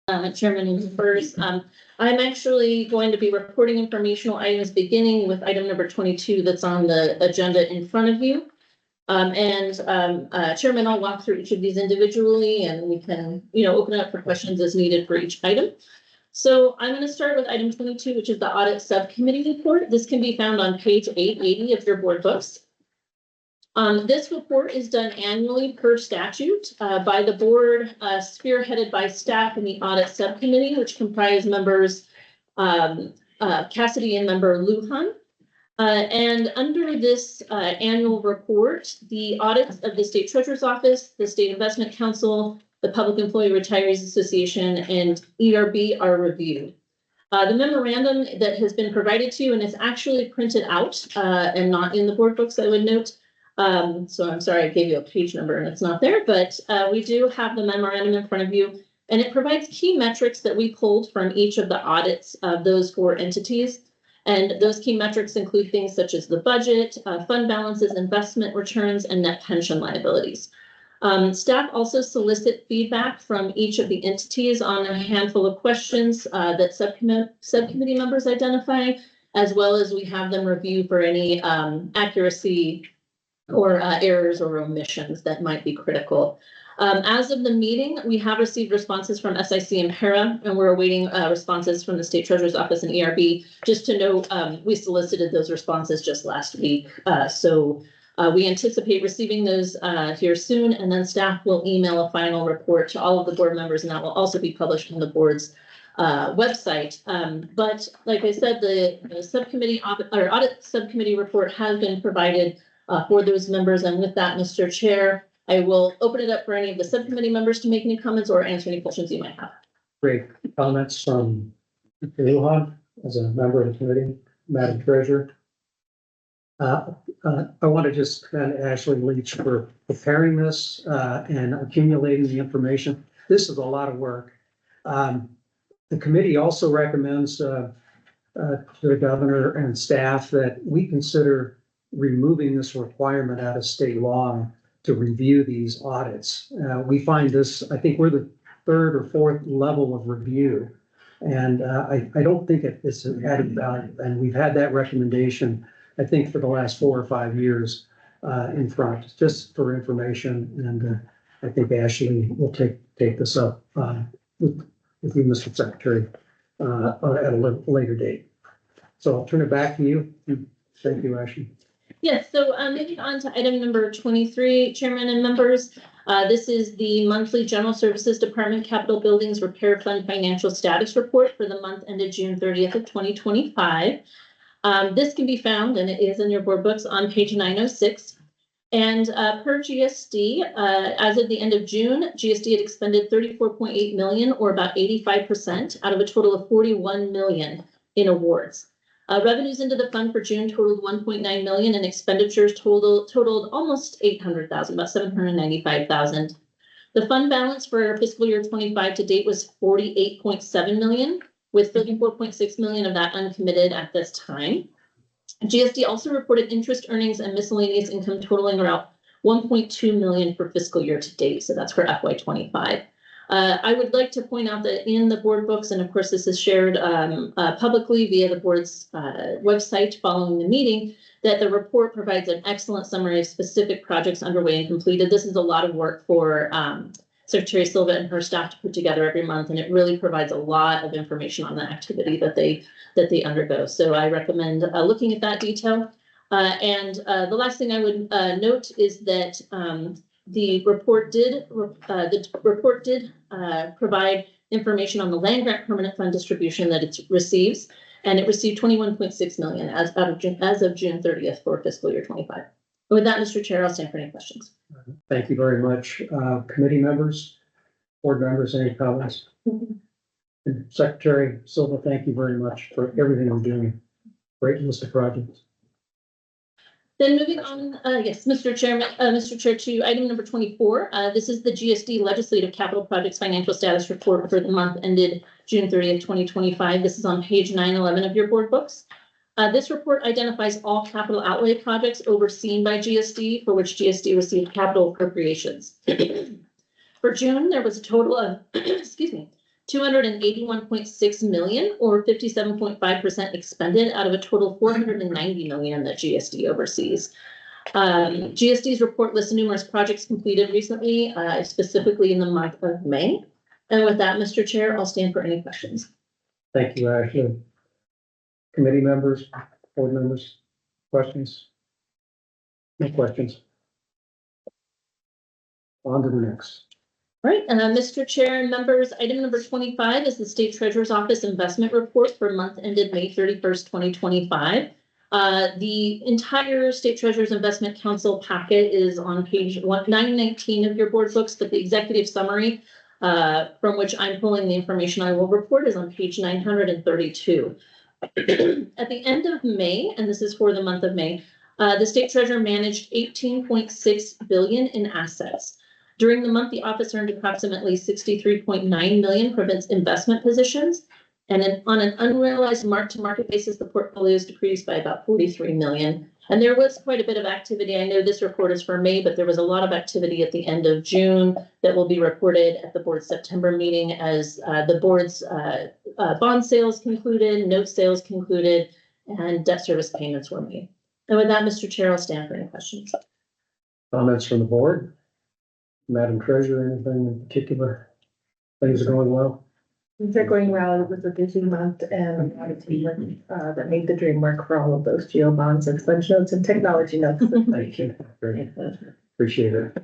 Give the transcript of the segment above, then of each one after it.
Chairman and members. I'm actually going to be reporting informational items beginning with item number 22 that's on the agenda in front of you. Chairman, I'll walk through each of these individually and we can, open up for questions as needed for each item. So I'm going to start with item 22, which is the audit subcommittee report. This can be found on page 880 of your board books. This report is done annually per statute by the board, spearheaded by staff in the audit subcommittee, which comprise members Cassidy and member Lujan. And under this annual report, the audits of the State Treasurer's Office, the State Investment Council, the Public Employee Retirees Association, and ERB are reviewed. The memorandum that has been provided to you and is actually printed out and not in the board books, I would note. So I'm sorry I gave you a page number and it's not there, but we do have the memorandum in front of you, and it provides key metrics that we pulled from each of the audits of those 4 entities. And those key metrics include things such as the budget, fund balances, investment returns, and net pension liabilities. Staff also solicit feedback from each of the entities on a handful of questions that subcommittee members identify, as well as we have them review for any accuracy or errors or omissions that might be critical. As of the meeting, we have received responses from SIC and PARA, and we're awaiting responses from the State Treasurer's Office and ERB. Just to note, we solicited those responses just last week. So we anticipate receiving those here soon, and then staff will email a final report to all of the board members, and that will also be published on the board's website. But like I said, the subcommittee audit subcommittee report has been provided for those members. And with that, Mr. Chair, I will open it up for any of the subcommittee members to make any comments or answer any questions you might have. Great comments from Lujan as a member of the committee, Madam Treasurer. I want to just commend Ashley Leach for preparing this and accumulating the information. This is a lot of work. The committee also recommends to the governor and staff that we consider removing this requirement out of state law to review these audits. We find this, I think we're the 3rd or 4th level of review. And I don't think it's an added value. And we've had that recommendation, I think, for the last 4 or 5 years in front, just for information. And I think Ashley will take this up with you, Mr. Secretary, at a later date. So I'll turn it back to you. Thank you, Ashley. Yes, so moving on to item number 23, Chairman and members. This is the monthly General Services Department Capital Buildings Repair Fund Financial Status Report for the month ended June 30th of 2025. This can be found, and it is in your board books, on page 906. And per GSD, as of the end of June, GSD had expended $34.8 million, or about 85%, out of a total of $41 million in awards. Revenues into the fund for June totaled $1.9 million, and expenditures totaled almost $800,000, about $795,000. The fund balance for fiscal year 25 to date was $48.7 million, with $34.6 million of that uncommitted at this time. GSD also reported interest earnings and miscellaneous income totaling around $1.2 million for fiscal year to date. So that's for FY25. I would like to point out that in the board books, and of course this is shared publicly via the board's website following the meeting, that the report provides an excellent summary of specific projects underway and completed. This is a lot of work for Secretary Silva and her staff to put together every month, and it really provides a lot of information on the activity that they undergo. So I recommend looking at that detail. The last thing I would note is that the report did provide information on the land grant permanent fund distribution that it receives, and it received $21.6 million as of June 30th for fiscal year 25. And with that, Mr. Chair, I'll stand for any questions. Thank you very much. Committee members, board members, any comments? And Secretary Silva, thank you very much for everything you're doing. Great list of projects. Then moving on, yes, Mr. Chair, to item number 24. This is the GSD Legislative Capital Projects Financial Status Report for the month ended June 30th, 2025. This is on page 911 of your board books. This report identifies all capital outlay projects overseen by GSD for which GSD received capital appropriations. For June, there was a total of, excuse me, 281.6 million or 57.5% expended out of a total 490 million that GSD oversees. GSD's report lists numerous projects completed recently, specifically in the month of May. And with that, Mr. Chair, I'll stand for any questions. Thank you, Ashley. Committee members, board members, questions? No questions? On to the next. All right, Mr. Chair and members, item number 25 is the State Treasurer's Office Investment Report for month ended May 31st, 2025. The entire State Treasurer's Investment Council packet is on page 919 of your board books, but the executive summary from which I'm pulling the information I will report is on page 932. At the end of May, and this is for the month of May, the State Treasurer managed 18.6 billion in assets. During the month, the office earned approximately 63.9 million from its investment positions. And on an unrealized mark-to-market basis, the portfolio is decreased by about 43 million. And there was quite a bit of activity. I know this report is for May, but there was a lot of activity at the end of June that will be reported at the board's September meeting as the board's bond sales concluded, note sales concluded, and debt service payments were made. And with that, Mr. Chair, I'll stand for any questions. Comments from the board? Madam Treasurer, anything in particular? Things are going well? Things are going well. It was a busy month and a lot of teamwork that made the dream work for all of those geo bonds and sponge notes and technology notes. Thank you. Very appreciate it.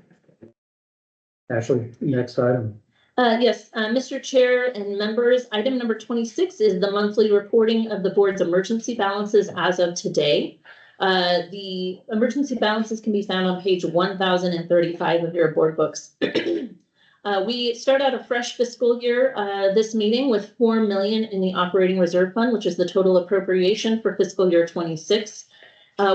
Ashley, next item. Yes, Mr. Chair and members, item number 26 is the monthly reporting of the board's emergency balances as of today. The emergency balances can be found on page 1035 of your board books. We start out a fresh fiscal year this meeting with 4 million in the operating reserve fund, which is the total appropriation for fiscal year 26.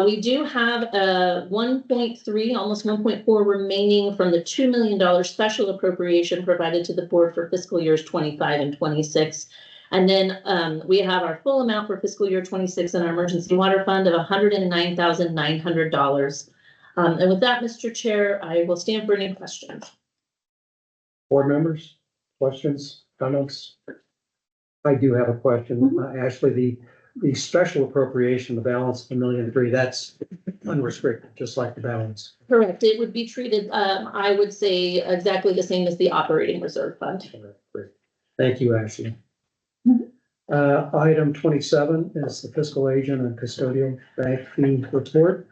We do have 1.3, almost 1.4 remaining from the $2 million special appropriation provided to the board for fiscal years 25 and 26. And then we have our full amount for fiscal year 26 in our emergency water fund of $109,900. And with that, Mr. Chair, I will stand for any questions. Board members, questions, comments? I do have a question. Ashley, the special appropriation, the balance of $1.3 million, that's unrestricted, just like the balance. Correct. It would be treated, I would say, exactly the same as the operating reserve fund. Great. Thank you, Ashley. Item 27 is the fiscal agent and custodial bank fee report.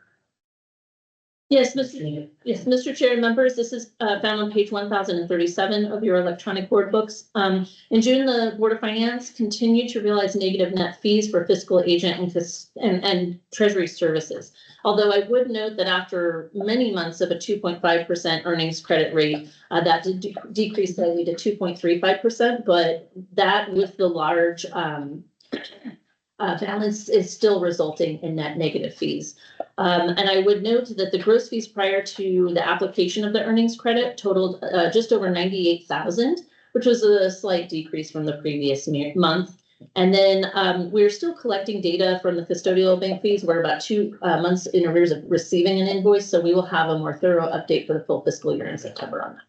Yes, Mr. Chair, members, this is found on page 1037 of your electronic board books. In June, the Board of Finance continued to realize negative net fees for fiscal agent and treasury services. Although I would note that after many months of a 2.5% earnings credit rate, that did decrease slightly to 2.35%, but that with the large balance is still resulting in net negative fees. And I would note that the gross fees prior to the application of the earnings credit totaled just over 98,000, which was a slight decrease from the previous month. And then we're still collecting data from the custodial bank fees. We're about 2 months in arrears of receiving an invoice, so we will have a more thorough update for the full fiscal year in September on that.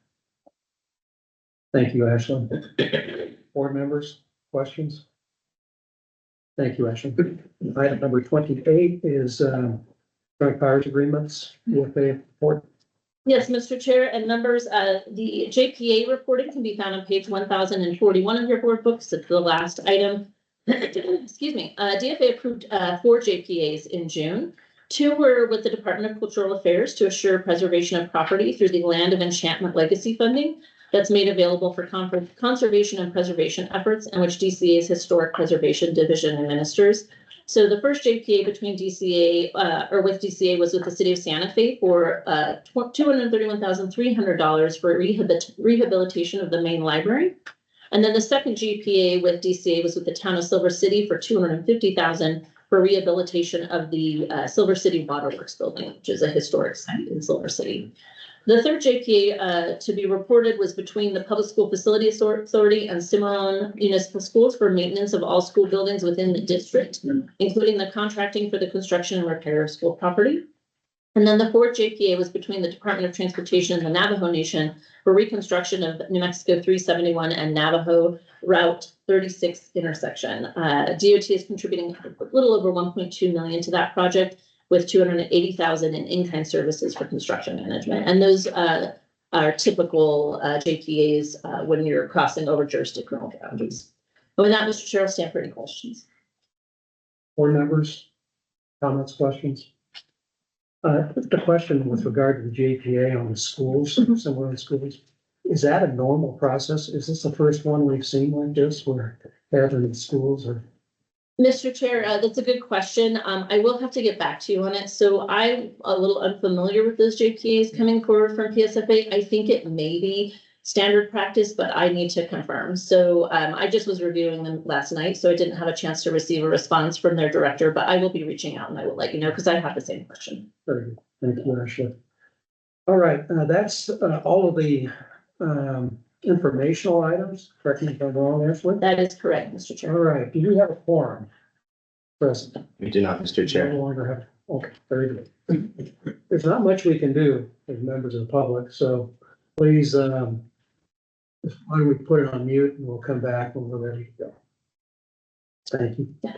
Thank you, Ashley. Board members, questions? Thank you, Ashley. Item number 28 is joint powers agreements with a report. Yes, Mr. Chair and members, the JPA reporting can be found on page 1041 of your board books. It's the last item. Excuse me. DFA approved 4 JPAs in June. 2 were with the Department of Cultural Affairs to assure preservation of property through the Land of Enchantment Legacy Funding that's made available for conservation and preservation efforts, and which DCA's Historic Preservation Division administers. So the first JPA between DCA or with DCA was with the City of Santa Fe for $231,300 for rehabilitation of the main library. And then the second JPA with DCA was with the Town of Silver City for $250,000 for rehabilitation of the Silver City Waterworks building, which is a historic site in Silver City. The third JPA to be reported was between the Public School Facility Authority and Cimarron Municipal Schools for maintenance of all school buildings within the district, including the contracting for the construction and repair of school property. And then the fourth JPA was between the Department of Transportation and the Navajo Nation for reconstruction of New Mexico 371 and Navajo Route 36 intersection. DOT is contributing a little over 1.2 million to that project, with 280,000 in-kind services for construction management. And those are typical JPAs when you're crossing over jurisdictional boundaries. And with that, Mr. Chair, I'll stand for any questions. Board members, comments, questions? The question with regard to the JPA on the schools, somewhere in schools, is that a normal process? Is this the first one we've seen like this where having in schools or? Mr. Chair, that's a good question. I will have to get back to you on it. So I'm a little unfamiliar with those JPAs coming forward from PSFA. I think it may be standard practice, but I need to confirm. So I just was reviewing them last night, so I didn't have a chance to receive a response from their director, but I will be reaching out and I will let you know because I have the same question. Very good. Thank you, Ashley. All right, that's all of the informational items. Correct me if I'm wrong, Ashley. That is correct, Mr. All Chair. right, do you have a quorum? Present. We do not, Mr. No Chair. longer have, okay, very good. There's not much we can do as members of the public, so please, why don't we put it on mute and we'll come back when we're ready to go. Thank you. Yeah.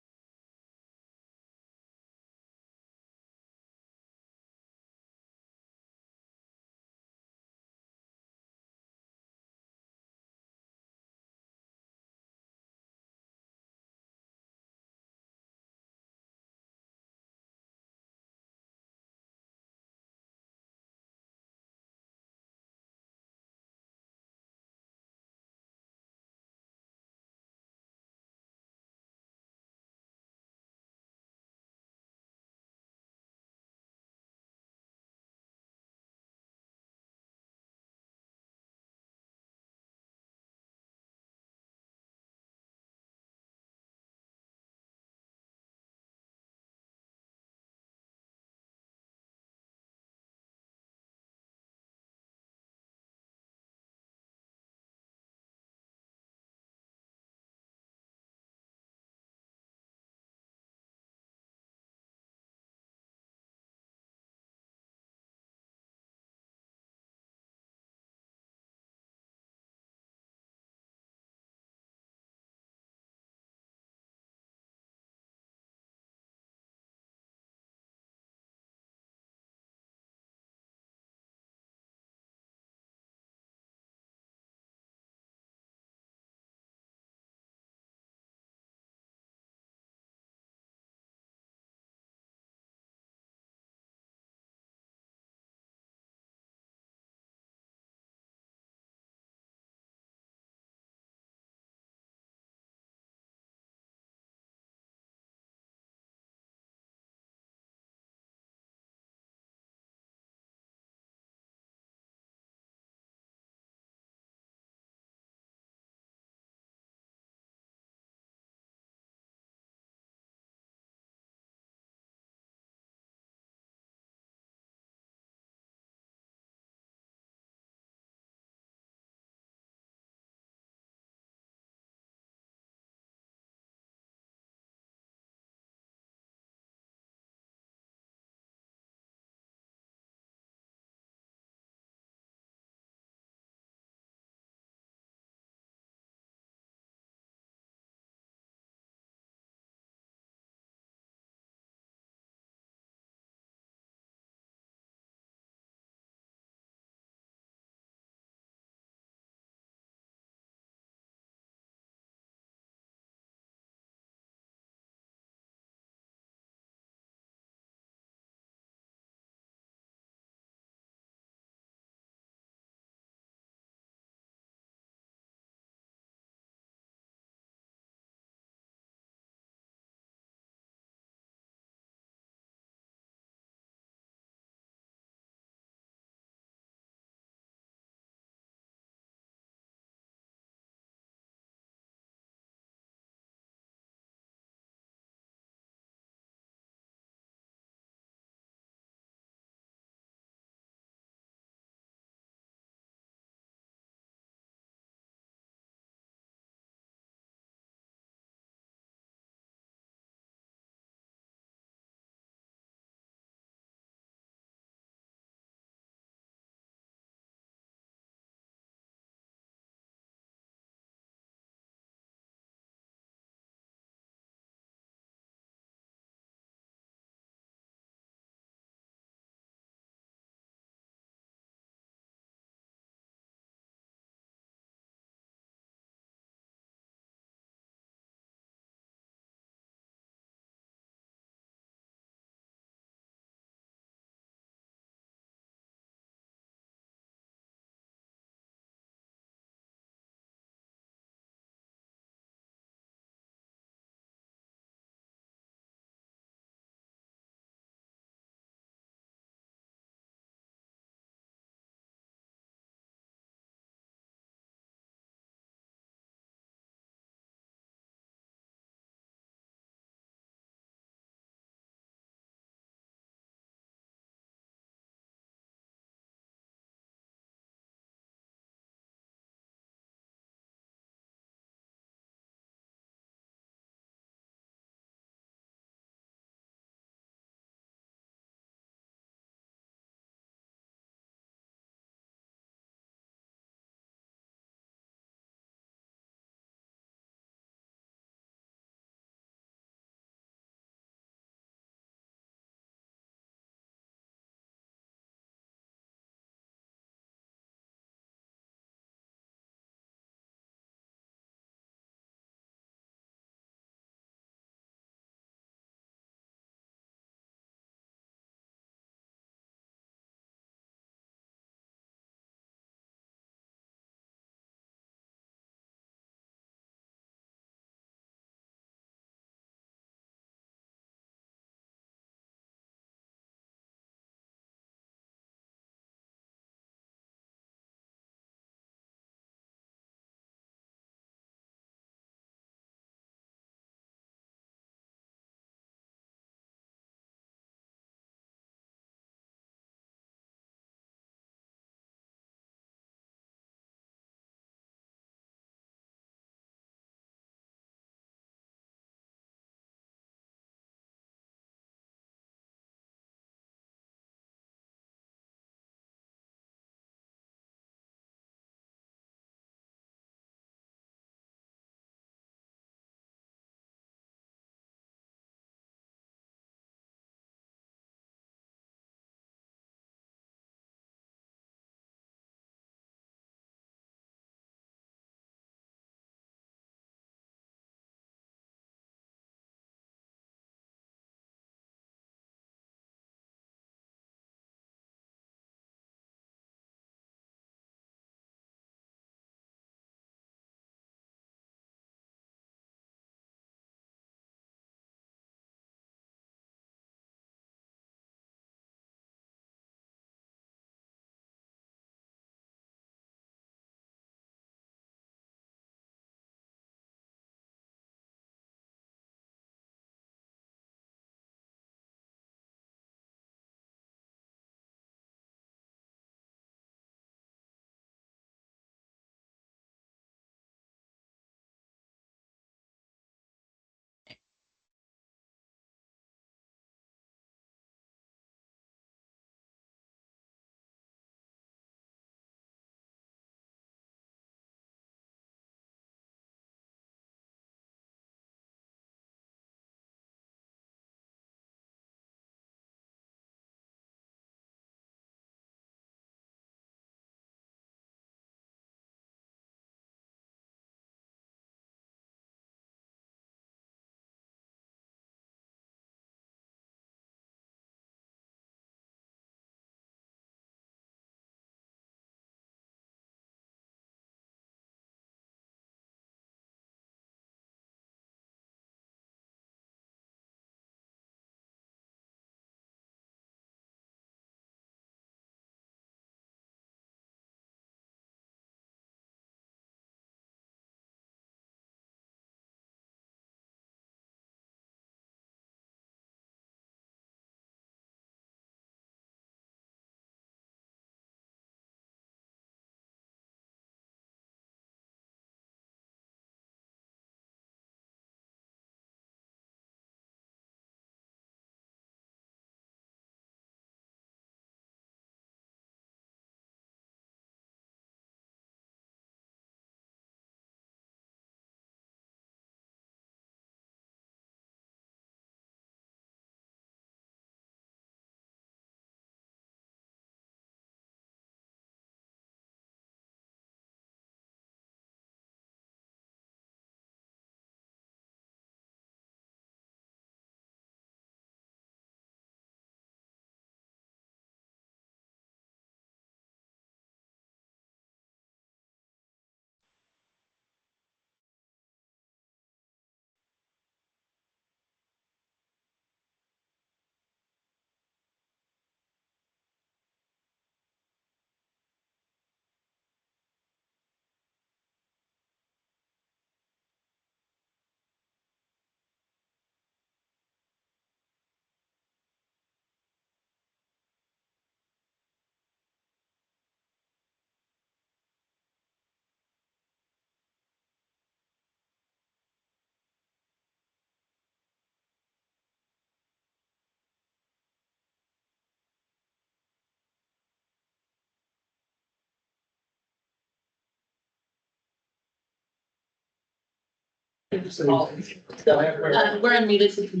So, we're unmuted, so we can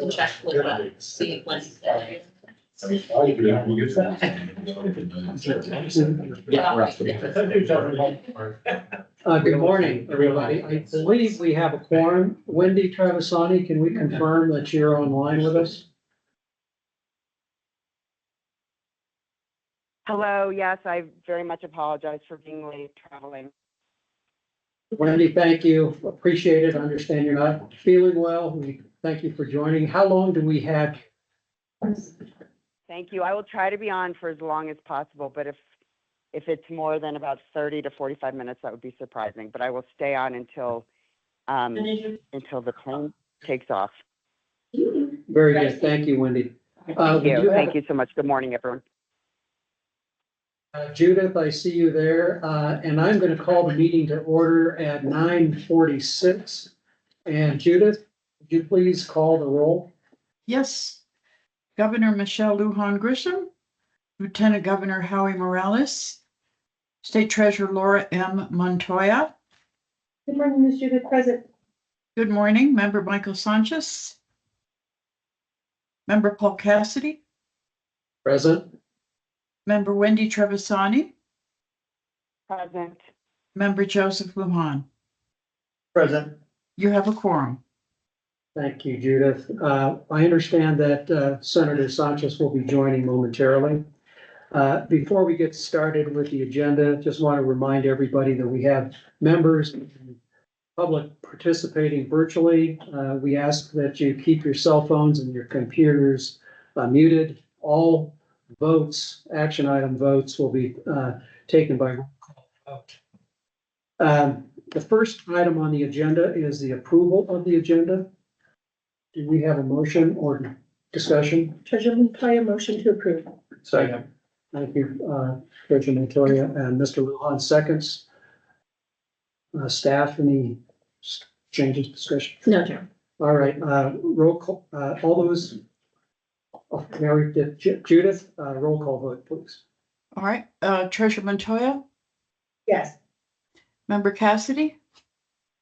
check with, see when. Good morning, everybody. I believe we have a quorum. Wendy Travisani, can we confirm that you're online with us? Hello, yes, I very much apologize for being late traveling. Wendy, thank you. Appreciate it. I understand you're not feeling well. We thank you for joining. How long do we have? Thank you. I will try to be on for as long as possible, but if it's more than about 30 to 45 minutes, that would be surprising. But I will stay on until the plane takes off. Very good. Thank you, Wendy. Thank we do you. have- Thank you so much. Good morning, everyone. Judith, I see you there, and I'm going to call the meeting to order at 9:46. And Judith, would you please call the roll? Yes. Governor Michelle Lujan Grisham, Lieutenant Governor Howie Morales, State Treasurer Laura M. Montoya. Good morning, Ms. Judith, present. Good morning, Member Michael Sanchez. Member Paul Cassidy, Present. Member Wendy Trevisani, Present. Member Joseph Lujan. Present. You have a quorum. Thank you, Judith. I understand that Senator Sanchez will be joining momentarily. Before we get started with the agenda, just want to remind everybody that we have members and public participating virtually. We ask that you keep your cell phones and your computers muted. All votes, action item votes will be taken by roll call vote. The first item on the agenda is the approval of the agenda. Do we have a motion or discussion? Treasurer Montoya, motion to approve. Second. Thank you, Treasurer Montoya, and Mr. Lujan seconds. Staff, any changes, discussion? No, Chair. All right, roll call, all those. Oh, Mary, Judith, roll call vote, please. All right, Treasurer Montoya, Yes. Member Cassidy,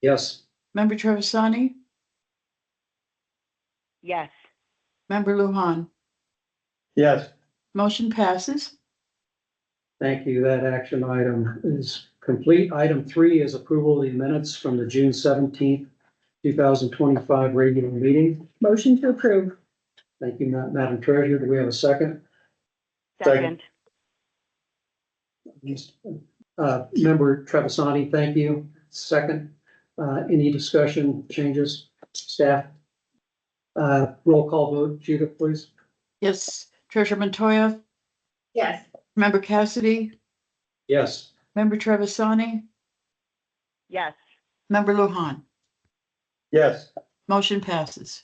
Yes. Member Trevisani, Yes. Member Lujan. Yes. Motion passes. Thank you. That action item is complete. Item 3 is approval of the minutes from the June 17th, 2025 regular meeting. Motion to approve. Thank you, Madam Treasurer. Do we have a second? Second. Member Trevisani, thank you. Second, any discussion, changes, staff? Roll call vote, Judith, please. Yes, Treasurer Montoya, Yes. Member Cassidy, Yes. Member Trevisani, Yes. Member Lujan. Yes. Motion passes.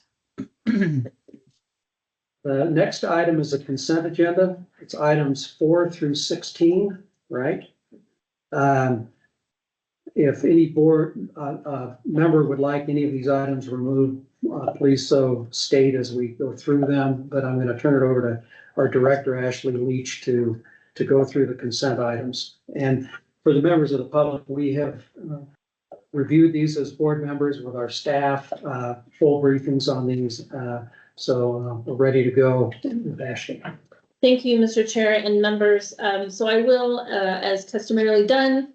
The next item is a consent agenda. It's items 4 through 16, right? If any board member would like any of these items removed, please so state as we go through them. But I'm going to turn it over to our director, Ashley Leach, to go through the consent items. And for the members of the public, we have reviewed these as board members with our staff, full briefings on these. So we're ready to go with Ashley. Thank you, Mr. Chair and members. So I will, as customarily done,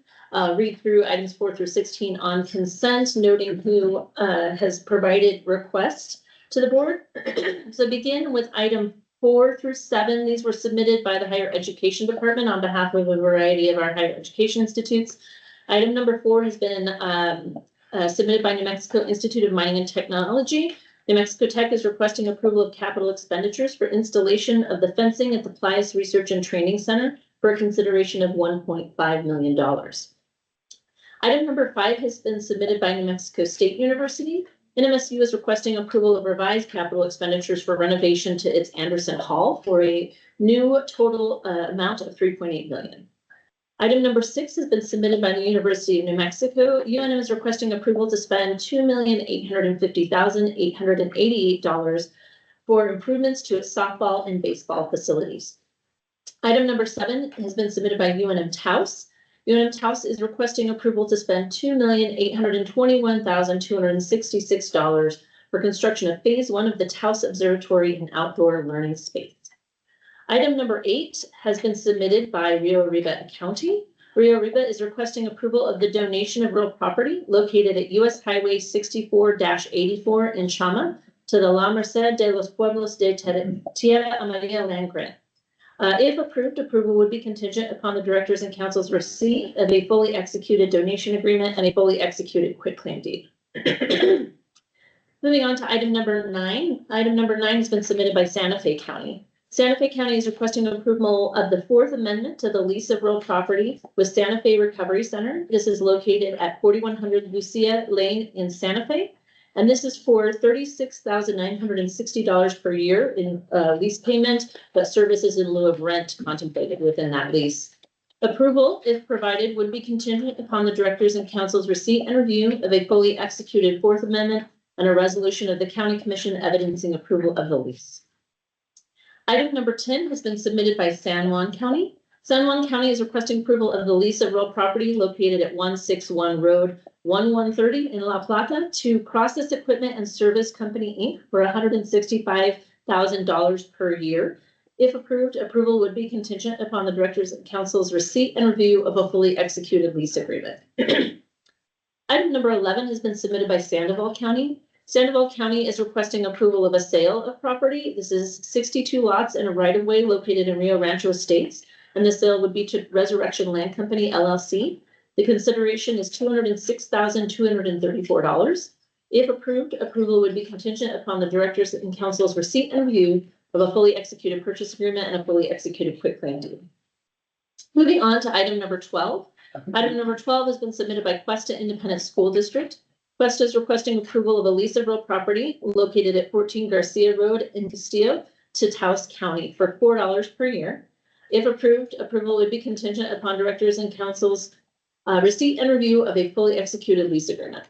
read through items 4 through 16 on consent, noting who has provided requests to the board. So begin with item 4 through 7. These were submitted by the Higher Education Department on behalf of a variety of our higher education institutes. Item number 4 has been submitted by New Mexico Institute of Mining and Technology. New Mexico Tech is requesting approval of capital expenditures for installation of the fencing at the Plias Research and Training Center for a consideration of $1.5 million. Item number 5 has been submitted by New Mexico State University. NMSU is requesting approval of revised capital expenditures for renovation to its Anderson Hall for a new total amount of $3.8 million. Item number 6 has been submitted by the University of New Mexico. UNM is requesting approval to spend $2,850,888 for improvements to its softball and baseball facilities. Item number 7 has been submitted by UNM Taos. Unum Taos is requesting approval to spend $2,821,266 for construction of phase 1 of the Taos Observatory and Outdoor Learning Space. Item number 8 has been submitted by Rio Arriba County. Rio Arriba is requesting approval of the donation of real property located at US Highway 64-84 in Chama to the La Merced de los Pueblos de Tierra Amarilla Land Grant. If approved, approval would be contingent upon the directors and council's receipt of a fully executed donation agreement and a fully executed quitclaim deed. Moving on to item number 9. Item number 9 has been submitted by Santa Fe County. Santa Fe County is requesting approval of the 4th Amendment to the lease of real property with Santa Fe Recovery Center. This is located at 4100 Lucia Lane in Santa Fe. And this is for $36,960 per year in lease payment, but services in lieu of rent contemplated within that lease. Approval, if provided, would be contingent upon the directors and council's receipt and review of a fully executed 4th Amendment and a resolution of the County Commission evidencing approval of the lease. Item number 10 has been submitted by San Juan County. San Juan County is requesting approval of the lease of real property located at 161 Road 1130 in La Plata to Process Equipment and Service Company, Inc. for $165,000 per year. If approved, approval would be contingent upon the directors and council's receipt and review of a fully executed lease agreement. Item number 11 has been submitted by Sandoval County. Sandoval County is requesting approval of a sale of property. This is 62 lots in a right-of-way located in Rio Rancho Estates, and the sale would be to Resurrection Land Company, LLC. The consideration is $206,234. If approved, approval would be contingent upon the directors and council's receipt and review of a fully executed purchase agreement and a fully executed quitclaim deed. Moving on to item number 12. Item number 12 has been submitted by Cuesta Independent School District. Cuesta is requesting approval of a lease of real property located at 14 Garcia Road in Castillo to Taos County for $4 per year. If approved, approval would be contingent upon directors and council's receipt and review of a fully executed lease agreement.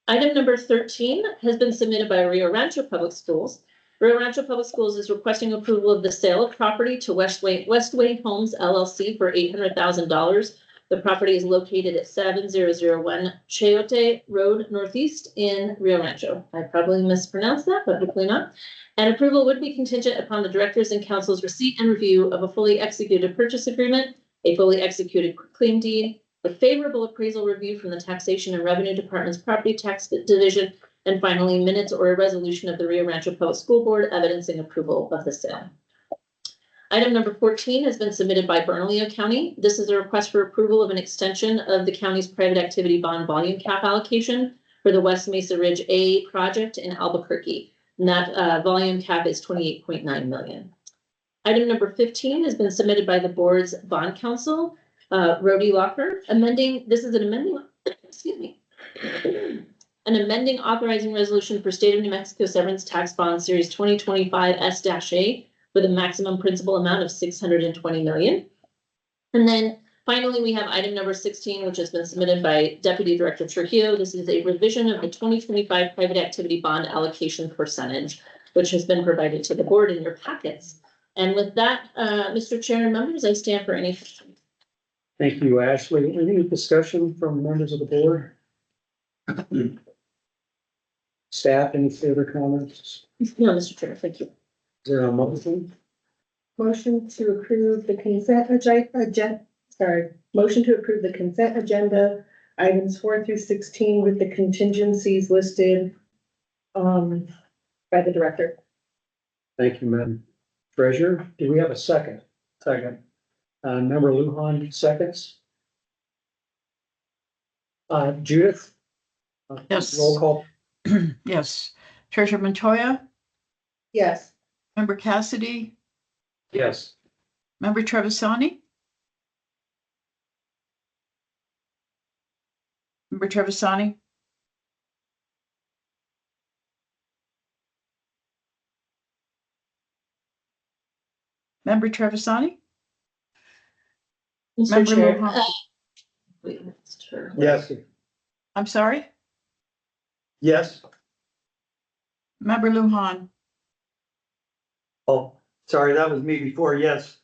Item number 13 has been submitted by Rio Rancho Public Schools. Rio Rancho Public Schools is requesting approval of the sale of property to Westway Homes LLC for $800,000. The property is located at 7001 Chayote Road Northeast in Rio Rancho. I probably mispronounced that, but hopefully not. And approval would be contingent upon the directors and council's receipt and review of a fully executed purchase agreement, a fully executed claim deed, a favorable appraisal review from the Taxation and Revenue Department's Property Tax Division, and finally minutes or a resolution of the Rio Rancho Public School Board evidencing approval of the sale. Item number 14 has been submitted by Bernalillo County. This is a request for approval of an extension of the county's private activity bond volume cap allocation for the West Mesa Ridge A project in Albuquerque. And that volume cap is $28.9 million. Item number 15 has been submitted by the board's bond counsel, Rody Locker, this is an amending, excuse me, an amending authorizing resolution for State of New Mexico Severance Tax Bond Series 2025 S-A with a maximum principal amount of $620 million. And then finally, we have item number 16, which has been submitted by Deputy Director Trujillo. This is a revision of the 2025 private activity bond allocation percentage, which has been provided to the board in your packets. And with that, Mr. Chair and members, I stand for any questions. Thank you, Ashley. Any discussion from members of the board? Staff, any further comments? No, Mr. Chair, thank you. Is there a motion? Motion to approve the consent motion to approve the consent agenda, items 4 through 16 with the contingencies listed by the director. Thank you, Madam Treasurer. Do we have a second? Second. Member Lujan, seconds. Judith? Yes. Roll call. Yes. Treasurer Montoya, Yes. Member Cassidy, Yes. Member Trevisani. Member Trevisani, Member Trevisani, Mr. Member Chair. Lujan. Wait, Mr. Yes. I'm sorry, Yes. Member Lujan, Oh, sorry, that was me before. Yes.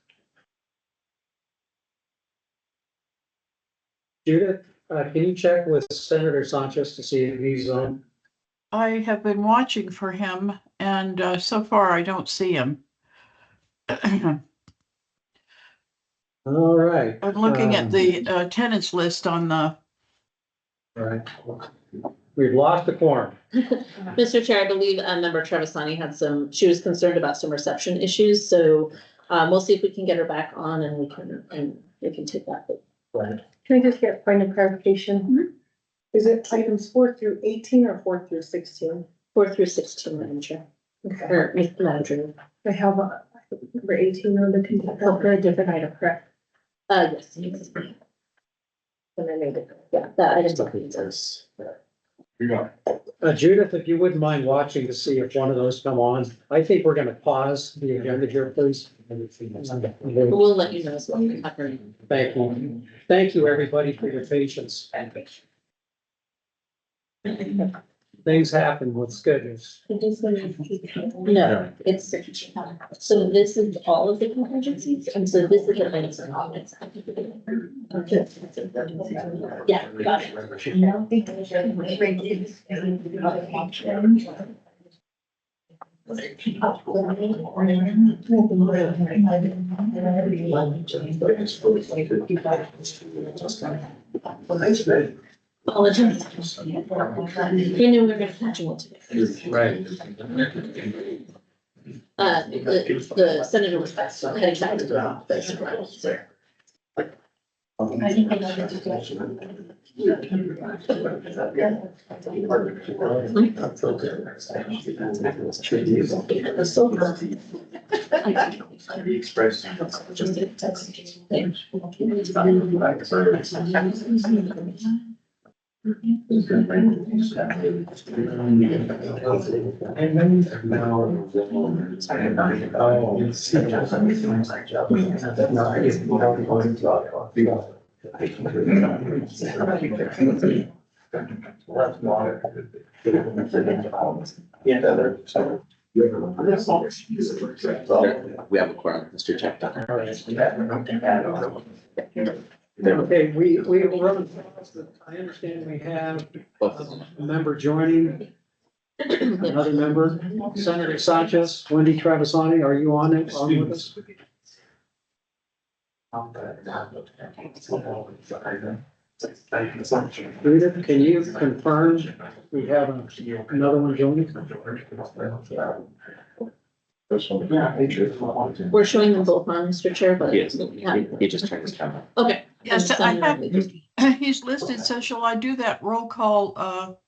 Judith, can you check with Senator Sanchez to see if he's on? I have been watching for him and so far I don't see him. I'm All right. looking at the attendance list on the, All right. We've lost the quorum. Mr. Chair, I believe member Trevisani she was concerned about some reception issues, so we'll see if we can get her back on and we can take that. Right. Can I just get a point of clarification? Is it items 4 through 18 or 4 through 16? 4 through 16, Madam Chair. Okay. Or Madam Chair. I have number 18 on the consent, for a different item, correct? Yes. And I made it. Yeah, that I just don't think it's. Judith, if you wouldn't mind watching to see if one of those come on, I think we're gonna pause the agenda here, please. We'll let you know as well. Thank you. Thank you, everybody, for your patience. Things happen with schedules. No, it's, so this is all of the contingencies, and so this is the minutes and audits. Yeah, got it. Apologies. We knew we were gonna catch them all today. Right. The senator was heading back to the office. We have a quorum, Mr. Chair. Okay, we will run. I understand we have Both of them. a member joining, another member, Senator Sanchez, Wendy Travisani, are you on it, on with us? Rita, can you confirm we have another one joining? We're showing them both on, Mr. Chair, but. Yes, Yeah. he just turned his camera. Okay. yes, I have, he's listed, so shall I do that roll call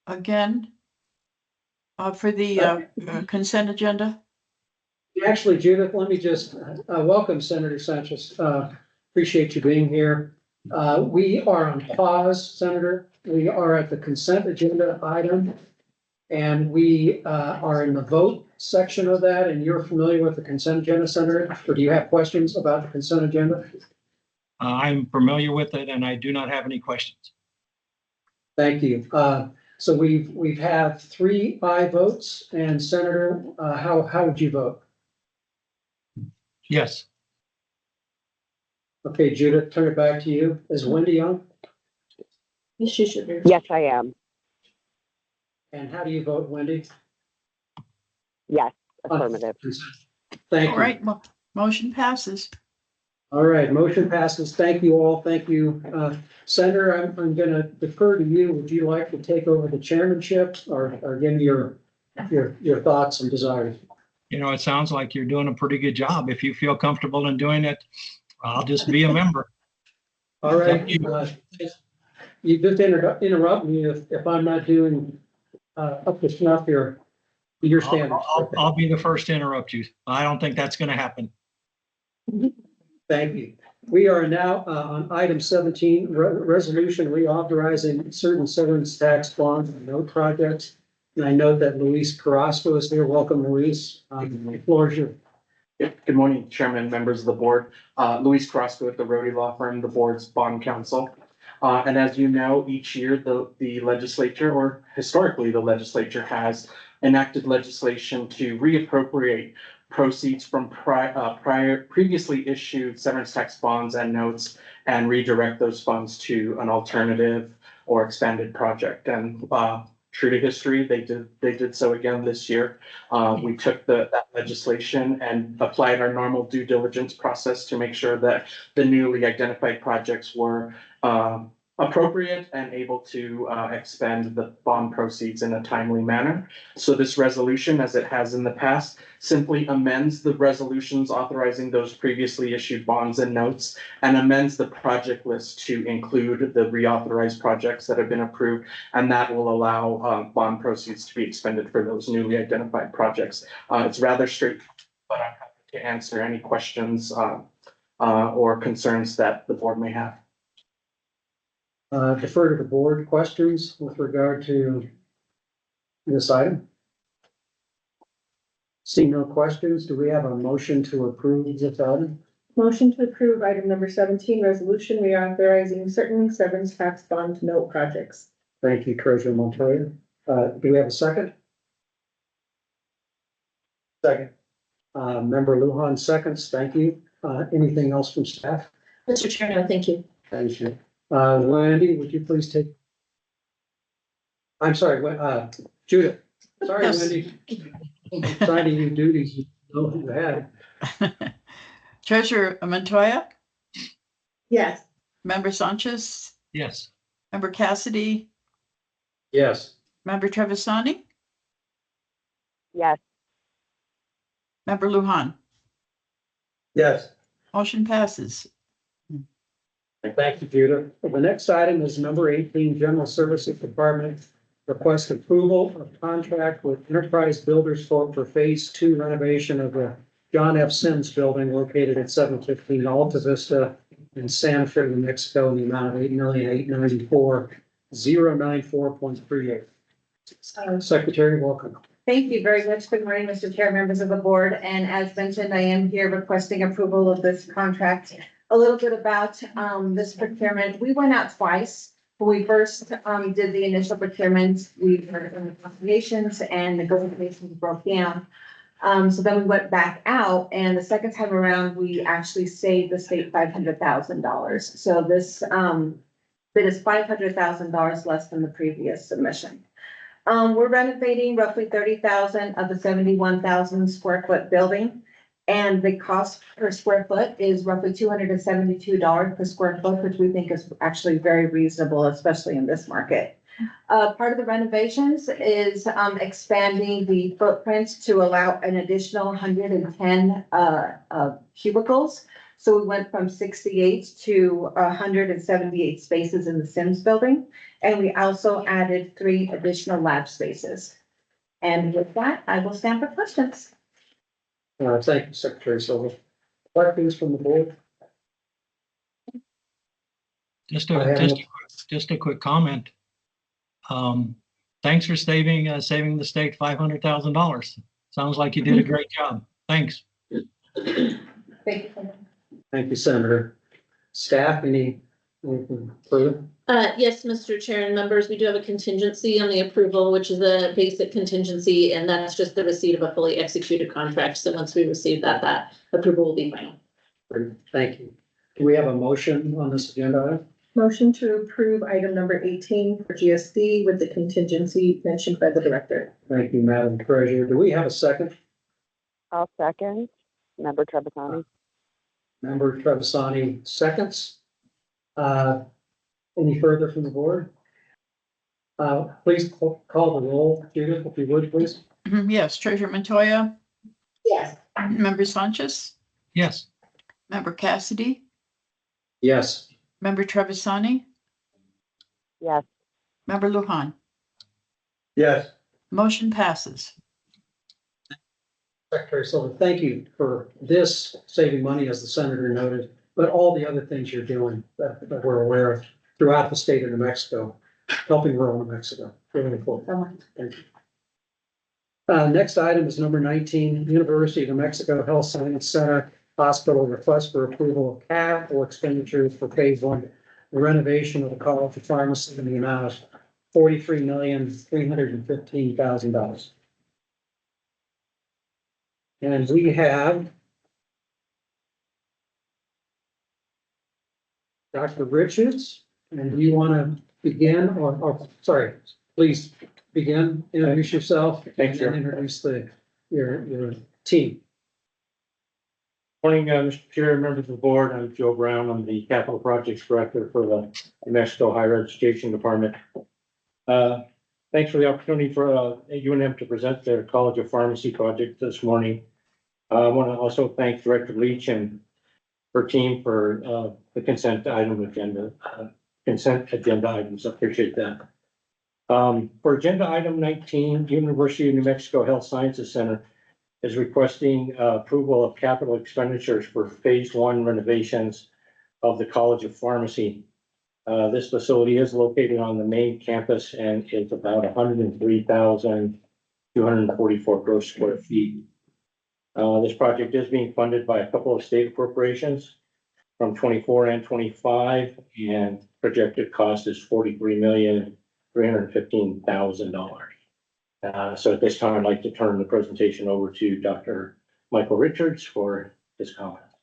again? For the consent agenda? Actually, Judith, let me just, welcome Senator Sanchez. Appreciate you being here. We are on pause, Senator. We are at the consent agenda item. And we, are in the vote section of that, and you're familiar with the consent agenda, Senator? Or do you have questions about the consent agenda? I'm familiar with it and I do not have any questions. Thank you. So we've had 3 aye votes, and Senator, how would you vote? Yes, Okay, Judith, turn it back to you. Is Wendy on? She should be. Yes, I am. And how do you vote, Wendy? Yes, affirmative. Thank All you. right, motion passes. All right, motion passes. Thank you all. Thank you. Senator, I'm gonna defer to you. Would you like to take over the chairmanship or give me your thoughts and desires? you know, it sounds like you're doing a pretty good job. If you feel comfortable in doing it, I'll just be a member. All right. You just interrupt me if I'm not doing up to snuff here. Your standards. I'll be the first to interrupt you. I don't think that's going to happen. Thank you. We are now on item 17, resolution reauthorizing certain severance tax bonds and note projects. And I note that Luis Carrasco is here. Welcome, Luis. The floor is yours. Good morning, Chairman, members of the board. Luis Carrasco with the Rhodey Law Firm, the board's bond counsel. And as you know, each year the legislature, or historically the legislature, has enacted legislation to reappropriate proceeds from previously issued severance tax bonds and notes and redirect those funds to an alternative or expanded project. And true to history, they did so again this year. We took that legislation and applied our normal due diligence process to make sure that the newly identified projects were appropriate and able to expend the bond proceeds in a timely manner. So this resolution, as it has in the past, simply amends the resolutions authorizing those previously issued bonds and notes and amends the project list to include the reauthorized projects that have been approved. And that will allow bond proceeds to be expended for those newly identified projects. It's rather straightforward, but I'm happy to answer any questions or concerns that the board may have. Defer to the board questions with regard to this item. Seeing no questions, do we have a motion to approve this item? Motion to approve item number 17, resolution reauthorizing certain severance tax bond note projects. Thank you, Treasurer Montoya. Do we have a second? Second. Member Lujan seconds. Thank you. Anything else from staff? Mr. Chair, no, thank you. Thank you. Wendy, would you please take? I'm sorry, Judith. Sorry, Yes. Wendy. Assigning you duties you know who had. Treasurer Montoya, Yes. Member Sanchez, Yes. Member Cassidy, Yes. Member Trevisani, Yes, Member Lujan. Yes. Motion passes. Thank you, Judith. The next item is number 18, General Services Department. Request approval of contract with Enterprise Builders for Phase 2 renovation of the John F. Sims building located at 715 Alta Vista in Santa Fe, New Mexico, in the amount of $8,894,094.38. Secretary, welcome. Thank you very much. Good morning, Mr. Chair, members of the board. And as mentioned, I am here requesting approval of this contract. A little bit about this procurement. We went out twice. When we first did the initial procurement, we heard from the negotiations and negotiations broke down. So then we went back out, and the second time around, we actually saved the state $500,000. So this bid is $500,000 less than the previous submission. We're renovating roughly 30,000 of the 71,000 square foot building. And the cost per square foot is roughly $272 per square foot, which we think is actually very reasonable, especially in this market. Part of the renovations is expanding the footprint to allow an additional 110 cubicles. So we went from 68 to 178 spaces in the Sims building. And we also added 3 additional lab spaces. And with that, I will stand for questions. Thank you, Secretary Silva. Questions from the board? Just I have a quick comment. Thanks for saving the state $500,000. Sounds like you did a great job. Thanks. Thank you. Thank you, Senator. Staff, anything further? Yes, Mr. Chair and members, we do have a contingency on the approval, which is a basic contingency, and that's just the receipt of a fully executed contract. So once we receive that, that approval will be final. Great, thank you. Do we have a motion on this agenda item? Motion to approve item number 18 for GSD with the contingency mentioned by the director. Thank you, Madam Treasurer. Do we have a second? I'll second. Member Trevisani. Member Trevisani seconds. Any further from the board? Please call the roll, Judith, if you would, please. Yes, Treasurer Montoya, Yes. Member Sanchez, Yes. Member Cassidy, Yes. Member Trevisani, Yes, Member Lujan. Yes. Motion passes. Secretary Silva, thank you for this saving money, as the senator noted, but all the other things you're doing that we're aware of throughout the state of New Mexico, helping rural New Mexico. Really important. Thank you. Next item is number 19, University of New Mexico Health Science Center Hospital request for approval of capital expenditures for phase 1, the renovation of the College of Pharmacy in the amount of $43,315,000. And we have Dr. Richards, and do you want to begin or, sorry, please begin, introduce yourself. Thanks, sir. And introduce your team. Morning, Mr. Chair, members of the board. I'm Joe Brown. I'm the Capital Projects Director for the New Mexico Higher Education Department. Thanks for the opportunity for UNM to present their College of Pharmacy project this morning. I want to also thank Director Leach and her team for the consent agenda items. I appreciate that. For agenda item 19, University of New Mexico Health Sciences Center is requesting approval of capital expenditures for phase 1 renovations of the College of Pharmacy. This facility is located on the main campus and is about 103,244 gross square feet. This project is being funded by a couple of state appropriations from 24 and 25, and projected cost is $43,315,000. So at this time, I'd like to turn the presentation over to Dr. Michael Richards for his comments.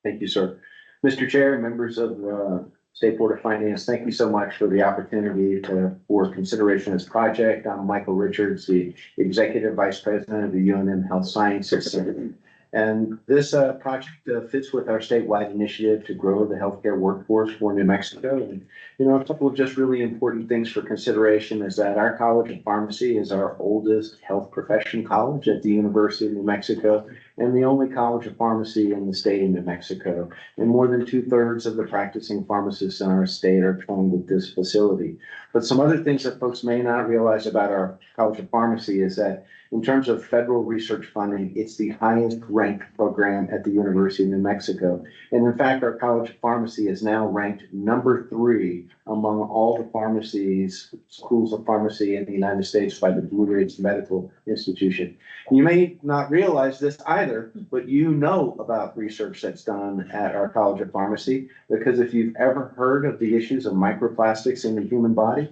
Thank you, sir. Mr. Chair, members of the State Board of Finance, thank you so much for the opportunity for consideration of this project. I'm Michael Richards, the Executive Vice President of the UNM Health Sciences Center. And this project fits with our statewide initiative to grow the healthcare workforce for New Mexico. And, you know, a couple of just really important things for consideration is that our College of Pharmacy is our oldest health profession college at the University of New Mexico and the only College of Pharmacy in the state of New Mexico. And more than 2/3 of the practicing pharmacists in our state are trained at this facility. But some other things that folks may not realize about our College of Pharmacy is that in terms of federal research funding, it's the highest ranked program at the University of New Mexico. And in fact, our College of Pharmacy is now ranked number 3 among all the pharmacies, schools of pharmacy in the United States by the Blue Ridge Medical Institution. You may not realize this either, but you know about research that's done at our College of Pharmacy, because if you've ever heard of the issues of microplastics in the human body,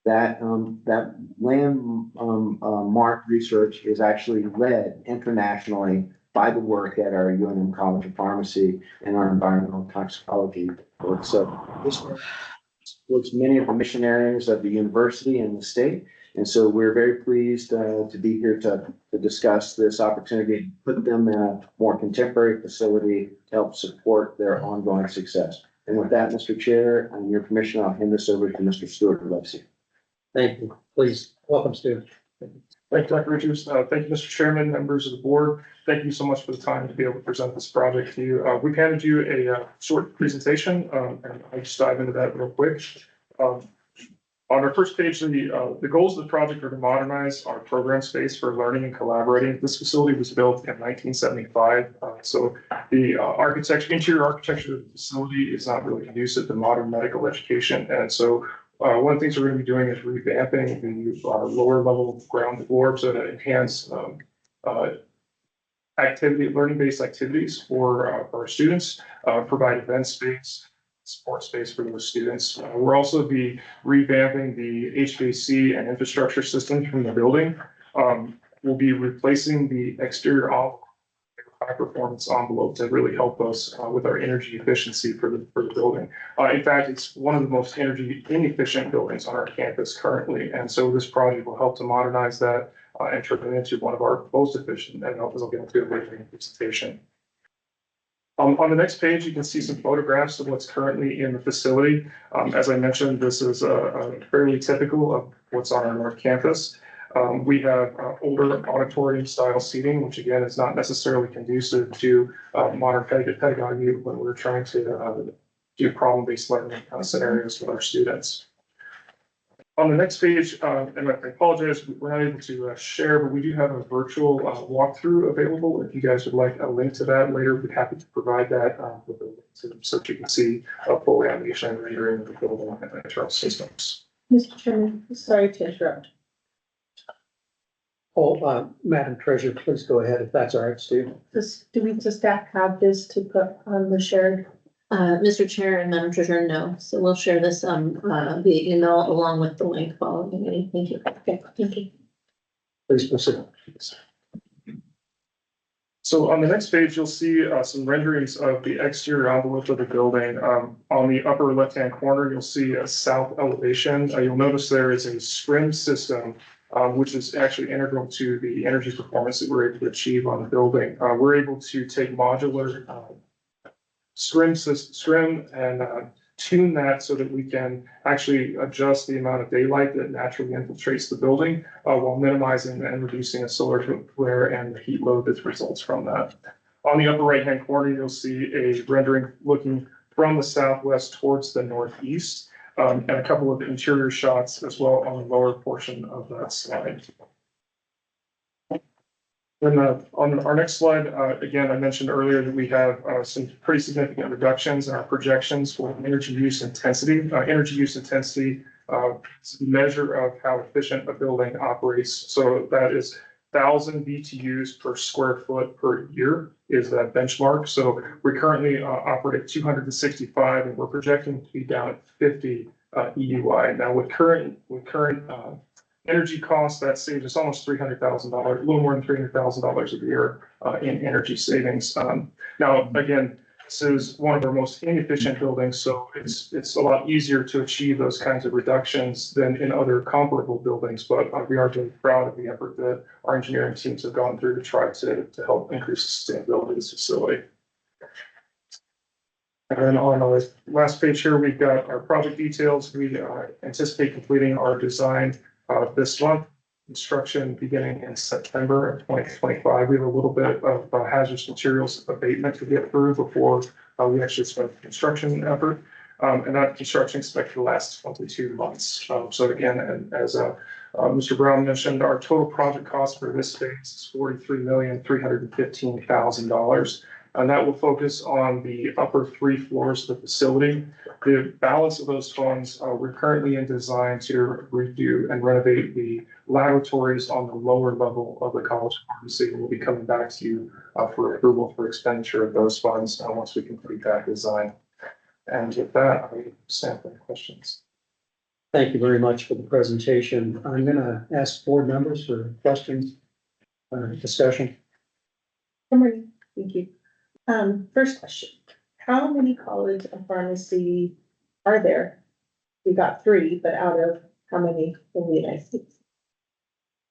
that landmark research is actually led internationally by the work at our UNM College of Pharmacy and our environmental toxicology work. So this work supports many of the mission areas of the university and the state. And so we're very pleased to be here to discuss this opportunity, to put them in a more contemporary facility to help support their ongoing success. And with that, Mr. Chair, on your permission, I'll hand this over to Mr. Stuart Levesey. Thank you. Please, welcome, Stu. Thank you, Dr. Richards. Thank you, Mr. Chairman, members of the board. Thank you so much for the time to be able to present this project to you. We've handed you a short presentation, and I'll just dive into that real quick. On our first page, the goals of the project are to modernize our program space for learning and collaborating. This facility was built in 1975, so the interior architecture of the facility is not really conducive to modern medical education, and so one of the things we're going to be doing is revamping the lower level ground floor so to enhance learning-based activities for our students, provide event space, support space for those students. We'll also be revamping the HVAC and infrastructure systems from the building. We'll be replacing the exterior high performance envelope to really help us with our energy efficiency for the building. In fact, it's one of the most energy inefficient buildings on our campus currently. And so this project will help to modernize that and turn it into one of our most efficient, and I'll get into it later in the presentation. On the next page, you can see some photographs of what's currently in the facility. As I mentioned, this is fairly typical of what's on our North Campus. We have older auditorium style seating, which again is not necessarily conducive to modern pedagogy when we're trying to do problem-based learning scenarios with our students. On the next page, and I apologize, we're not able to share, but we do have a virtual walkthrough available. If you guys would like a link to that later, we'd be happy to provide that with a link so that you can see a full animation and rendering of the building and internal systems. Mr. Chairman, sorry to interrupt. Madam Treasurer, please go ahead if that's all right, Stu. Do we just have this to put on the shared? Mr. Chair and Madam Treasurer, no. So we'll share this via email along with the link following the meeting. Thank you. Okay, thank you. Please proceed. So So on the next page, you'll see some renderings of the exterior envelope of the building. On the upper left-hand corner, you'll see a south elevation. You'll notice there is a scrim system, which is actually integral to the energy performance that we're able to achieve on the building. We're able to take modular scrim and tune that so that we can actually adjust the amount of daylight that naturally infiltrates the building while minimizing and reducing the solar glare and the heat load that results from that. On the upper right-hand corner, you'll see a rendering looking from the southwest towards the northeast, and a couple of interior shots as well on the lower portion of that slide. Then on our next slide, again, I mentioned earlier that we have some pretty significant reductions in our projections for energy use intensity. Energy use intensity is a measure of how efficient a building operates. So that is 1,000 BTUs per square foot per year is that benchmark. So we currently operate at 265, and we're projecting to be down at 50 EUI. Now with current energy costs, that saves us almost $300,000, a little more than $300,000 a year in energy savings. Now, again, this is one of our most inefficient buildings, so it's a lot easier to achieve those kinds of reductions than in other comparable buildings. But we are very proud of the effort that our engineering teams have gone through to try to help increase the sustainability of this facility. And then on the last page here, we've got our project details. We anticipate completing our design this month, construction beginning in September of 2025. We have a little bit of hazardous materials abatement to get through before we actually start the construction effort. And that construction is expected to last 22 months. So again, as Mr. Brown mentioned, our total project cost for this phase is $43,315,000. And that will focus on the upper 3 floors of the facility. The balance of those funds, we're currently in design to redo and renovate the laboratories on the lower level of the college pharmacy. We'll be coming back to you for approval for expenditure of those funds once we complete that design. And with that, I stand for questions. Thank you very much for the presentation. I'm gonna ask board members for questions, discussion. Good morning. Thank you. First question, how many colleges of pharmacy are there? We got 3, but out of how many in the United States?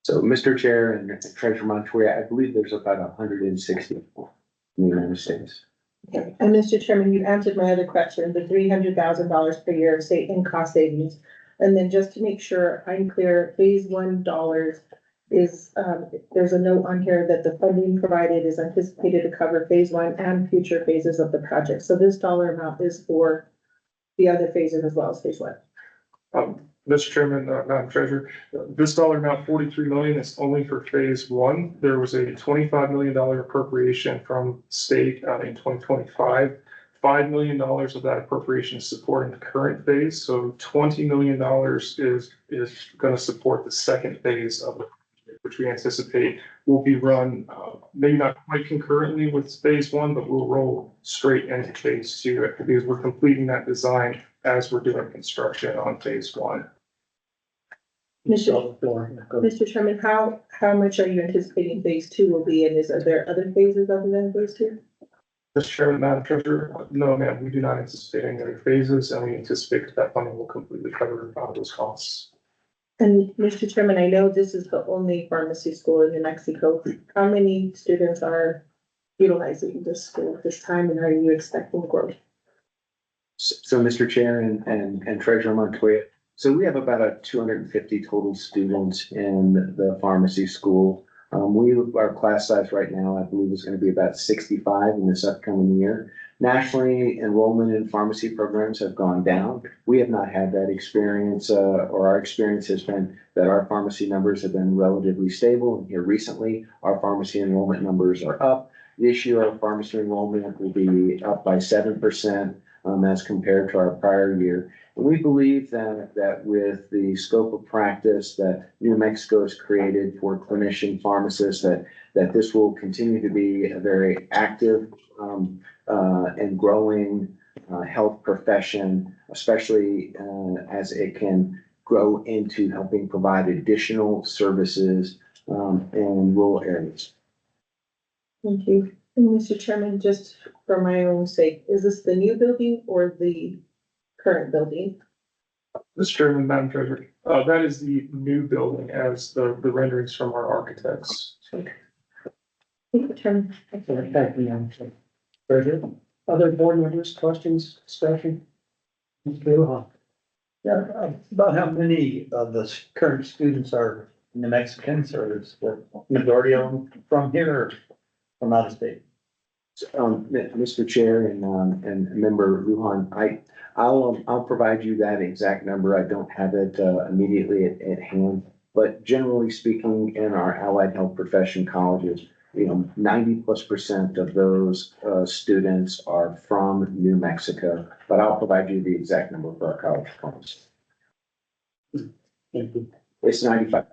So, Mr. Chair and Treasurer Montoya, I believe there's about 160 in the United States. Okay, and Mr. Chairman, you answered my other question, the $300,000 per year in cost savings. And then just to make sure I'm clear, phase 1 dollars is, there's a note on here that the funding provided is anticipated to cover phase 1 and future phases of the project. So this dollar amount is for the other phases as well as phase 1. Mr. Chairman, Madam Treasurer, this dollar amount, 43 million, is only for phase 1. There was a $25 million appropriation from state in 2025. $5 million of that appropriation is supporting the current phase. So $20 million is going to support the second phase of the project, which we anticipate will be run maybe not quite concurrently with phase 1, but we'll roll straight into phase 2 because we're completing that design as we're doing construction on phase 1. Mr. Chairman, how much are you anticipating phase 2 will be, and are there other phases other than phase 2? Mr. Chairman, Madam Treasurer, no, ma'am, we do not anticipate any other phases, and we anticipate that funding will completely cover those costs. And Mr. Chairman, I know this is the only pharmacy school in New Mexico. How many students are utilizing this school at this time, and are you expecting growth? So, Mr. Chair and Treasurer Montoya, so we have about 250 total students in the pharmacy school. Our class size right now, I believe, is going to be about 65 in this upcoming year. Nationally, enrollment in pharmacy programs have gone down. We have not had that experience, or our experience has been that our pharmacy numbers have been relatively stable. And here recently, our pharmacy enrollment numbers are up. This year, our pharmacy enrollment will be up by 7% as compared to our prior year. And we believe that with the scope of practice that New Mexico has created for clinician pharmacists, that this will continue to be a very active and growing health profession, especially as it can grow into helping provide additional services in rural areas. Thank you. And Mr. Chairman, just for my own sake, is this the new building or the current building? Mr. Chairman, Madam Treasurer, that is the new building as the renderings from our architects. Thank you, Chairman. Thank you, Madam Treasurer. Other board members, questions, discussion? Mr. Lujan. Yeah, about how many of the current students are New Mexicans, or is the majority of them from here or from out of state? Mr. Chair and Member Lujan, I'll provide you that exact number. I don't have it immediately at hand. But generally speaking, in our allied health profession colleges, 90+% of those students are from New Mexico. But I'll provide you the exact number for our college diplomas. Thank you. It's 95.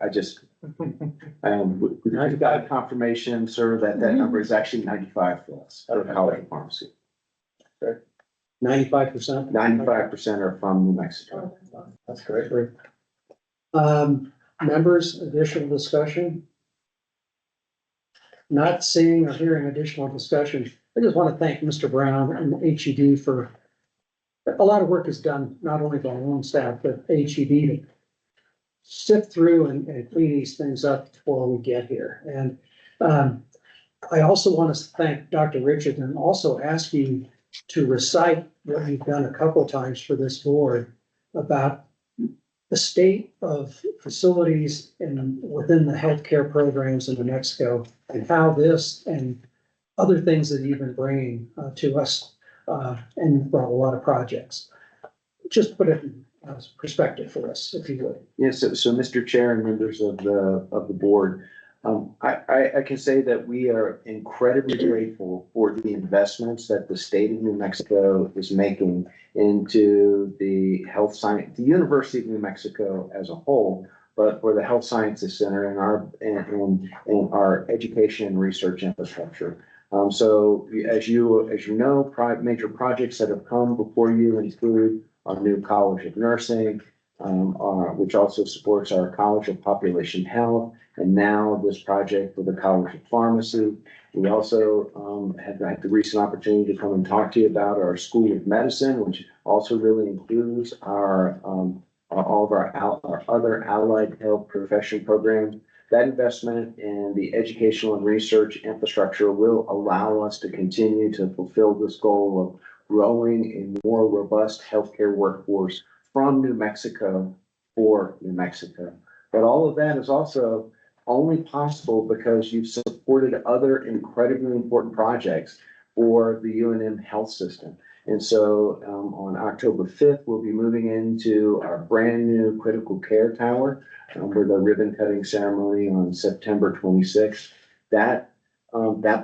We've got confirmation, sir, that number is actually 95 for us, for college of pharmacy. 95%? 95% are from New Mexico. That's great. Great. Members, additional discussion? Not seeing or hearing additional discussion, I just want to thank Mr. Brown and HED for a lot of work is done, not only by our own staff, but HED to sift through and clean these things up before we get here. And I also want to thank Dr. Richard and also ask you to recite what you've done a couple of times for this board about the state of facilities within the healthcare programs in New Mexico and how this and other things that you've been bringing to us and brought a lot of projects. Just put it in perspective for us, if you would. Yes, so Mr. Chair and members of the board, I can say that we are incredibly grateful for the investments that the state of New Mexico is making into the health science, the University of New Mexico as a whole, but for the Health Sciences Center and our education and research infrastructure. So as you know, major projects that have come before you include our new College of Nursing, which also supports our College of Population Health, and now this project for the College of Pharmacy. We also have had the recent opportunity to come and talk to you about our School of Medicine, which also really includes all of our other allied health profession programs. That investment in the educational and research infrastructure will allow us to continue to fulfill this goal of growing a more robust healthcare workforce from New Mexico for New Mexico. But all of that is also only possible because you've supported other incredibly important projects for the UNM health system. And so on October 5th, we'll be moving into our brand new critical care tower with a ribbon cutting ceremony on September 26th. That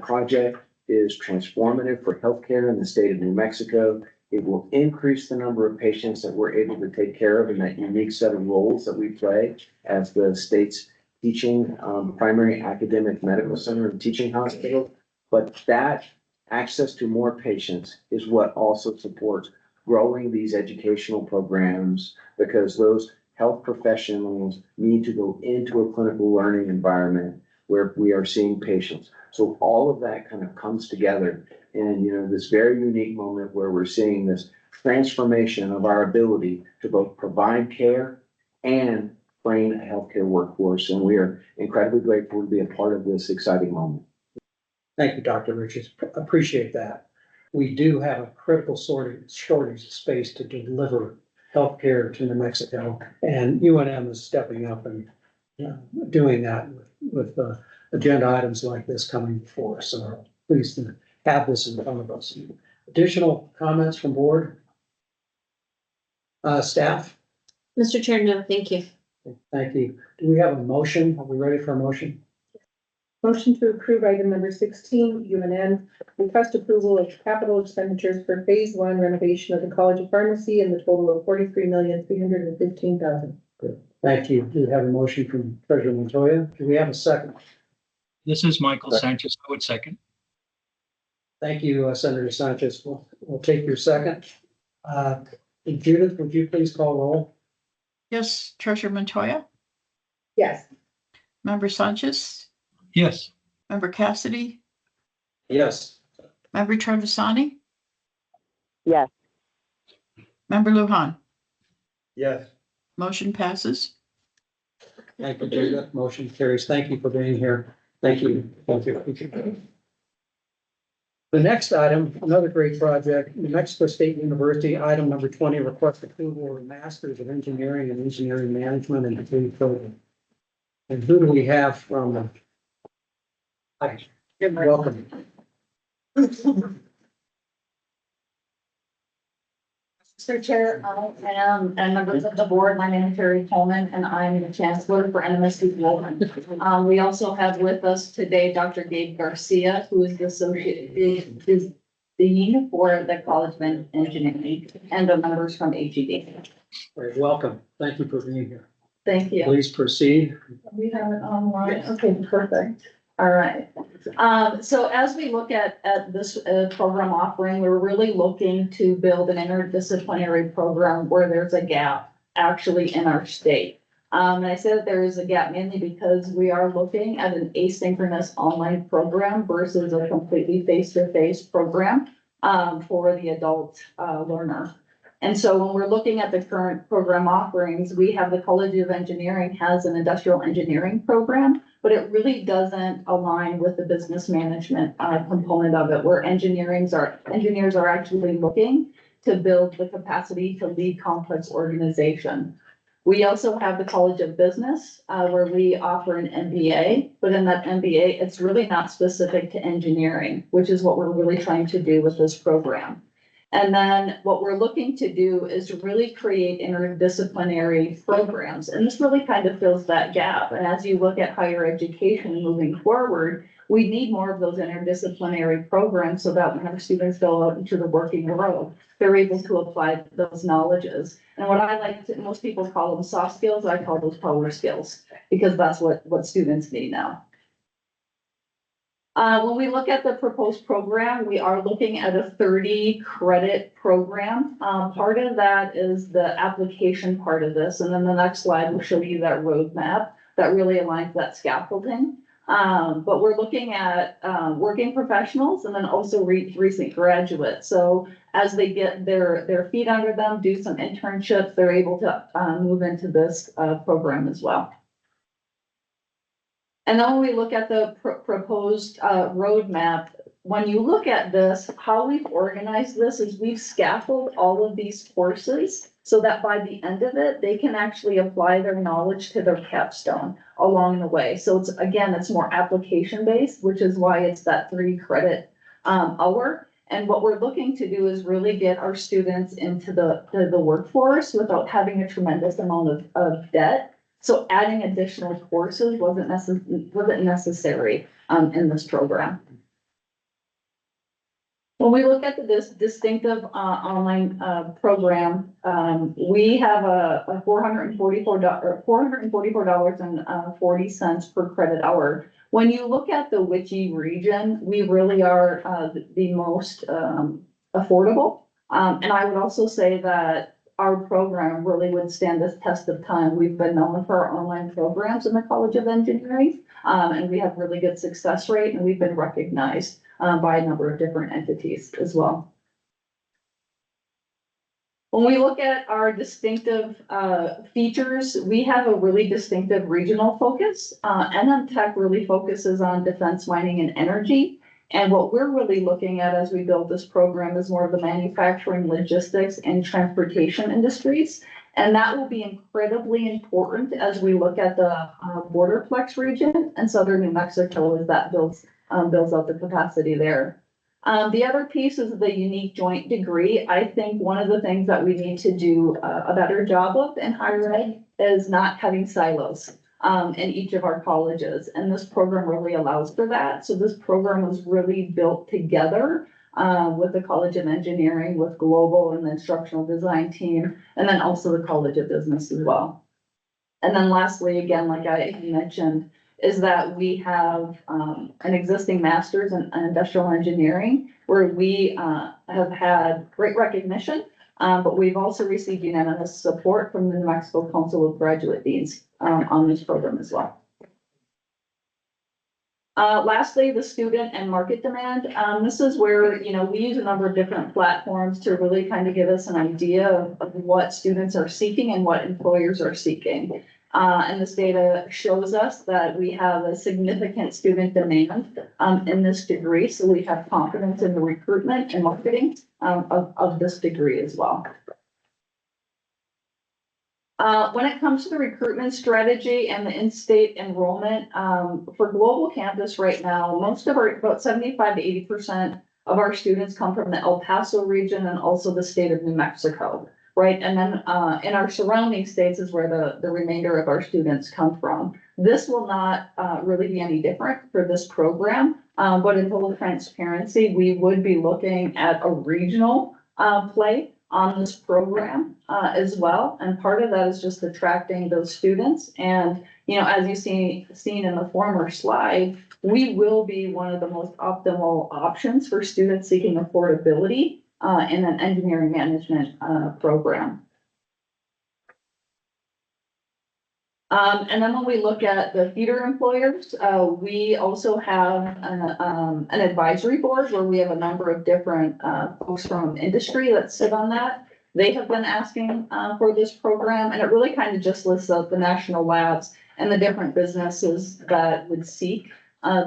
project is transformative for healthcare in the state of New Mexico. It will increase the number of patients that we're able to take care of in that unique set of roles that we play as the state's teaching primary academic medical center and teaching hospital. But that access to more patients is what also supports growing these educational programs, because those health professionals need to go into a clinical learning environment where we are seeing patients. So all of that kind of comes together in, this very unique moment where we're seeing this transformation of our ability to both provide care and train a healthcare workforce. And we are incredibly grateful to be a part of this exciting moment. Thank you, Dr. Richards. Appreciate that. We do have a critical shortage of space to deliver healthcare to New Mexico, and UNM is stepping up and doing that with agenda items like this coming before us. So pleased to have this in front of us. Additional comments from board? Staff? Mr. Chair, no, thank you. Thank you. Do we have a motion? Are we ready for a motion? Motion to approve item number 16, UNN, request approval of capital expenditures for phase 1 renovation of the College of Pharmacy in the total of $43,315,000. Thank you. Do we have a motion from Treasurer Montoya? Do we have a second? This is Michael Sanchez. I would second. Thank you, Senator Sanchez. We'll take your second. Judith, would you please call roll? Yes, Treasurer Montoya, Yes. Member Sanchez, Yes. Member Cassidy, Yes. Member Travisani, Yes. Member Luhan, Yes. motion passes. Thank you, Judith. Motion carries. Thank you for being here. Thank you. Thank you. The next item, another great project, New Mexico State University, item number 20, request approval of Masters of Engineering and Engineering Management and Degree program. And who do we have from? Hi, welcome. Mr. Chair, and members of the board, my name is Terry Coleman, and I'm the Chancellor for NMSD Global. We also have with us today Dr. Gabe Garcia, who is the is Dean for the College of Engineering, and the members from HED. Great, welcome. Thank you for being here. Thank you. Please proceed. We have it online. Okay, perfect. All right. So as we look at this program offering, we're really looking to build an interdisciplinary program where there's a gap actually in our state. And I say that there is a gap mainly because we are looking at an asynchronous online program versus a completely face-to-face program for the adult learner. And so when we're looking at the current program offerings, we have the College of Engineering has an industrial engineering program, but it really doesn't align with the business management component of it, where engineers are actually looking to build the capacity to lead complex organization. We also have the College of Business, where we offer an MBA, but in that MBA, it's really not specific to engineering, which is what we're really trying to do with this program. And then what we're looking to do is really create interdisciplinary programs. And this really kind of fills that gap. And as you look at higher education moving forward, we need more of those interdisciplinary programs so that when our students go out into the working world, they're able to apply those knowledges. And what I like to, most people call them soft skills, I call those power skills, because that's what students need now. When we look at the proposed program, we are looking at a 30 credit program. Part of that is the application part of this. And then the next slide will show you that roadmap that really aligns that scaffolding. But we're looking at working professionals and then also recent graduates. So as they get their feet under them, do some internships, they're able to move into this program as well. And then when we look at the proposed roadmap, when you look at this, how we've organized this is we've scaffolded all of these courses so that by the end of it, they can actually apply their knowledge to their capstone along the way. So it's, again, it's more application based, which is why it's that 3 credit hour. And what we're looking to do is really get our students into the workforce without having a tremendous amount of debt. So adding additional courses wasn't necessary in this program. When we look at this distinctive online program, we have a $444.40 per credit hour. When you look at the WICHE region, we really are the most affordable. And I would also say that our program really would stand this test of time. We've been known for our online programs in the College of Engineering, and we have really good success rate, and we've been recognized by a number of different entities as well. When we look at our distinctive features, we have a really distinctive regional focus. NM Tech really focuses on defense, mining, and energy. And what we're really looking at as we build this program is more of the manufacturing, logistics, and transportation industries. And that will be incredibly important as we look at the Borderplex region and southern New Mexico as that builds out the capacity there. The other piece is the unique joint degree. I think one of the things that we need to do a better job of in higher ed is not having silos in each of our colleges. And this program really allows for that. So this program was really built together with the College of Engineering, with Global and the instructional design team, and then also the College of Business as well. And then lastly, again, like I mentioned, is that we have an existing master's in industrial engineering where we have had great recognition, but we've also received unanimous support from the New Mexico Council of Graduate Deans on this program as well. Lastly, the student and market demand. This is where, we use a number of different platforms to really kind of give us an idea of what students are seeking and what employers are seeking. And this data shows us that we have a significant student demand, in this degree. So we have confidence in the recruitment and marketing, of this degree as well. When it comes to the recruitment strategy and the in-state enrollment, for Global Campus right now, about 75 to 80% of our students come from the El Paso region and also the state of New Mexico, right? And then in our surrounding states is where the remainder of our students come from. This will not really be any different for this program, but in total transparency, we would be looking at a regional play on this program as well. And part of that is just attracting those students. And, as you seen in the former slide, we will be one of the most optimal options for students seeking affordability in an engineering management program. And then when we look at the feeder employers, we also have an advisory board where we have a number of different folks from industry that sit on that. They have been asking for this program, and it really kind of just lists out the national labs and the different businesses that would seek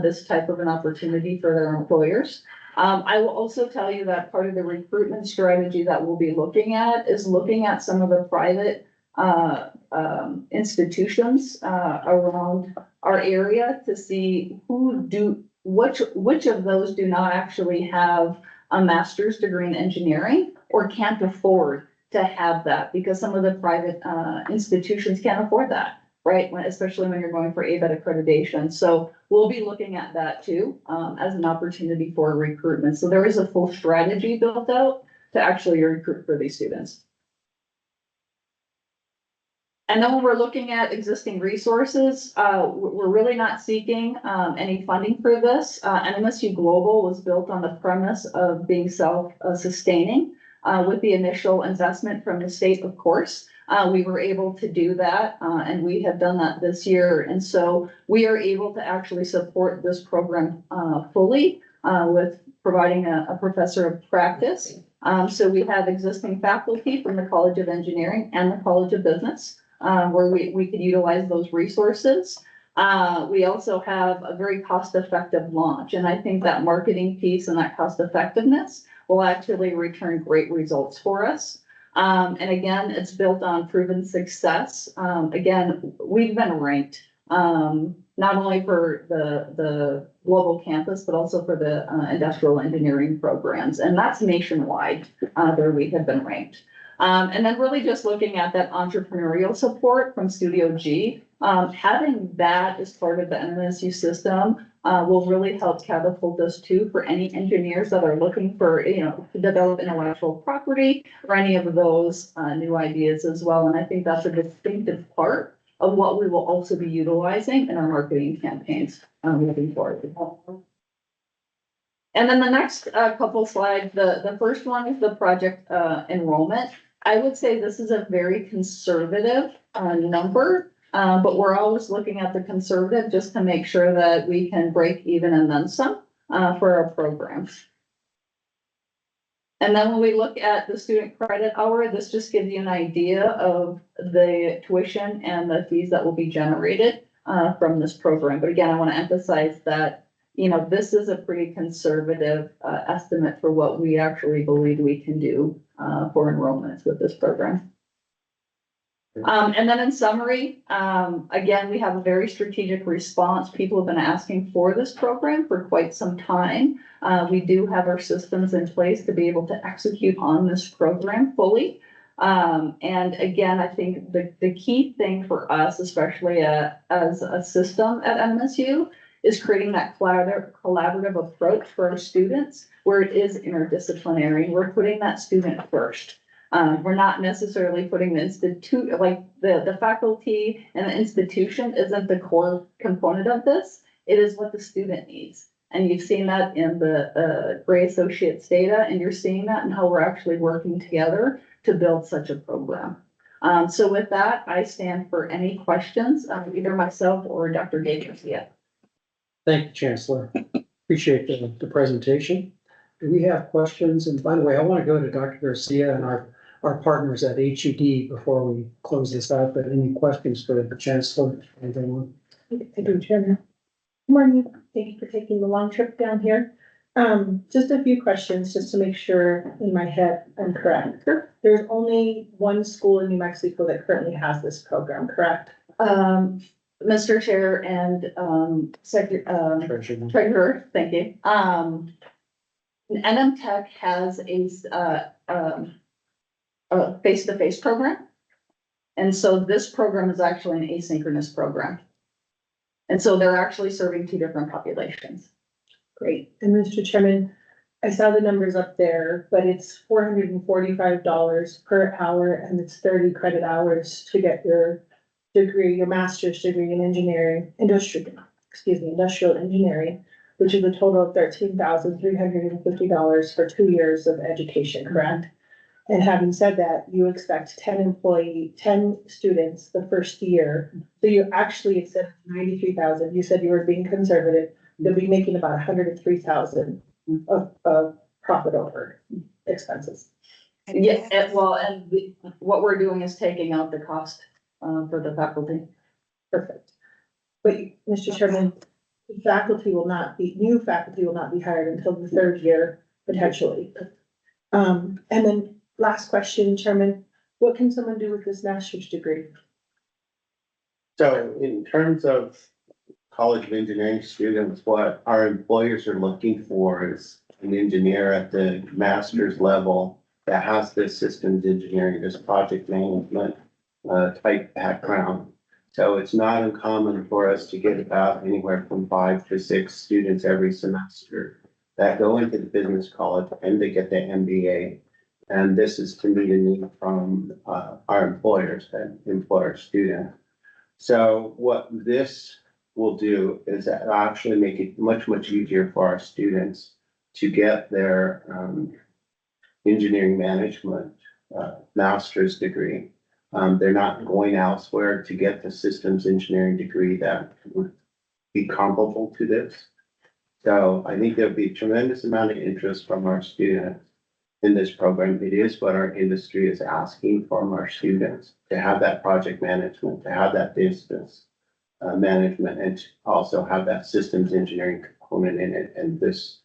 this type of an opportunity for their employers. I will also tell you that part of the recruitment strategy that we'll be looking at is looking at some of the private institutions around our area to see which of those do not actually have a master's degree in engineering or can't afford to have that, because some of the private institutions can't afford that, right? Especially when you're going for ABET accreditation. So we'll be looking at that too as an opportunity for recruitment. So there is a full strategy built out to actually recruit for these students. And then when we're looking at existing resources, we're really not seeking any funding for this. NMSU Global was built on the premise of being self-sustaining with the initial investment from the state, of course. We were able to do that, and we have done that this year. And so we are able to actually support this program fully with providing a professor of practice. So we have existing faculty from the College of Engineering and the College of Business, where we could utilize those resources. We also have a very cost-effective launch, and I think that marketing piece and that cost-effectiveness will actually return great results for us. And again, it's built on proven success. Again, we've been ranked not only for the global campus, but also for the industrial engineering programs, and that's nationwide where we have been ranked. And then really just looking at that entrepreneurial support from Studio G, having that as part of the NMSU system will really help catapult us too for any engineers that are looking for, to develop intellectual property or any of those new ideas as well. And I think that's a distinctive part of what we will also be utilizing in our marketing campaigns moving forward. And then the next couple slides, the first one is the project enrollment. I would say this is a very conservative number, but we're always looking at the conservative just to make sure that we can break even and then some for our programs. And then when we look at the student credit hour, this just gives you an idea of the tuition and the fees that will be generated from this program. But again, I want to emphasize that this is a pretty conservative estimate for what we actually believe we can do for enrollments with this program. And then in summary, again, we have a very strategic response. People have been asking for this program for quite some time. We do have our systems in place to be able to execute on this program fully. And again, I think the key thing for us, especially as a system at NMSU, is creating that collaborative approach for our students where it is interdisciplinary. We're putting that student first. We're not necessarily putting the institute, like the faculty and the institution isn't the core component of this. It is what the student needs. And you've seen that in the Gray Associates data, and you're seeing that in how we're actually working together to build such a program. So with that, I stand for any questions, either myself or Dr. Gates. Thank you, Chancellor. Appreciate the presentation. Do we have questions? And by the way, I want to go to Dr. Garcia and our partners at HUD before we close this out, but any questions for the Chancellor? Anyone? I do, Chairman. Good morning. Thank you for taking the long trip down here. Just a few questions, just to make sure in my head I'm correct. There's only one school in New Mexico that currently has this program, correct? Mr. Chair and, Treasurer. Treasurer, thank you. NM Tech has a face-to-face program. And so this program is actually an asynchronous program. And so they're actually serving two different populations. Great. And Mr. Chairman, I saw the numbers up there, but it's $445 per hour and it's 30 credit hours to get your degree, your master's degree in engineering, industrial engineering, which is a total of $13,350 for 2 years of education, correct? And having said that, you expect 10 students the first year. So you actually, instead of 93,000, you said you were being conservative, you'll be making about 103,000 of profit over expenses. Yeah, well, and what we're doing is taking out the cost, for the faculty. Perfect. But Mr. Chairman, new faculty will not be hired until the third year, potentially. And then last question, Chairman, what can someone do with this master's degree? So in terms of College of Engineering students, what our employers are looking for is an engineer at the master's level that has this systems engineering, this project management type background. So it's not uncommon for us to get about anywhere from 5 to 6 students every semester that go into the business college and they get the MBA. And this is to meet a need from our employers that employ our students. So what this will do is that actually make it much, much easier for our students to get their engineering management master's degree. They're not going elsewhere to get the systems engineering degree that would be comparable to this. So I think there'll be a tremendous amount of interest from our students in this program. It is what our industry is asking from our students, to have that project management, to have that business management, and to also have that systems engineering component in it. And this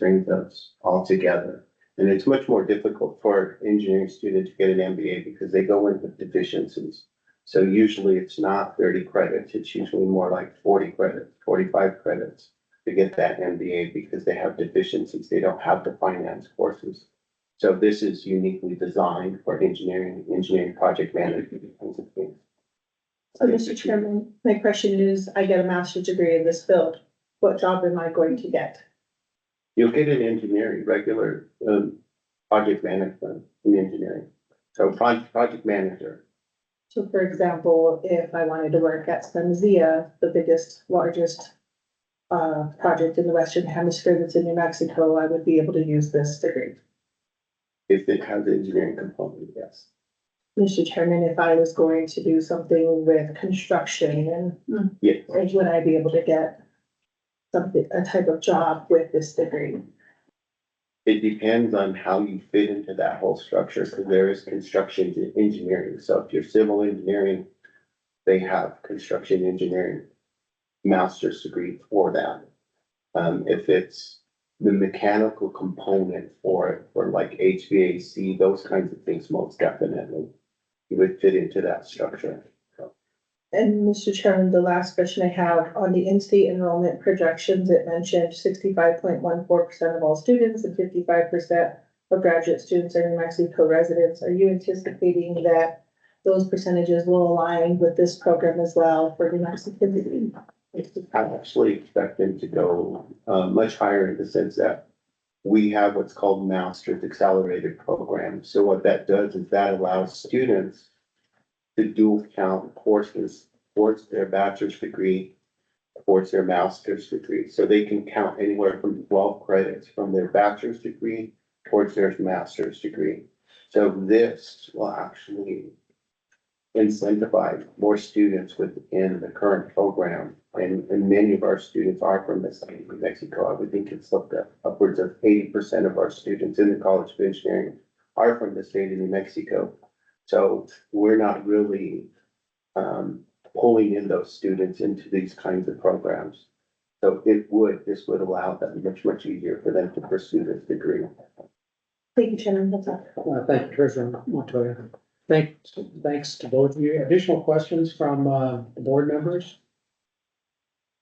brings us all together. And it's much more difficult for an engineering student to get an MBA because they go in with deficiencies. So usually it's not 30 credits, it's usually more like 40 credits, 45 credits to get that MBA because they have deficiencies. They don't have the finance courses. So this is uniquely designed for engineering project management kinds of things. So Mr. Chairman, my question is, I get a master's degree in this field, what job am I going to get? You'll get an engineering, regular project management in engineering. So project manager. So for example, if I wanted to work at SunZia, the largest project in the Western Hemisphere that's in New Mexico, I would be able to use this degree. If it has the engineering component, yes. Mr. Chairman, if I was going to do something with construction and Yes. would I be able to get a type of job with this degree? It depends on how you fit into that whole structure, because there is construction engineering. So if you're civil engineering, they have construction engineering master's degree for that. If it's the mechanical component for it, for like HVAC, those kinds of things, most definitely you would fit into that structure. And Mr. Chairman, the last question I have on the in-state enrollment projections, it mentioned 65.14% of all students and 55% of graduate students are New Mexico residents. Are you anticipating that those percentages will align with this program as well for New Mexico? I actually expect them to go much higher in the sense that we have what's called Master's Accelerated Program. So what that does is that allows students to dual count courses towards their bachelor's degree, towards their master's degree. So they can count anywhere from 12 credits from their bachelor's degree towards their master's degree. So this will actually incentivize more students within the current program. And many of our students are from the state of New Mexico. I would think it's upwards of 80% of our students in the College of Engineering are from the state of New Mexico. So we're not really pulling in those students into these kinds of programs. So this would allow them much easier for them to pursue this degree. Thank you, Chairman. That's all. Thank you, Treasurer Montoya. Thanks to both of you. Additional questions from, the board members?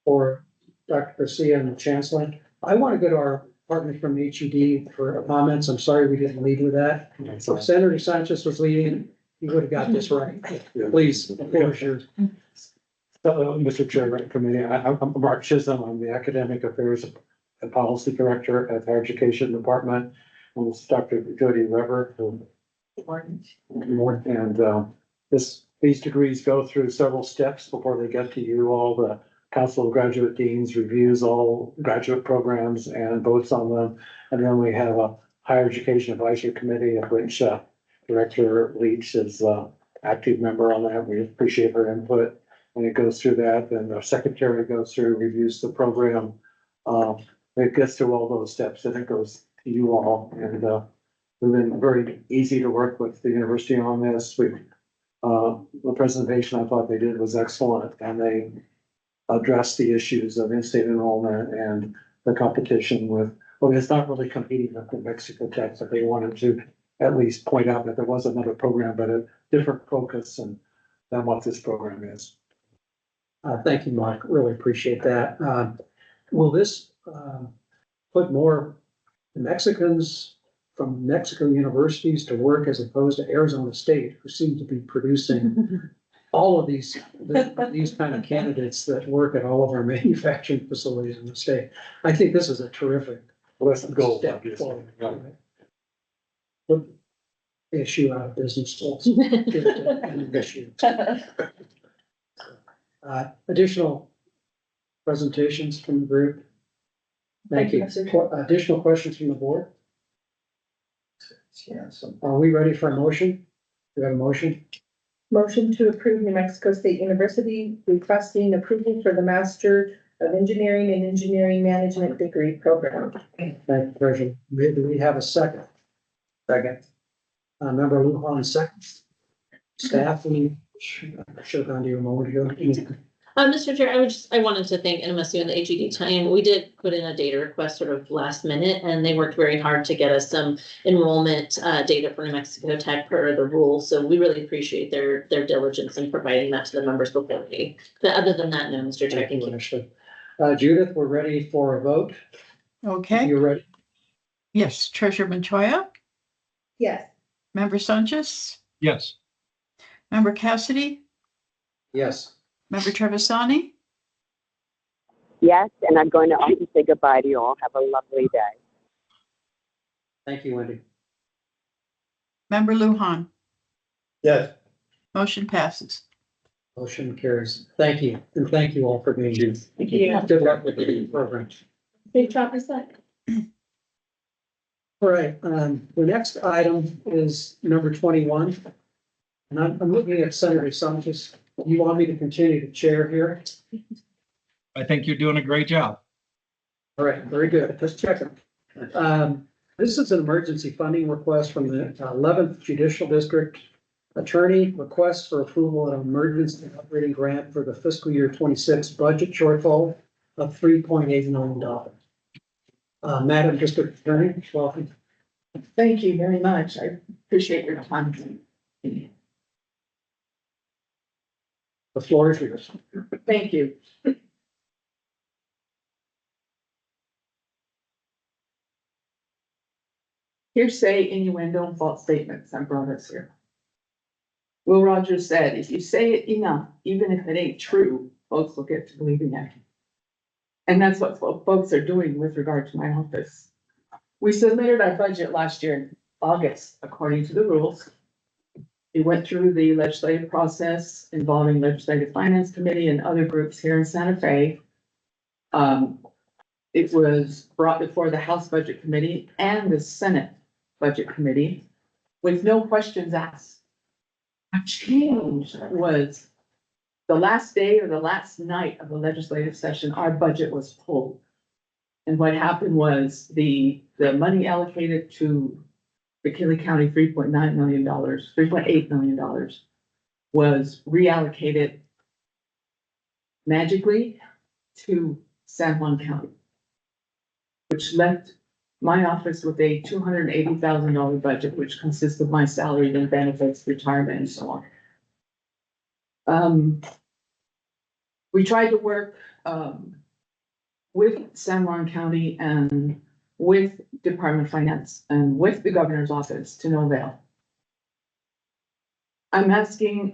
Or Dr. Garcia and the Chancellor? I want to go to our partners from HED for comments. I'm sorry we didn't lead with that. If Senator Sanchez was leading, he would have got this right. Please, the floor is yours. Mr. Chair, Committee, I'm Mark Chisholm. I'm the Academic Affairs and Policy Director at the Education Department. And this is Dr. Jody Weber. And these degrees go through several steps before they get to you. All the Council of Graduate Deans reviews all graduate programs and votes on them. And then we have a Higher Education Advisory Committee, of which Director Leach is an active member on that. We appreciate her input. And it goes through that, then the secretary goes through, reviews the program. It gets through all those steps, and it goes to you all. And we've been very easy to work with the university on this. The presentation I thought they did was excellent, and they addressed the issues of in-state enrollment and the competition with, well, it's not really competing with New Mexico Tech, but they wanted to at least point out that there was another program, but a different focus than what this program is. Thank you, Mark. Really appreciate that. Will this put more Mexicans from Mexico universities to work as opposed to Arizona State, who seem to be producing all of these kind of candidates that work at all of our manufacturing facilities in the state? I think this is a terrific step forward. Put the issue out of business. Issue. Additional presentations from the group? Thank you. Additional questions from the board? Are we ready for a motion? Do we have a motion? Motion to approve New Mexico State University requesting approval for the Master of Engineering and Engineering Management degree program. Thank you, Treasurer. Do we have a second? Second. Member Lujan, second. Staff, we should have gone to you a moment ago. Mr. Chair, I wanted to thank NMSU and the HED team. We did put in a data request sort of last minute, and they worked very hard to get us some enrollment data for New Mexico Tech per the rules. So we really appreciate their diligence in providing that to the members before we. But other than that, no, Mr. Chair, thank you. Ashley. Judith, we're ready for a vote. Okay, You're ready? yes, Treasurer Montoya, Yes. Member Sanchez, Yes. Member Cassidy, Yes. Member Trevisani, Yes, and I'm going to also say goodbye to you all. Have a lovely day. Thank you, Wendy. Member Lujan. Yes. Motion passes. Motion carries. Thank you, and thank you all for being here. Thank you. Good luck with the program. Big chop is that. All right, the next item is number 21. And I'm looking at Senator Sanchez. You want me to continue to chair here? I think you're doing a great job. All right, very good. Just checking. This is an emergency funding request from the 11th Judicial District Attorney. Request for approval of an emergency operating grant for the fiscal year 26 budget shortfall of $3.8 million. Madam District Attorney, welcome. Thank you very much. I appreciate your time. The floor is yours. Thank you. Hearsay, innuendo, and false statements. I brought us here. Will Rogers said, if you say it enough, even if it ain't true, folks will get to believing it. And that's what folks are doing with regard to my office. We submitted our budget last year in August, according to the rules. It went through the legislative process involving Legislative Finance Committee and other groups here in Santa Fe. It was brought before the House Budget Committee and the Senate Budget Committee with no questions asked. change was the last day or the last night of the legislative session, our budget was pulled. And what happened was the money allocated to McKinley County, $3.9 million, $3.8 million was reallocated magically to San Juan County, which left my office with a $280,000 budget, which consists of my salary and benefits, retirement, and so on. We tried to work with San Juan County and with Department of Finance and with the governor's office to no avail. I'm asking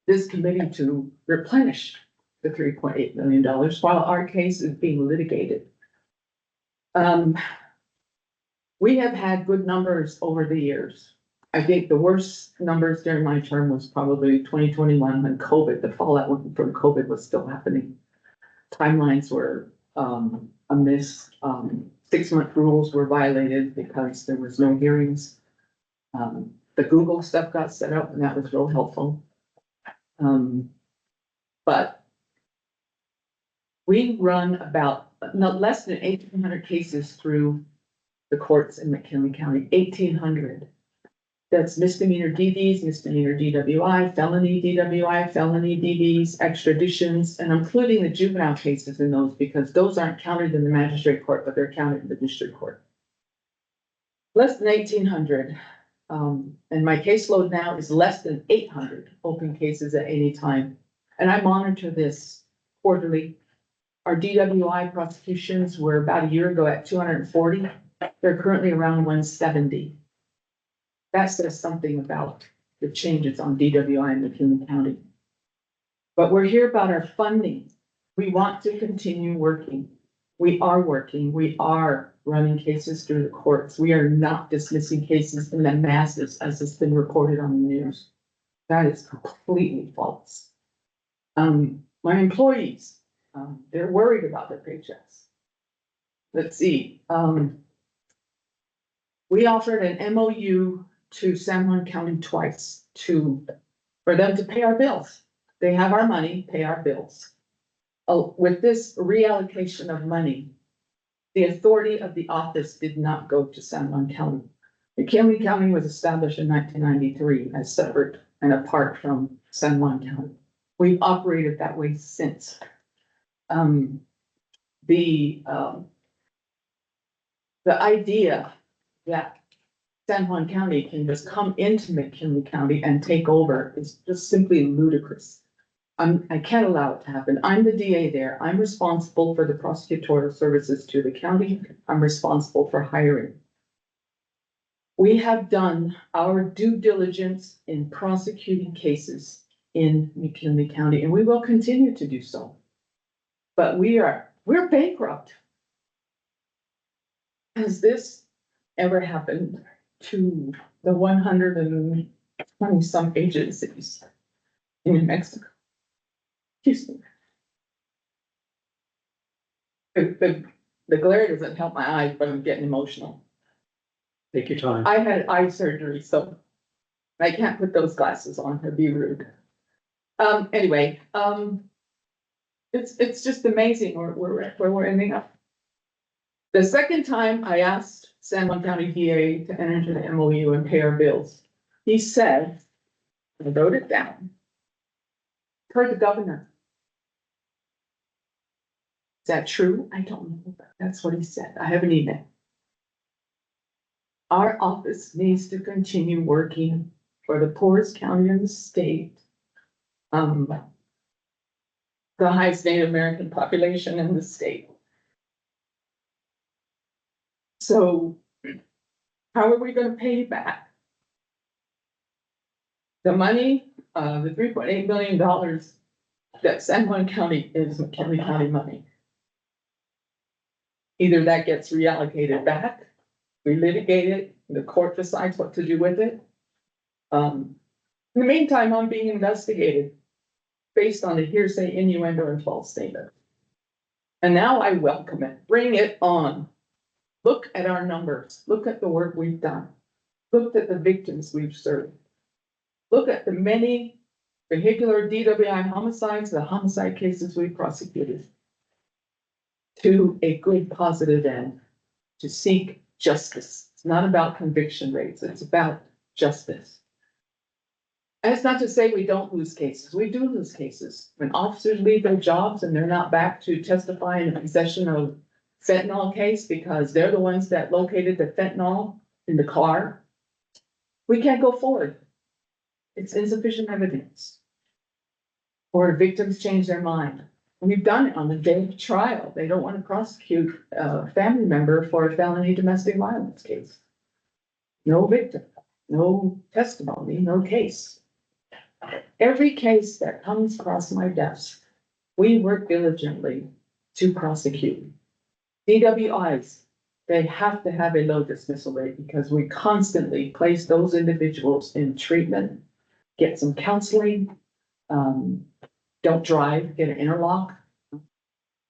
this committee to replenish the $3.8 million while our case is being litigated. We have had good numbers over the years. I think the worst numbers during my term was probably 2021 when COVID, the fallout from COVID was still happening. Timelines were amiss. 6-month rules were violated because there was no hearings. The Google stuff got set up and that was real helpful. But we run about not less than 1,800 cases through the courts in McKinley County, 1,800. That's misdemeanor DDs, misdemeanor DWI, felony DWI, felony DDs, extraditions, and I'm including the juvenile cases in those because those aren't counted in the magistrate court, but they're counted in the district court. Less than 1,800. And my caseload now is less than 800 open cases at any time. And I monitor this quarterly. Our DWI prosecutions were about a year ago at 240. They're currently around 170. That says something about the changes on DWI in McKinley County. But we're here about our funding. We want to continue working. We are working. We are running cases through the courts. We are not dismissing cases in the masses as has been reported on the news. That is completely false. My employees, they're worried about their paychecks. Let's see. We offered an MOU to San Juan County twice for them to pay our bills. They have our money, pay our bills. With this reallocation of money, the authority of the office did not go to San Juan County. McKinley County was established in 1993 as separate and apart from San Juan County. We've operated that way since. The idea that San Juan County can just come into McKinley County and take over is just simply ludicrous. I can't allow it to happen. I'm the DA there. I'm responsible for the prosecutorial services to the county. I'm responsible for hiring. We have done our due diligence in prosecuting cases in McKinley County, and we will continue to do so. But we're bankrupt. Has this ever happened to the 120 some agencies in New Mexico? Excuse me. The glare doesn't help my eyes, but I'm getting emotional. Take your time. I had eye surgery, so I can't put those glasses on, it'd be rude. Anyway, it's just amazing where we're ending up. The second time I asked San Juan County DA to enter into the MOU and pay our bills, he said, I wrote it down, per the governor. Is that true? I don't know. That's what he said. I have an email. Our office needs to continue working for the poorest county in the state. The highest Native American population in the state. So how are we going to pay you back? The money, the $3.8 million that San Juan County is McKinley County money. Either that gets reallocated back, we litigate it, the court decides what to do with it. In the meantime, I'm being investigated based on the hearsay, innuendo, and false statement. And now I welcome it. Bring it on. Look at our numbers. Look at the work we've done. Look at the victims we've served. Look at the many vehicular DWI homicides, the homicide cases we prosecuted to a good positive end, to seek justice. It's not about conviction rates, it's about justice. And it's not to say we don't lose cases. We do lose cases. When officers leave their jobs and they're not back to testify in possession of fentanyl case because they're the ones that located the fentanyl in the car, we can't go forward. It's insufficient evidence. Or victims change their mind. And we've done it on the day of trial. They don't want to prosecute a family member for a felony domestic violence case. No victim, no testimony, no case. Every case that comes across my desk, we work diligently to prosecute. DWIs, they have to have a low dismissal rate because we constantly place those individuals in treatment, get some counseling, don't drive, get an interlock.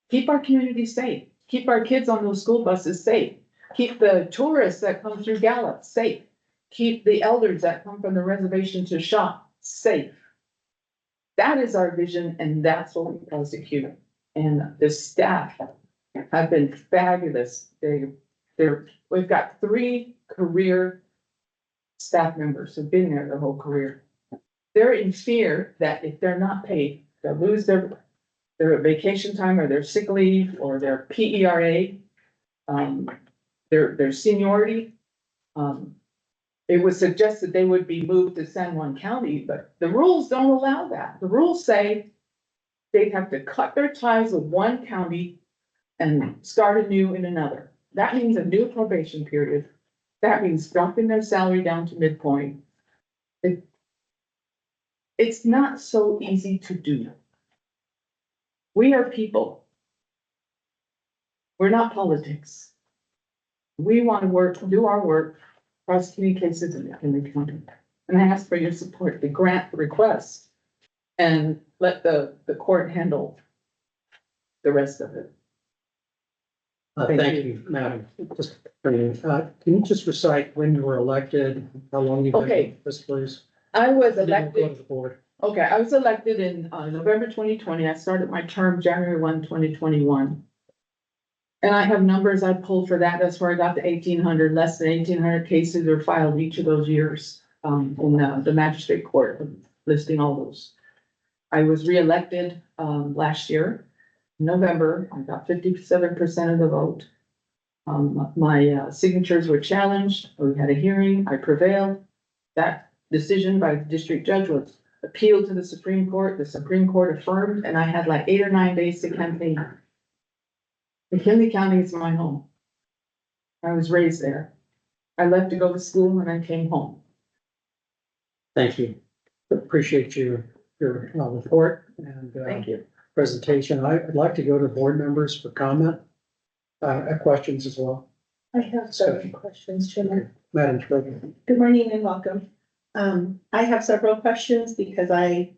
Keep our community safe. Keep our kids on those school buses safe. Keep the tourists that come through Gallup safe. Keep the elders that come from the reservation to shop safe. That is our vision and that's what we prosecute. And the staff have been fabulous. We've got 3 career staff members who've been there their whole career. They're in fear that if they're not paid, they'll lose their vacation time or their sick leave or their PERA, their seniority. It was suggested they would be moved to San Juan County, but the rules don't allow that. The rules say they have to cut their ties with one county and start anew in another. That means a new probation period. That means dropping their salary down to midpoint. It's not so easy to do. We are people. We're not politics. We want to work, do our work, prosecuting cases in the county. And I ask for your support to grant the request and let the court handle the rest of it. Thank you, Madam. Can you just recite when you were elected, how long you've been Okay. in this, please? I was Then we'll go elected. to the board. Okay, I was elected in November 2020. I started my term January 1, 2021. And I have numbers I pulled for that. That's where I got the 1,800, less than 1,800 cases are filed each of those years in the magistrate court, listing all those. I was reelected last year, November. I got 57% of the vote. My signatures were challenged. We had a hearing. I prevailed. That decision by the district judge was appealed to the Supreme Court. The Supreme Court affirmed, and I had like 8 or 9 days to campaign. McKinley County is my home. I was raised there. I left to go to school and I came home. Thank you. Appreciate your report and Thank you. presentation. I'd like to go to board members for comment, questions as well. I have several questions, Chairman. Madam Treasurer. Good morning and welcome. I have several questions because I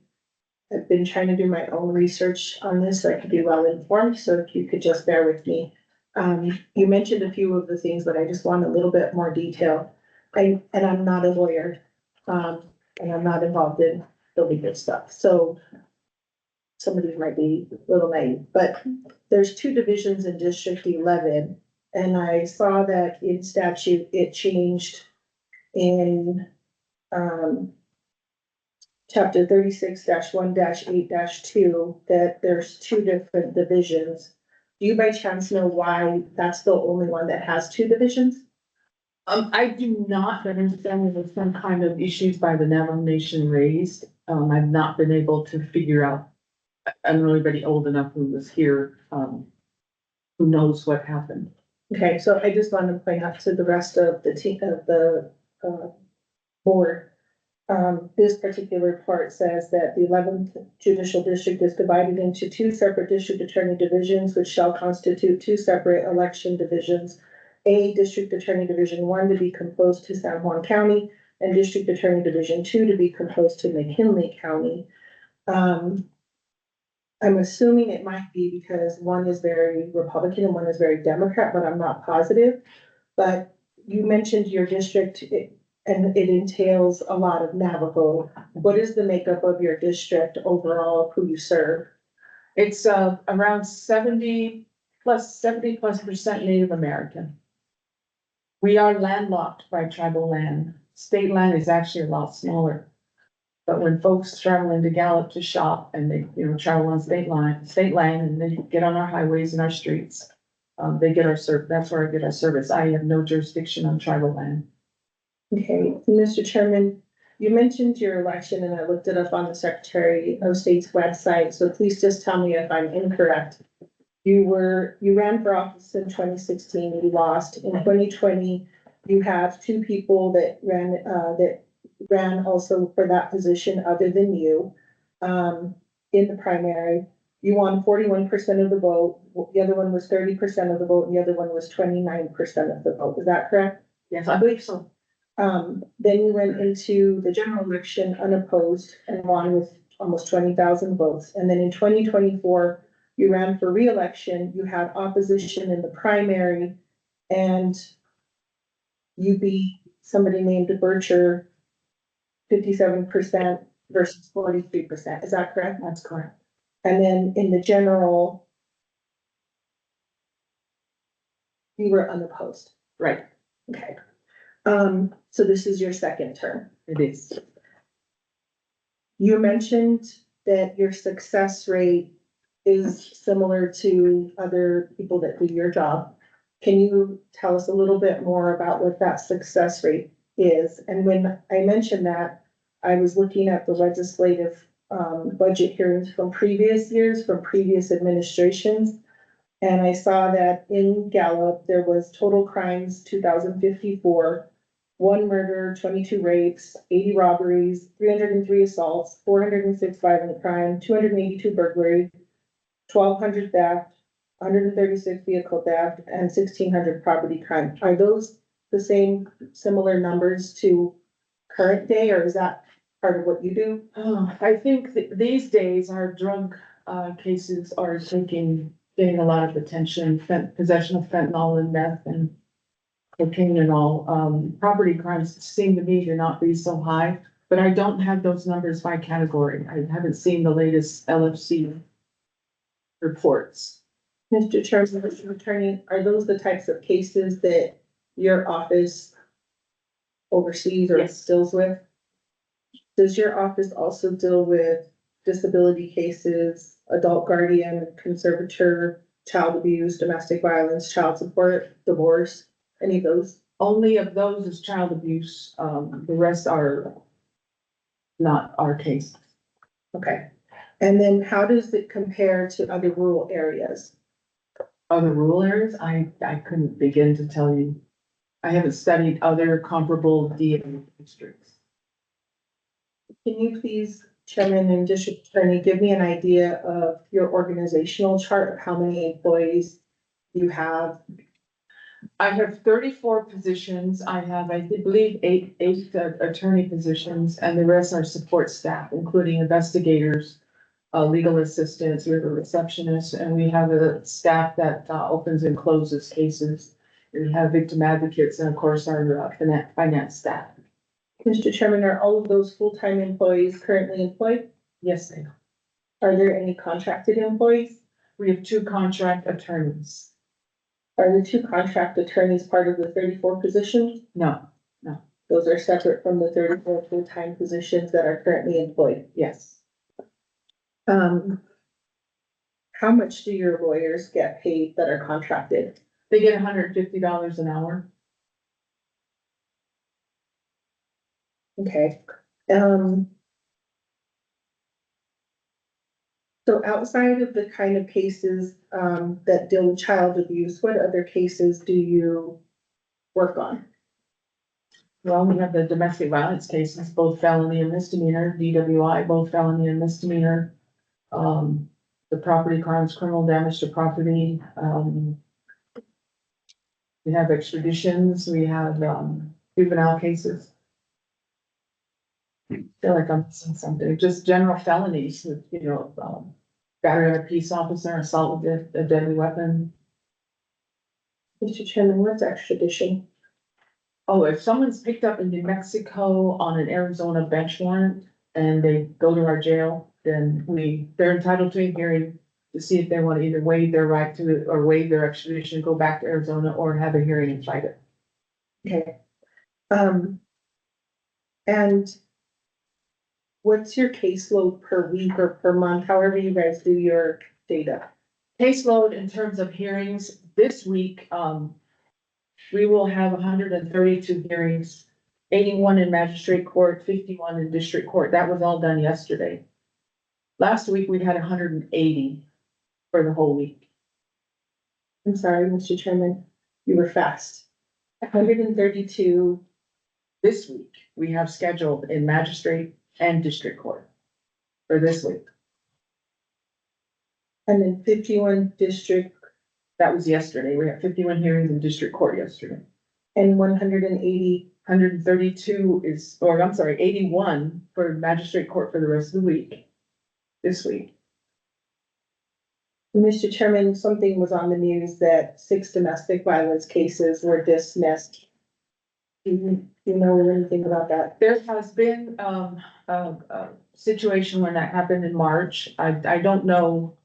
have been trying to do my own research on this so I could be well informed. So if you could just bear with me. You mentioned a few of the things, but I just want a little bit more detail. And I'm not a lawyer, and I'm not involved in the legal stuff. So some of these might be a little naive, but there's 2 divisions in District 11. And I saw that in statute, it changed in chapter 36-1-8-2, that there's 2 different divisions. Do you by chance know why that's the only one that has 2 divisions? I do not understand if there's some kind of issues by the Navajo Nation raised. I've not been able to figure out. I don't know anybody old enough who was here, who knows what happened. Okay, so I just want to point out to the rest of the team, of the board. This particular part says that the 11th judicial district is divided into 2 separate district attorney divisions, which shall constitute 2 separate election divisions. A District Attorney Division 1 to be composed to San Juan County and District Attorney Division 2 to be composed to McKinley County. I'm assuming it might be because one is very Republican and one is very Democrat, but I'm not positive. But you mentioned your district and it entails a lot of Navajo. What is the makeup of your district overall, of who you serve? It's, around 70 plus percent Native American. We are landlocked by tribal land. State land is actually a lot smaller. But when folks travel into Gallup to shop and they, travel on state land, and they get on our highways and our streets, they get that's where I get our service. I have no jurisdiction on tribal land. Okay, Mr. Chairman, you mentioned your election and I looked it up on the Secretary of State's website, so please just tell me if I'm incorrect. You ran for office in 2016, you lost. In 2020, you have two people that ran also for that position other than you. In the primary, you won 41% of the vote, the other one was 30% of the vote, and the other one was 29% of the vote. Is that correct? Yes, I believe so. Then you went into the general election unopposed and won with almost 20,000 votes. And then in 2024, you ran for re-election. You had opposition in the primary and you beat somebody named Bircher 57% versus 43%. Is that correct? That's correct. And then in the general, you were unopposed. Right, Okay. So this is your second term. it is. You mentioned that your success rate is similar to other people that do your job. Can you tell us a little bit more about what that success rate is? And when I mentioned that, I was looking at the legislative budget hearings from previous years, from previous administrations. And I saw that in Gallup, there was total crimes, 2,054, 1 murder, 22 rapes, 80 robberies, 303 assaults, 406 violent crime, 282 burglary, 1,200 theft, 136 vehicle theft, and 1,600 property crime. Are those the same similar numbers to current day, or is that part of what you do? I think these days our drug cases are getting a lot of attention, possession of fentanyl and meth and cocaine and all. Property crimes seem to me to not be so high, but I don't have those numbers by category. I haven't seen the latest LFC reports. Mr. Chairman, Mr. Attorney, are those the types of cases that your office oversees or Yes. deals with? Does your office also deal with disability cases, adult guardian, conservator, child abuse, domestic violence, child support, divorce, any of those? Only of those is child abuse. The rest are not our case. Okay. And then how does it compare to other rural areas? Other rural areas, I couldn't begin to tell you. I haven't studied other comparable DA districts. Can you please, Chairman and District Attorney, give me an idea of your organizational chart of how many employees you have? I have 34 positions. I have, I believe, eight attorney positions, and the rest are support staff, including investigators, legal assistants, we have a receptionist, and we have a staff that opens and closes cases. We have victim advocates and of course our finance staff. Mr. Chairman, are all of those full-time employees currently employed? Yes, they are. Are there any contracted employees? We have 2 contract attorneys. Are the 2 contract attorneys part of the 34 positions? No, Those are separate from the 34 full-time positions that are currently employed. yes. How much do your lawyers get paid that are contracted? They get $150 an hour. Okay. So outside of the kind of cases, that deal with child abuse, what other cases do you work on? Well, we have the domestic violence cases, both felony and misdemeanor, DWI, both felony and misdemeanor. The property crimes, criminal damage to property, we have extraditions, we have, juvenile cases. I feel like I'm missing something, just general felonies with, battery on a peace officer, assault with a deadly weapon. Mr. Chairman, what's extradition? Oh, if someone's picked up in New Mexico on an Arizona bench warrant and they go to our jail, then they're entitled to a hearing to see if they want to either waive their right to, or waive their extradition, go back to Arizona, or have a hearing and fight it. Okay. And what's your caseload per week or per month, however you guys do your data? Caseload in terms of hearings, this week, we will have 132 hearings, 81 in magistrate court, 51 in district court. That was all done yesterday. Last week, we had 180 for the whole week. I'm sorry, Mr. Chairman, you were fast. 132, This week, we have scheduled in magistrate and district court for this week. and then 51 district That was yesterday. We had 51 hearings in district court yesterday. and 180. 132 is, or I'm sorry, 81 for magistrate court for the rest of the week. This week. Mr. Chairman, something was on the news that 6 domestic violence cases were dismissed. Do you know anything about that? There has been, a situation when that happened in March. I don't know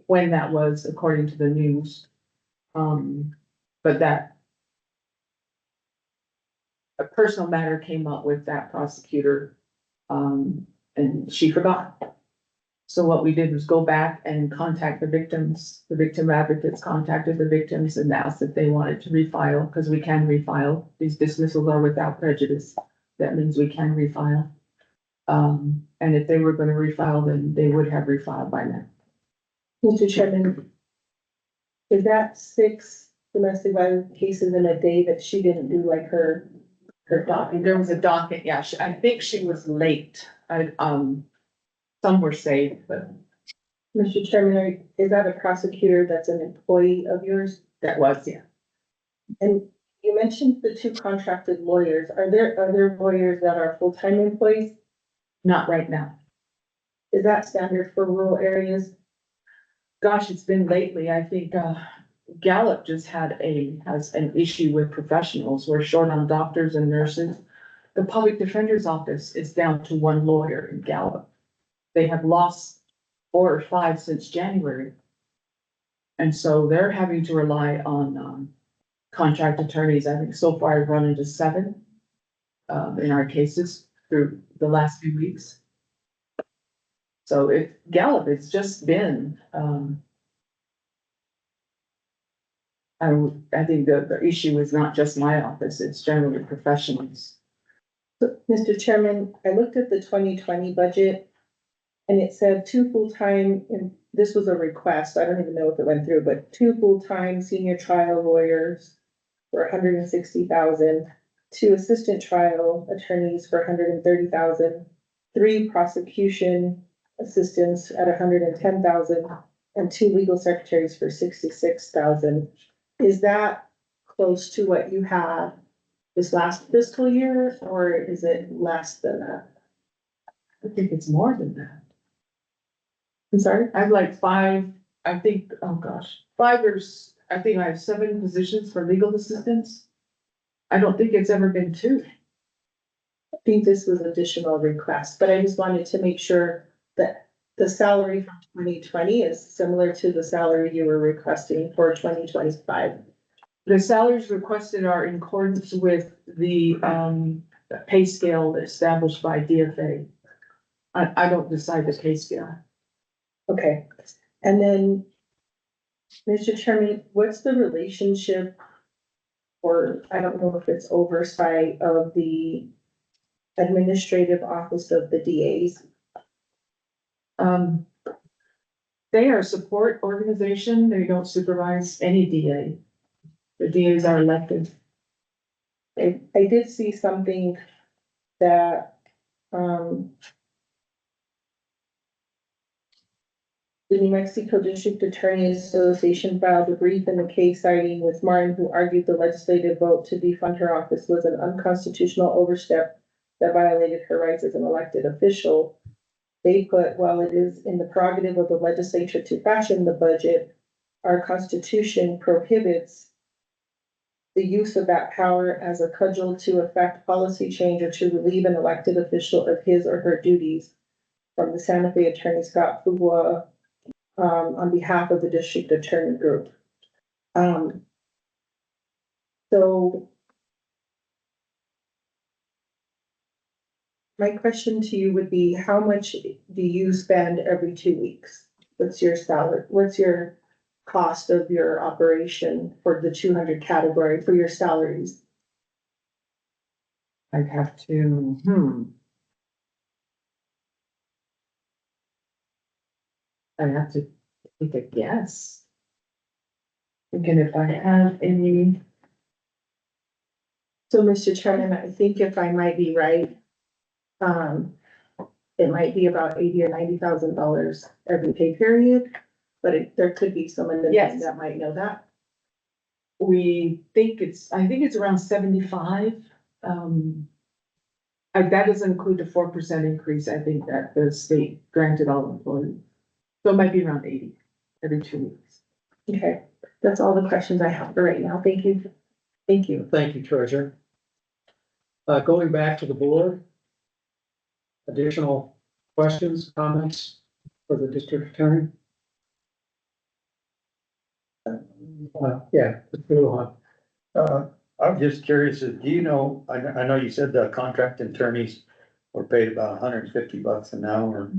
when that was according to the news. But that a personal matter came up with that prosecutor, and she forgot. So what we did was go back and contact the victims. The victim advocates contacted the victims and asked if they wanted to refile, because we can refile. These dismissals are without prejudice. That means we can refile. And if they were gonna refile, then they would have refiled by now. Mr. Chairman, is that 6 domestic violence cases in a day that she didn't do like her docket? There was a docket, yeah, I think she was late. Some were saved, but Mr. Chairman, is that a prosecutor that's an employee of yours? that was, yeah. And you mentioned the 2 contracted lawyers. Are there other lawyers that are full-time employees? Not right now. Is that standard for rural areas? Gosh, it's been lately. I think, Gallup just has an issue with professionals. We're short on doctors and nurses. The public defender's office is down to 1 lawyer in Gallup. They have lost 4 or 5 since January. And so they're having to rely on, contract attorneys. I think so far I've run into 7, in our cases through the last few weeks. So Gallup, it's just been, I think the issue is not just my office, it's generally professionals. So, Mr. Chairman, I looked at the 2020 budget and it said 2 full-time, and this was a request, I don't even know if it went through, but 2 full-time senior trial lawyers for 160,000, 2 assistant trial attorneys for 130,000, 3 prosecution assistants at 110,000, and 2 legal secretaries for 66,000. Is that close to what you had this last fiscal year, or is it less than that? I think it's more than that. I'm sorry? I have like 5, I think, oh gosh, 5 or, I think I have 7 positions for legal assistants. I don't think it's ever been 2. I think this was additional request, but I just wanted to make sure that the salary from 2020 is similar to the salary you were requesting for 2025. The salaries requested are in accordance with the, pay scale established by DFA. I don't decide the pay scale. Okay, and then, Mr. Chairman, what's the relationship, or I don't know if it's oversight of the administrative office of the DAs? They are a support organization. They don't supervise any DA. The DAs are elected. I did see something that, the New Mexico District Attorney Association filed a brief in the case siding with Martin, who argued the legislative vote to defund her office was an unconstitutional overstep that violated her rights as an elected official. They put, while it is in the prerogative of the legislature to fashion the budget, our Constitution prohibits the use of that power as a cudgel to effect policy change or to relieve an elected official of his or her duties from the Santa Fe Attorney Scott Fugua, on behalf of the District Attorney Group. So my question to you would be, how much do you spend every 2 weeks? What's your salary? What's your cost of your operation for the 200 category for your salaries? I'd have to, I have to take a guess. Thinking if I have any, So, Mr. Chairman, I think if I might be right, it might be about $80,000 or $90,000 every pay period, but there could be someone in the Yes. room that might know that. I think it's around 75. That doesn't include the 4% increase, I think that the state granted all employees. So it might be around 80 every 2 weeks. Okay, that's all the questions I have for right now. Thank you. Thank you. Thank you, Treasurer. Going back to the board. Additional questions, comments for the district attorney? Yeah, Mr. Lujan. I'm just curious, do you know, I know you said the contract attorneys were paid about $150 an hour.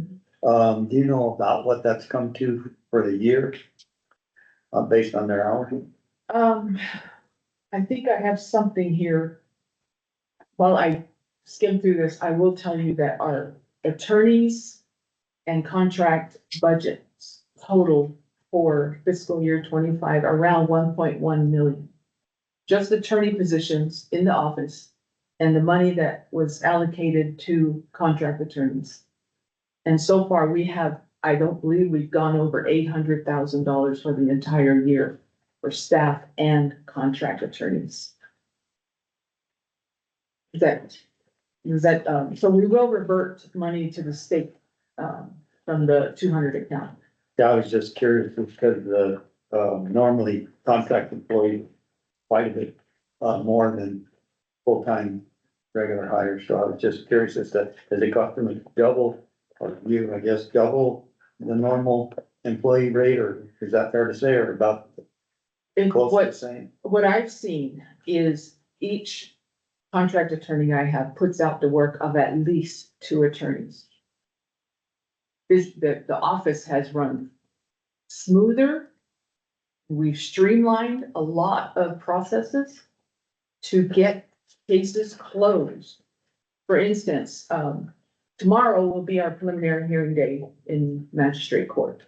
Do you know about what that's come to for the year? Based on their hours? I think I have something here. While I skim through this, I will tell you that our attorneys and contract budgets total for fiscal year 25 around 1.1 million. Just attorney positions in the office and the money that was allocated to contract attorneys. And so far I don't believe we've gone over $800,000 for the entire year for staff and contract attorneys. So we will revert money to the state, from the 200 account. Yeah, I was just curious because normally contract employees quite a bit more than full-time regular hires. So I was just curious as to, has it cost them double or I guess double the normal employee rate, or is that fair to say, or about And close to the same? what I've seen is each contract attorney I have puts out the work of at least 2 attorneys. The office has run smoother. We've streamlined a lot of processes to get cases closed. For instance, tomorrow will be our preliminary hearing day in magistrate court.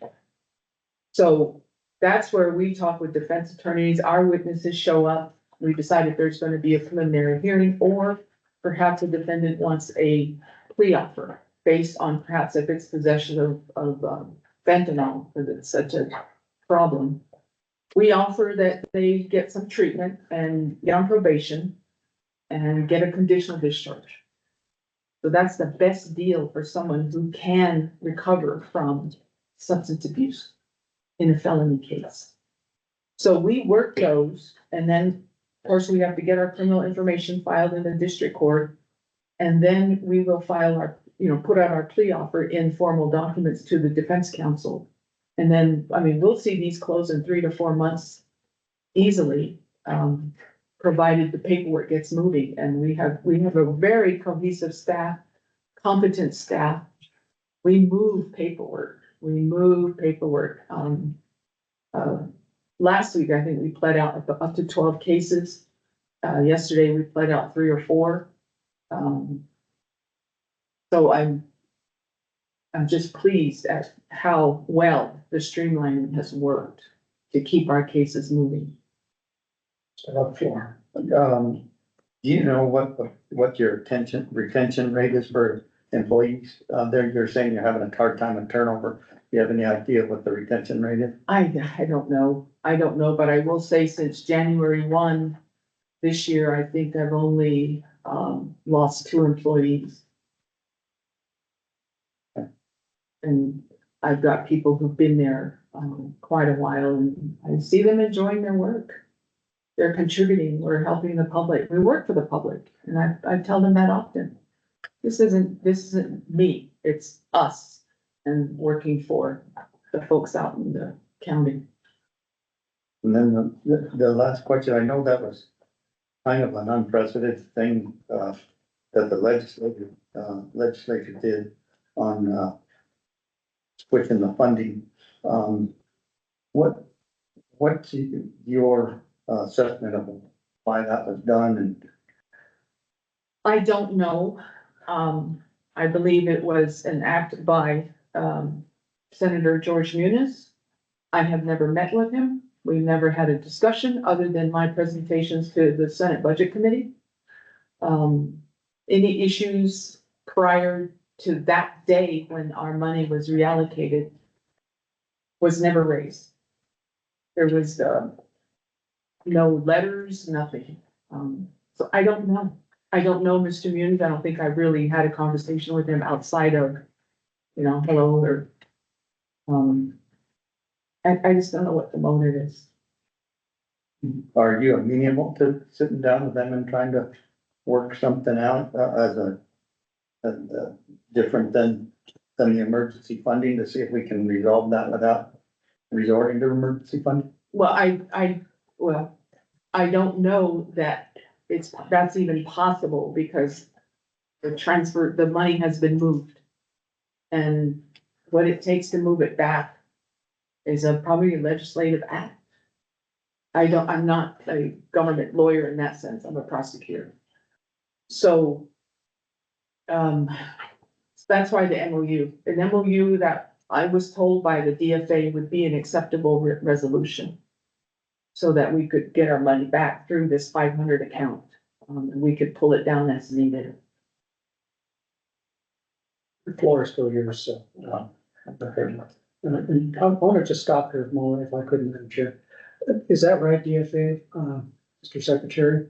So that's where we talk with defense attorneys, our witnesses show up. We decide if there's gonna be a preliminary hearing, or perhaps the defendant wants a plea offer based on perhaps if it's possession of fentanyl, because it's such a problem. We offer that they get some treatment and get on probation and get a conditional discharge. So that's the best deal for someone who can recover from substance abuse in a felony case. So we work those, and then, of course, we have to get our criminal information filed in the district court. And then we will file put out our plea offer in formal documents to the defense counsel. And then, we'll see these close in 3 to 4 months easily, provided the paperwork gets moving. And we have a very cohesive staff, competent staff. We move paperwork. Last week, I think we pled out up to 12 cases. Yesterday, we pled out 3 or 4. So I'm just pleased at how well the streamlining has worked to keep our cases moving. Do you know what your retention rate is for employees? There, you're saying you're having a hard time with turnover. Do you have any idea what the retention rate is? I don't know, but I will say since January 1 this year, I think I've only, lost 2 employees. And I've got people who've been there, quite a while, and I see them enjoying their work. they're contributing, we're helping the public, we work for the public, and I tell them that often. This isn't me, it's us and working for the folks out in the county. And then the last question, I know that was kind of an unprecedented thing, that the legislature did on, switching the funding. What's your assessment of why that was done and? I don't know. I believe it was an act by, Senator George Muniz. I have never met with him. We never had a discussion other than my presentations to the Senate Budget Committee. Any issues prior to that day when our money was reallocated was never raised. There was, no letters, nothing. So I don't know. I don't know Mr. Muniz. I don't think I really had a conversation with him outside of, hello, or, I just don't know what the motive is. Are you amenable to sitting down with them and trying to work something out, as a different than the emergency funding to see if we can resolve that without resorting to emergency funding? Well, I don't know that that's even possible because the money has been moved. And what it takes to move it back is probably a legislative act. I'm not a government lawyer in that sense, I'm a prosecutor. So, that's why the an MOU that I was told by the DFA would be an acceptable resolution. So that we could get our money back through this 500 account, and we could pull it down as needed. The floor is still yours, so. And I want to just stop here a moment if I could, Madam Chair. Is that right, DFA, Mr. Secretary?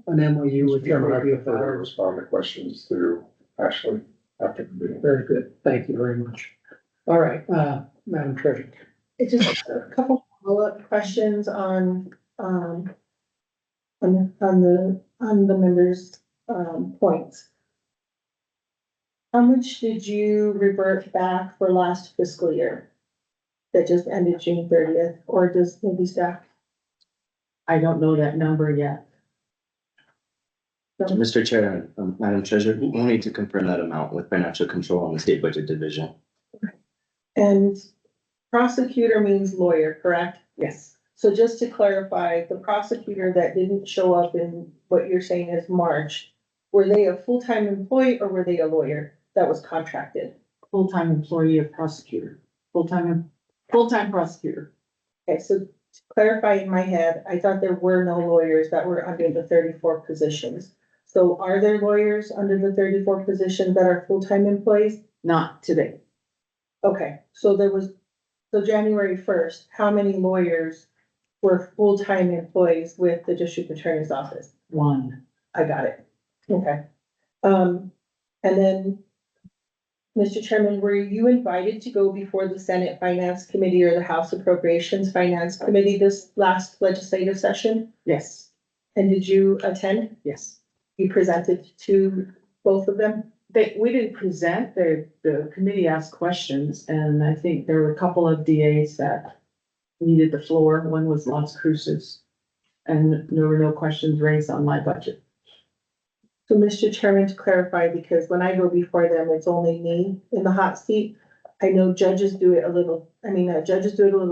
An MOU with Chairman, I DFA? prefer to respond to questions through Ashley after the meeting. Very good. Thank you very much. All right, Madam Treasurer. It's just a couple follow-up questions on the members' points. How much did you revert back for last fiscal year? That just ended June 30th, or does maybe staff? I don't know that number yet. Mr. Chair, Madam Treasurer, we'll need to confirm that amount with financial control on the state budget division. And prosecutor means lawyer, correct? Yes. So just to clarify, the prosecutor that didn't show up in what you're saying is March, were they a full-time employee or were they a lawyer that was contracted? Full-time employee of prosecutor, full-time prosecutor. Okay, so to clarify in my head, I thought there were no lawyers that were under the 34 positions. So are there lawyers under the 34 positions that are full-time employees? Not today. Okay, so January 1st, how many lawyers were full-time employees with the district attorney's office? One. I got it. Okay. And then, Mr. Chairman, were you invited to go before the Senate Finance Committee or the House Appropriations Finance Committee this last legislative session? Yes. And did you attend? Yes. You presented to both of them? We didn't present, the committee asked questions, and I think there were a couple of DAs that needed the floor. One was Las Cruces, and there were no questions raised on my budget. So, Mr. Chairman, to clarify, because when I go before them, it's only me in the hot seat. I know judges do it a little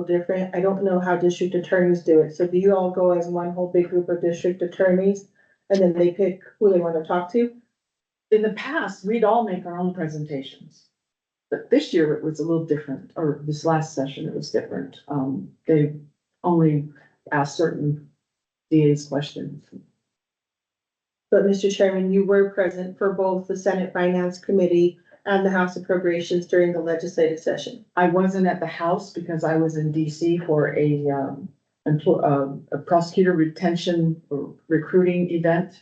different. I don't know how district attorneys do it. So do you all go as one whole big group of district attorneys and then they pick who they want to talk to? In the past, we'd all make our own presentations. But this year it was a little different, or this last session it was different. They only asked certain DA's questions. But Mr. Chairman, you were present for both the Senate Finance Committee and the House Appropriations during the legislative session. I wasn't at the House because I was in DC for a prosecutor retention or recruiting event.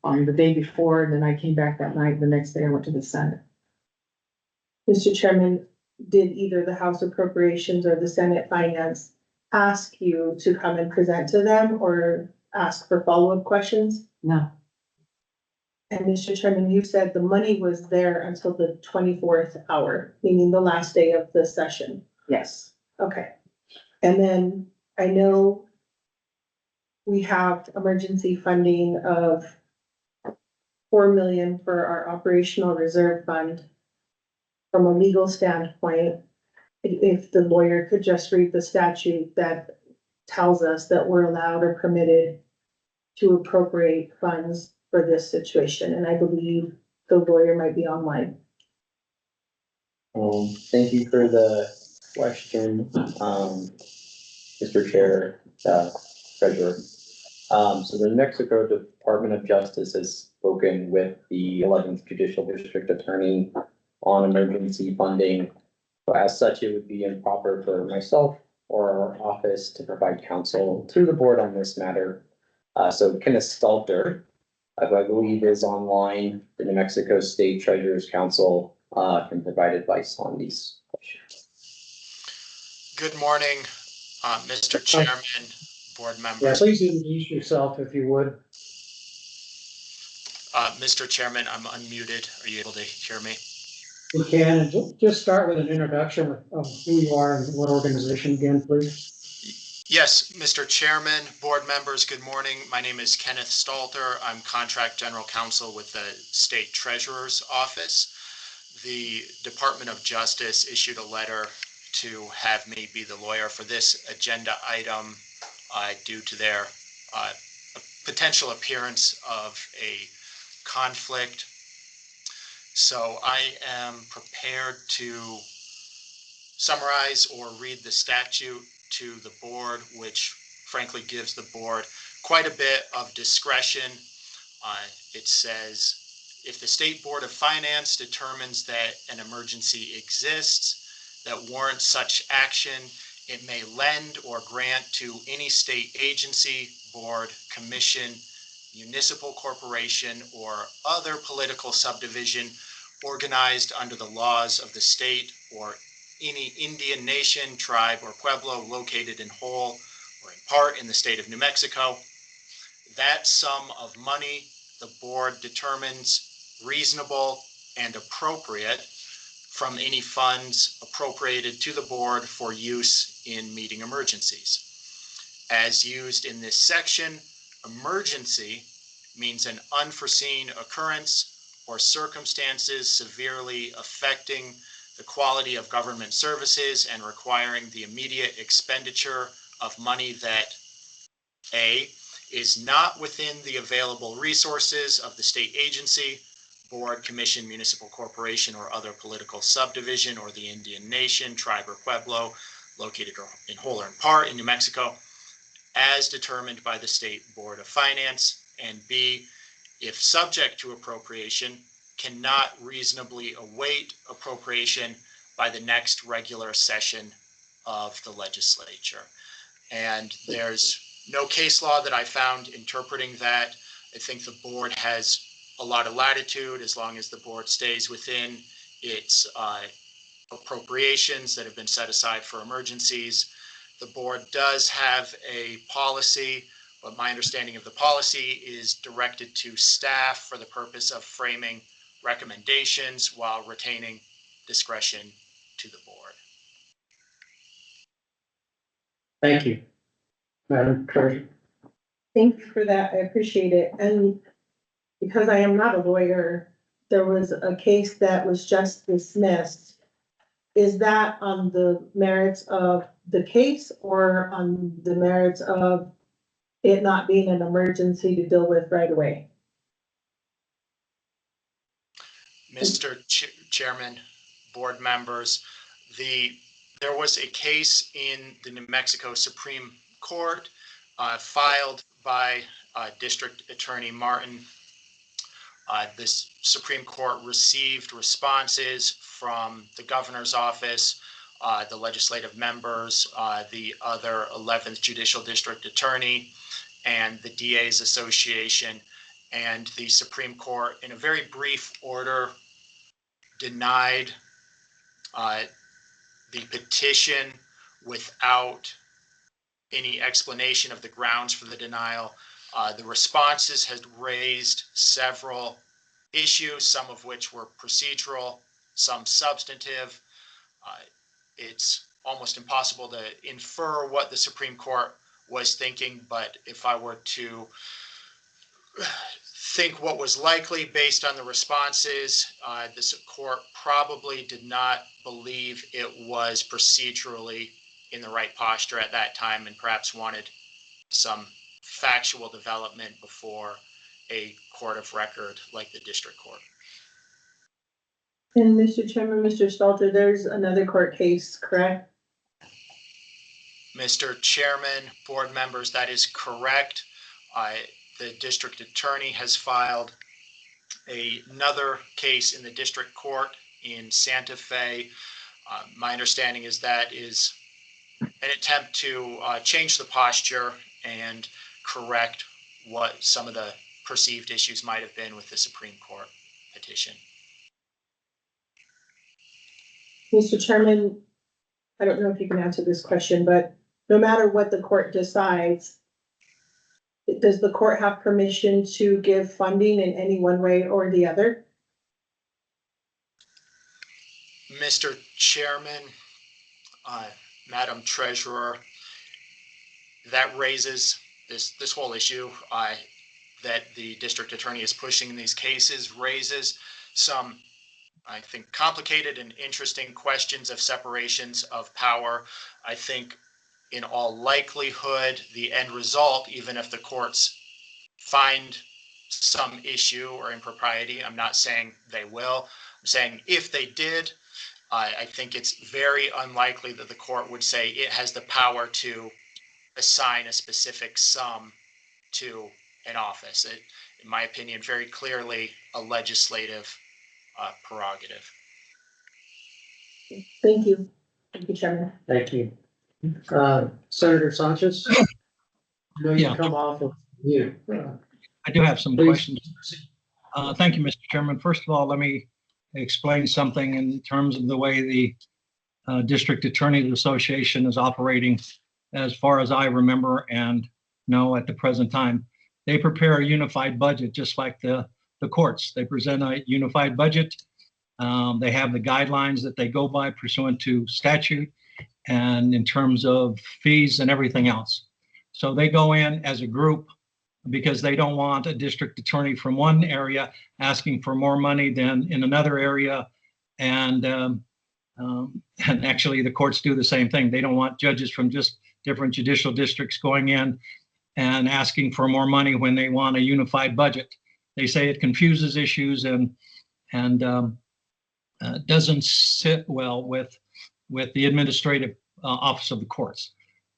On the day before, and then I came back that night. The next day I went to the Senate. Mr. Chairman, did either the House Appropriations or the Senate Finance ask you to come and present to them or ask for follow-up questions? No. And Mr. Chairman, you said the money was there until the 24th hour, meaning the last day of the session. Yes. Okay. And then I know we have emergency funding of 4 million for our operational reserve fund. From a legal standpoint, if the lawyer could just read the statute that tells us that we're allowed or permitted to appropriate funds for this situation, and I believe the lawyer might be online. Thank you for the question, Mr. Chair, Treasurer. So the New Mexico Department of Justice has spoken with the 11th Judicial District Attorney on emergency funding. So as such, it would be improper for myself or our office to provide counsel to the board on this matter. So Kenneth Stalter, I believe is online, the New Mexico State Treasurer's Council, can provide advice on these questions. Good morning, Mr. Chairman, board Yeah, members. please introduce yourself if you would. Mr. Chairman, I'm unmuted. Are you able to hear me? You can, and just start with an introduction of who you are and what organization again, please. Yes, Mr. Chairman, board members, good morning. My name is Kenneth Stalter. I'm Contract General Counsel with the State Treasurer's Office. The Department of Justice issued a letter to have me be the lawyer for this agenda item due to their potential appearance of a conflict. So I am prepared to summarize or read the statute to the board, which frankly gives the board quite a bit of discretion. It says, if the State Board of Finance determines that an emergency exists that warrants such action, it may lend or grant to any state agency, board, commission, municipal corporation, or other political subdivision organized under the laws of the state or any Indian nation, tribe, or pueblo located in whole or in part in the state of New Mexico. That sum of money the board determines reasonable and appropriate from any funds appropriated to the board for use in meeting emergencies. As used in this section, emergency means an unforeseen occurrence or circumstances severely affecting the quality of government services and requiring the immediate expenditure of money that A, is not within the available resources of the state agency, board, commission, municipal corporation, or other political subdivision, or the Indian nation, tribe, or pueblo located in whole or in part in New Mexico, as determined by the State Board of Finance, and B, if subject to appropriation, cannot reasonably await appropriation by the next regular session of the legislature. And there's no case law that I found interpreting that. I think the board has a lot of latitude as long as the board stays within its appropriations that have been set aside for emergencies. The board does have a policy, but my understanding of the policy is directed to staff for the purpose of framing recommendations while retaining discretion to the board. Thank you. Madam Treasurer. Thank you for that. I appreciate it. And because I am not a lawyer, there was a case that was just dismissed. Is that on the merits of the case or on the merits of it not being an emergency to deal with right away? Mr. Chairman, board members, there was a case in the New Mexico Supreme Court filed by District Attorney Martin. This Supreme Court received responses from the governor's office, the legislative members, the other 11th Judicial District Attorney, and the DA's Association. And the Supreme Court, in a very brief order, denied the petition without any explanation of the grounds for the denial. The responses had raised several issues, some of which were procedural, some substantive. It's almost impossible to infer what the Supreme Court was thinking, but if I were to think what was likely based on the responses, this court probably did not believe it was procedurally in the right posture at that time and perhaps wanted some factual development before a court of record like the district court. And Mr. Chairman, Mr. Stelter, there's another court case, correct? Mr. Chairman, board members, that is correct. The district attorney has filed another case in the district court in Santa Fe. My understanding is that is an attempt to change the posture and correct what some of the perceived issues might have been with the Supreme Court petition. Mr. Chairman, I don't know if you can answer this question, but no matter what the court decides, does the court have permission to give funding in any one way or the other? Mr. Chairman, Madam Treasurer, that raises this whole issue that the district attorney is pushing in these cases, raises some, I think, complicated and interesting questions of separations of power. I think in all likelihood, the end result, even if the courts find some issue or impropriety, I'm not saying they will, I'm saying if they did, I think it's very unlikely that the court would say it has the power to assign a specific sum to an office. It, in my opinion, very clearly a legislative prerogative. Thank you. Thank you, Chairman. Thank you. Senator Sanchez? I know you Yeah. come off of mute. I do have some Please. questions. Thank you, Mr. Chairman. First of all, let me explain something in terms of the way the District Attorneys Association is operating as far as I remember and know at the present time. They prepare a unified budget, just like the courts. They present a unified budget. They have the guidelines that they go by pursuant to statute and in terms of fees and everything else. So they go in as a group because they don't want a district attorney from one area asking for more money than in another area. And actually the courts do the same thing. They don't want judges from just different judicial districts going in and asking for more money when they want a unified budget. They say it confuses issues and doesn't sit well with the administrative office of the courts.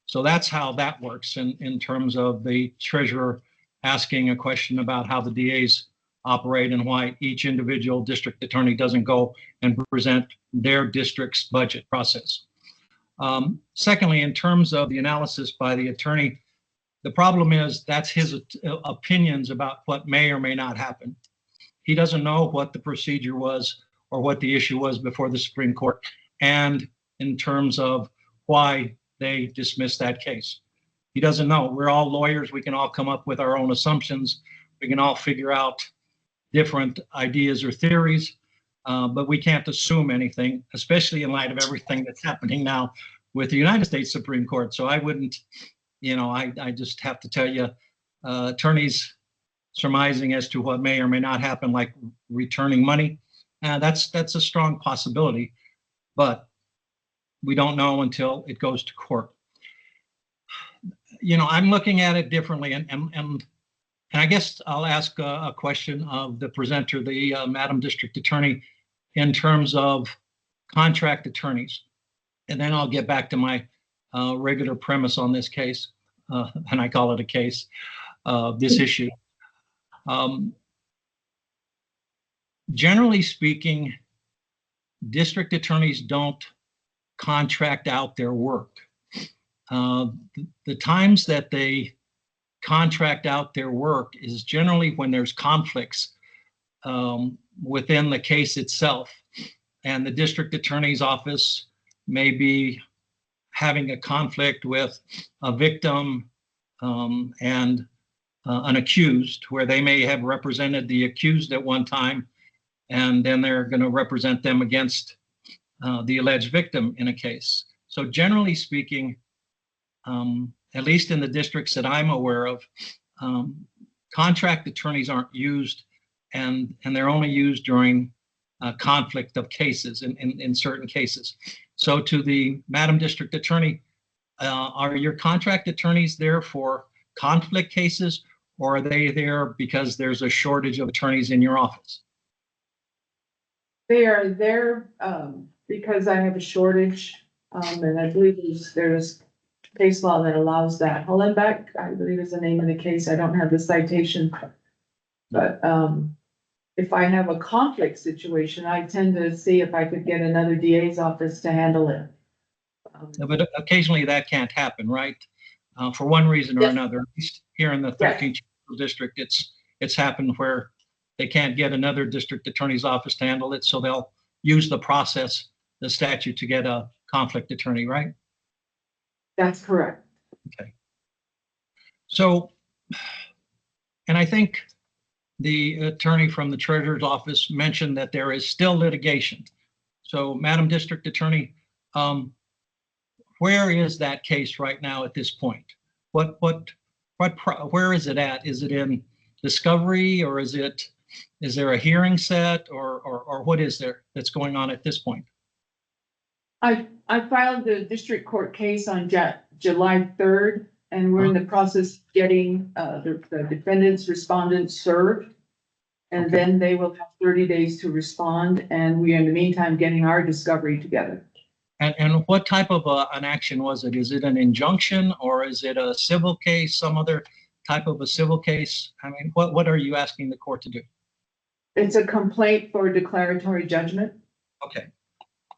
So that's how that works in terms of the treasurer asking a question about how the DAs operate and why each individual district attorney doesn't go and present their district's budget process. Secondly, in terms of the analysis by the attorney, the problem is that's his opinions about what may or may not happen. He doesn't know what the procedure was or what the issue was before the Supreme Court, and in terms of why they dismissed that case. He doesn't know. We're all lawyers. We can all come up with our own assumptions. We can all figure out different ideas or theories, but we can't assume anything, especially in light of everything that's happening now with the United States Supreme Court. So I wouldn't, I just have to tell you, attorneys surmising as to what may or may not happen, like returning money, that's a strong possibility, but we don't know until it goes to court. I'm looking at it differently, and I guess I'll ask a question of the presenter, the Madam District Attorney, in terms of contract attorneys, and then I'll get back to my regular premise on this case, and I call it a case, this issue. Generally speaking, district attorneys don't contract out their work. The times that they contract out their work is generally when there's conflicts within the case itself, and the district attorney's office may be having a conflict with a victim and an accused, where they may have represented the accused at one time, and then they're going to represent them against the alleged victim in a case. So generally speaking, at least in the districts that I'm aware of, contract attorneys aren't used, and they're only used during conflict of cases in certain cases. So to the Madam District Attorney, are your contract attorneys there for conflict cases, or are they there because there's a shortage of attorneys in your office? They are there, because I have a shortage, and I believe there's case law that allows that. Hollenbeck, I believe is the name of the case. I don't have the citation. But, if I have a conflict situation, I tend to see if I could get another DA's office to handle it. But occasionally that can't happen, right? For one reason or Yes. another. At least here in the 13th district, it's happened where they can't get another district attorney's office to handle it, so they'll use the process, the statute, to get a conflict attorney, right? That's correct. Okay. So, and I think the attorney from the treasurer's office mentioned that there is still litigation. So, Madam District Attorney, where is that case right now at this point? Where is it at? Is it in discovery, or is there a hearing set, or what is there that's going on at this point? I filed the district court case on July 3rd, and we're in the process of getting, the defendants, respondents served. And Okay. then they will have 30 days to respond, and we are in the meantime getting our discovery together. And what type of an action was it? Is it an injunction, or is it a civil case, some other type of a civil case? I mean, what are you asking the court to do? It's a complaint for declaratory judgment. Okay.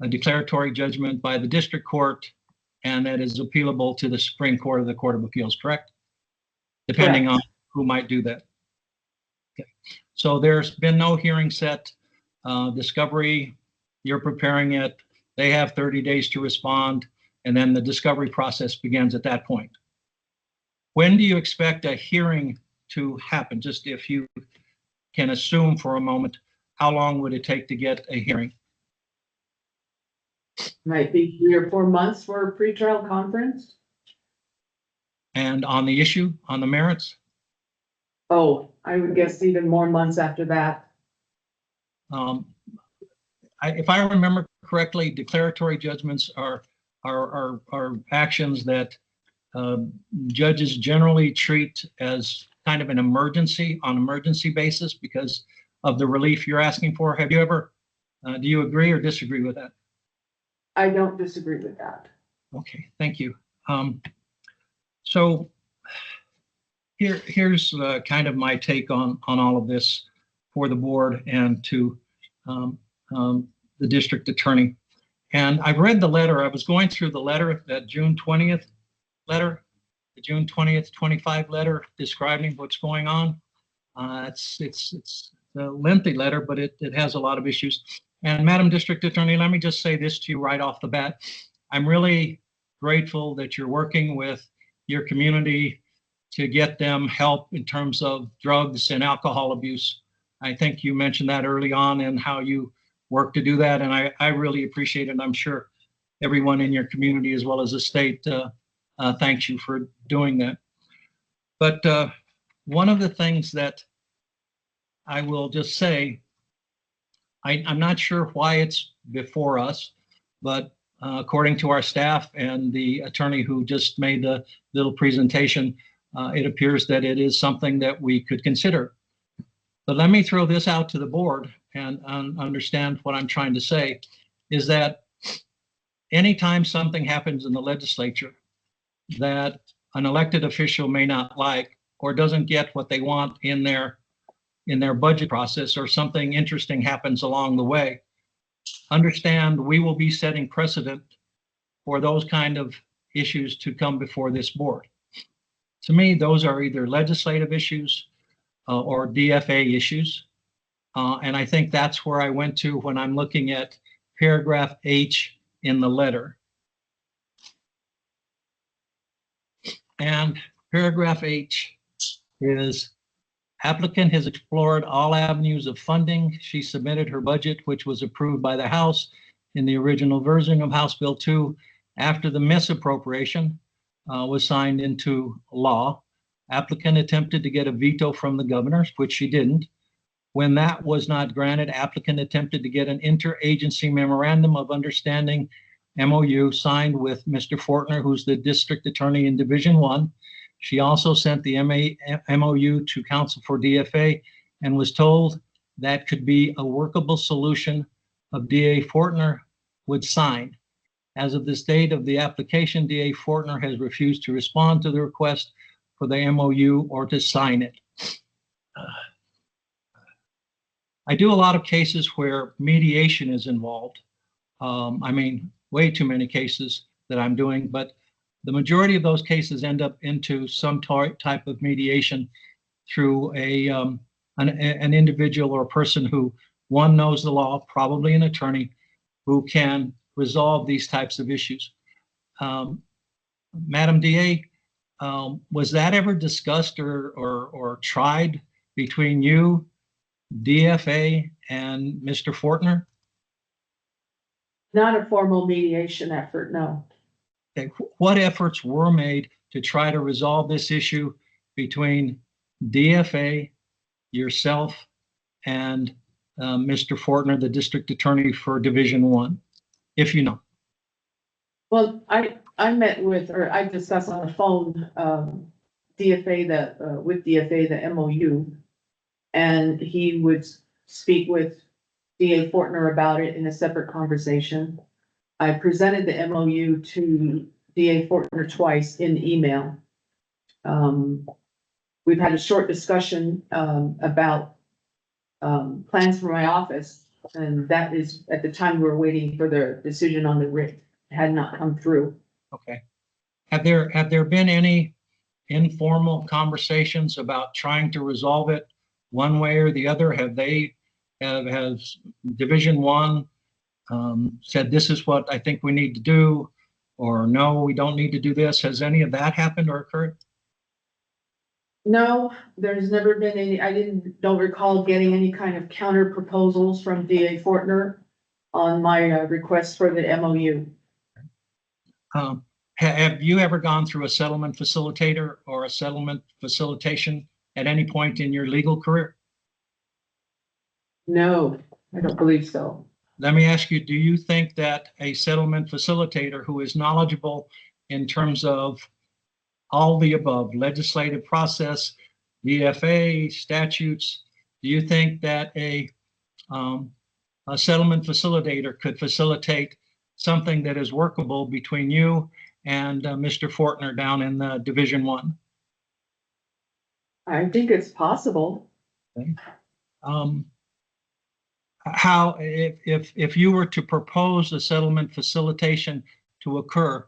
A declaratory judgment by the district court, and that is appealable to the Supreme Court or the Court of Appeals, correct? Depending on who might do that. Okay. So there's been no hearing set, discovery, you're preparing it, they have 30 days to respond, and then the discovery process begins at that point. When do you expect a hearing to happen? Just if you can assume for a moment, how long would it take to get a hearing? Might be 3 or 4 months for a pretrial conference. And on the issue, on the merits? Oh, I would guess even more months after that. If I remember correctly, declaratory judgments are actions that judges generally treat as kind of an emergency, on emergency basis, because of the relief you're asking for. Have you ever, do you agree or disagree with that? I don't disagree with that. Okay, thank you. So here's kind of my take on all of this for the board and to the district attorney. And I've read the letter. I was going through the letter, that June 20th letter, the June 20th, 25 letter describing what's going on. It's a lengthy letter, but it has a lot of issues. And Madam District Attorney, let me just say this to you right off the bat. I'm really grateful that you're working with your community to get them help in terms of drugs and alcohol abuse. I think you mentioned that early on and how you work to do that. And I really appreciate it. And I'm sure everyone in your community as well as the state thanks you for doing that. But one of the things that I will just say, I'm not sure why it's before us, but according to our staff and the attorney who just made the little presentation, it appears that it is something that we could consider. But let me throw this out to the board and understand what I'm trying to say is that anytime something happens in the legislature that an elected official may not like or doesn't get what they want in their budget process, or something interesting happens along the way, understand we will be setting precedent for those kind of issues to come before this board. To me, those are either legislative issues or DFA issues. And I think that's where I went to when I'm looking at paragraph H in the letter. And paragraph H is applicant has explored all avenues of funding. She submitted her budget, which was approved by the House in the original version of House Bill 2 after the misappropriation was signed into law. Applicant attempted to get a veto from the governor, which she didn't. When that was not granted, applicant attempted to get an interagency memorandum of understanding MOU signed with Mr. Fortner, who's the district attorney in Division 1. She also sent the MOU to counsel for DFA and was told that could be a workable solution of DA Fortner would sign. As of this date of the application, DA Fortner has refused to respond to the request for the MOU or to sign it. I do a lot of cases where mediation is involved. I mean, way too many cases that I'm doing, but the majority of those cases end up into some type of mediation through an individual or a person who, one, knows the law, probably an attorney, who can resolve these types of issues. Madam DA, was that ever discussed or tried between you, DFA, and Mr. Fortner? Not a formal mediation effort, no. Okay. What efforts were made to try to resolve this issue between DFA, yourself, and Mr. Fortner, the district attorney for Division 1, if you know? Well, I met with, or I discussed on the phone, DFA, with DFA, the MOU. And he would speak with DA Fortner about it in a separate conversation. I presented the MOU to DA Fortner twice in email. We've had a short discussion about plans for my office, and that is at the time we were waiting for the decision on the writ. It had not come through. Okay. Have there been any informal conversations about trying to resolve it one way or the other? Has Division 1 said this is what I think we need to do, or no, we don't need to do this? Has any of that happened or occurred? No, there's never been any, don't recall getting any kind of counter proposals from DA Fortner on my request for the MOU. Have you ever gone through a settlement facilitator or a settlement facilitation at any point in your legal career? No, I don't believe so. Let me ask you, do you think that a settlement facilitator who is knowledgeable in terms of all the above, legislative process, DFA, statutes, do you think that a settlement facilitator could facilitate something that is workable between you and Mr. Fortner down in Division 1? I think it's possible. Okay. How, if you were to propose a settlement facilitation to occur,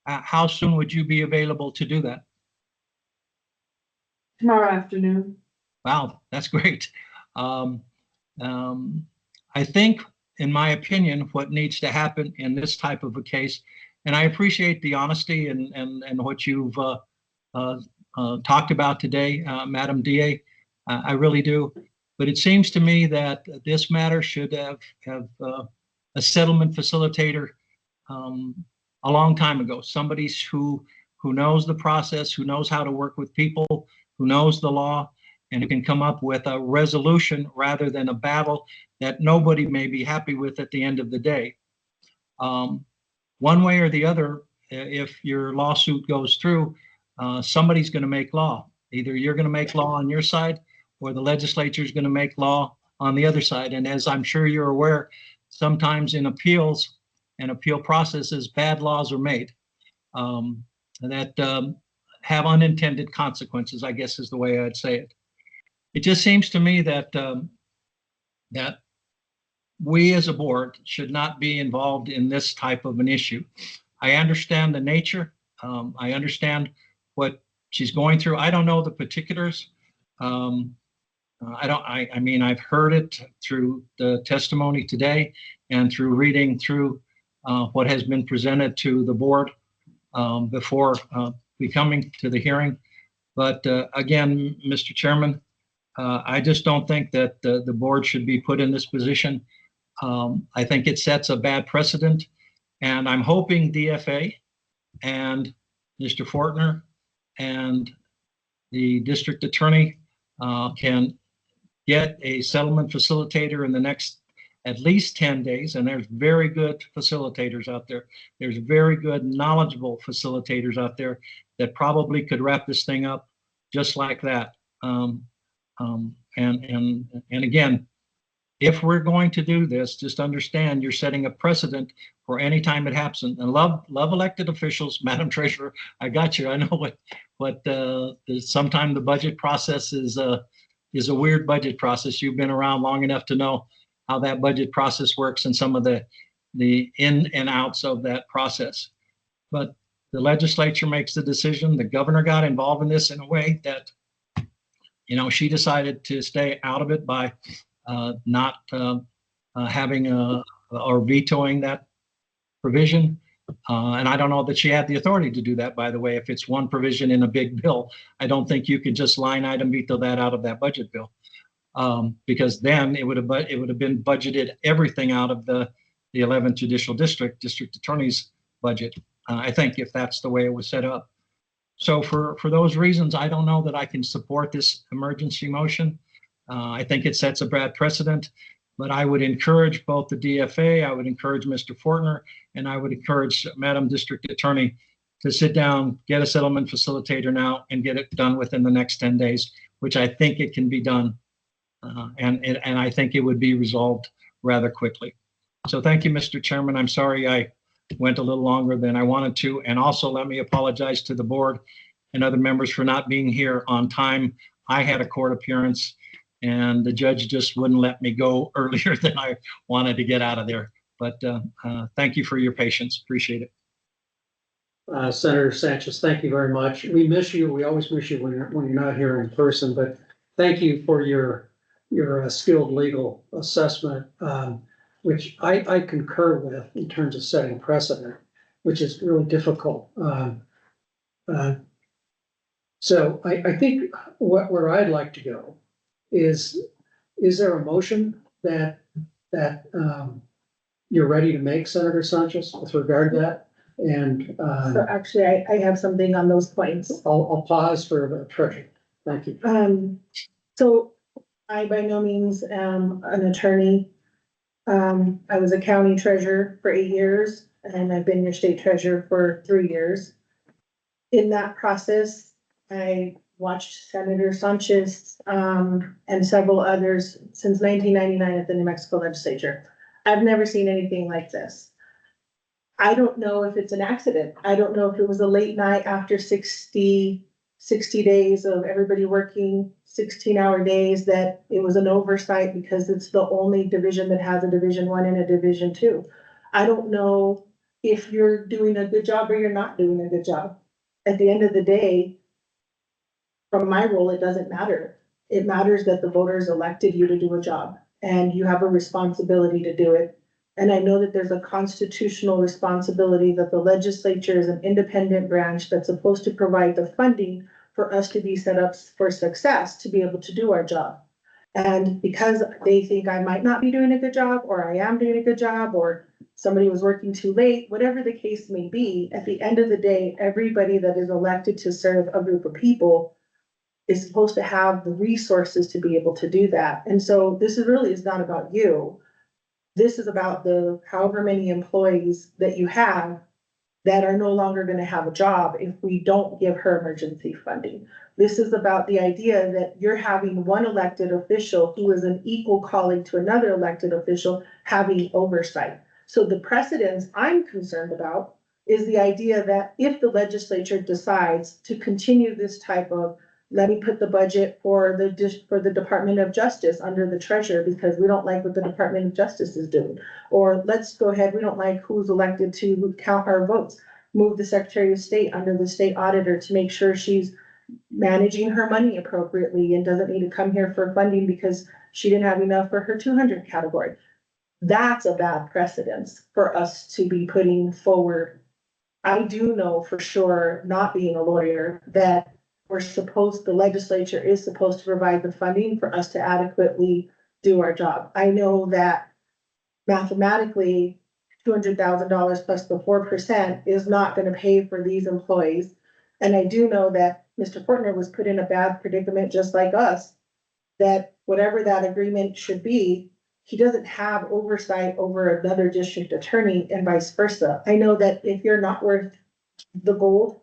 how soon would you be available to do that? Tomorrow afternoon. Wow, that's great. I think, in my opinion, what needs to happen in this type of a case, and I appreciate the honesty and what you've talked about today, Madam DA, I really do. But it seems to me that this matter should have a settlement facilitator a long time ago. Somebody who knows the process, who knows how to work with people, who knows the law, and who can come up with a resolution rather than a battle that nobody may be happy with at the end of the day. One way or the other, if your lawsuit goes through, somebody's going to make law. Either you're going to make law on your side, or the legislature is going to make law on the other side. And as I'm sure you're aware, sometimes in appeals and appeal processes, bad laws are made that have unintended consequences, I guess is the way I'd say it. It just seems to me that that we as a board should not be involved in this type of an issue. I understand the nature. I understand what she's going through. I don't know the particulars. I mean, I've heard it through the testimony today and through reading through what has been presented to the board before be coming to the hearing. But again, Mr. Chairman, I just don't think that the board should be put in this position. I think it sets a bad precedent, and I'm hoping DFA and Mr. Fortner and the district attorney can get a settlement facilitator in the next at least 10 days. And there's very good facilitators out there. There's very good, knowledgeable facilitators out there that probably could wrap this thing up just like that. And again, if we're going to do this, just understand you're setting a precedent for any time it happens. And love elected officials, Madam Treasurer. I got you. I know what sometimes the budget process is a weird budget process. You've been around long enough to know how that budget process works and some of the in and outs of that process. But the legislature makes the decision. The governor got involved in this in a way that, she decided to stay out of it by not having or vetoing that provision. And I don't know that she had the authority to do that, by the way. If it's one provision in a big bill, I don't think you could just line item veto that out of that budget bill. Because then it would have been budgeted everything out of the 11th Judicial District Attorney's budget. I think if that's the way it was set up. So for those reasons, I don't know that I can support this emergency motion. I think it sets a bad precedent, but I would encourage both the DFA, I would encourage Mr. Fortner, and I would encourage Madam District Attorney to sit down, get a settlement facilitator now, and get it done within the next 10 days, which I think it can be done. And I think it would be resolved rather quickly. So thank you, Mr. Chairman. I'm sorry I went a little longer than I wanted to. And also let me apologize to the board and other members for not being here on time. I had a court appearance and the judge just wouldn't let me go earlier than I wanted to get out of there. But thank you for your patience. Appreciate it. Senator Sanchez, thank you very much. We miss you. We always miss you when you're not here in person, but thank you for your skilled legal assessment, which I concur with in terms of setting precedent, which is really difficult. So I think where I'd like to go is there a motion that you're ready to make, Senator Sanchez, with regard to that? And So actually, I have something on those points. I'll pause for a treasure. Thank you. So I by no means am an attorney. I was a county treasurer for 8 years and I've been your state treasurer for 3 years. In that process, I watched Senator Sanchez and several others since 1999 at the New Mexico legislature. I've never seen anything like this. I don't know if it's an accident. I don't know if it was a late night after 60 days of everybody working 16-hour days, that it was an oversight because it's the only division that has a Division I and a Division II. I don't know if you're doing a good job or you're not doing a good job. At the end of the day, from my role, it doesn't matter. It matters that the voters elected you to do a job and you have a responsibility to do it. And I know that there's a constitutional responsibility that the legislature is an independent branch that's supposed to provide the funding for us to be set up for success, to be able to do our job. And because they think I might not be doing a good job, or I am doing a good job, or somebody was working too late, whatever the case may be, at the end of the day, everybody that is elected to serve a group of people is supposed to have the resources to be able to do that. And so this is not about you. This is about the however many employees that you have that are no longer going to have a job if we don't give her emergency funding. This is about the idea that you're having one elected official who is an equal colleague to another elected official having oversight. So the precedents I'm concerned about is the idea that if the legislature decides to continue this type of, let me put the budget for the Department of Justice under the treasurer because we don't like what the Department of Justice is doing. Or let's go ahead, we don't like who's elected to count our votes. Move the Secretary of State under the state auditor to make sure she's managing her money appropriately and doesn't need to come here for funding because she didn't have enough for her 200 category. That's a bad precedence for us to be putting forward I do know for sure, not being a lawyer, that the legislature is supposed to provide the funding for us to adequately do our job. I know that mathematically, $200,000 plus the 4% is not gonna pay for these employees. And I do know that Mr. Fortner was put in a bad predicament, just like us, that whatever that agreement should be, he doesn't have oversight over another district attorney and vice versa. I know that if you're not worth the gold,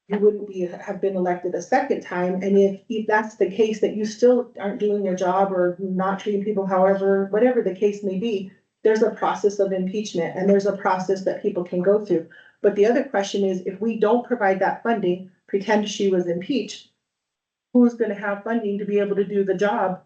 you wouldn't have been elected a second time. And if that's the case, that you still aren't doing your job or not treating people however, whatever the case may be, there's a process of impeachment and there's a process that people can go through. But the other question is, if we don't provide that funding, pretend she was impeached, who's gonna have funding to be able to do the job,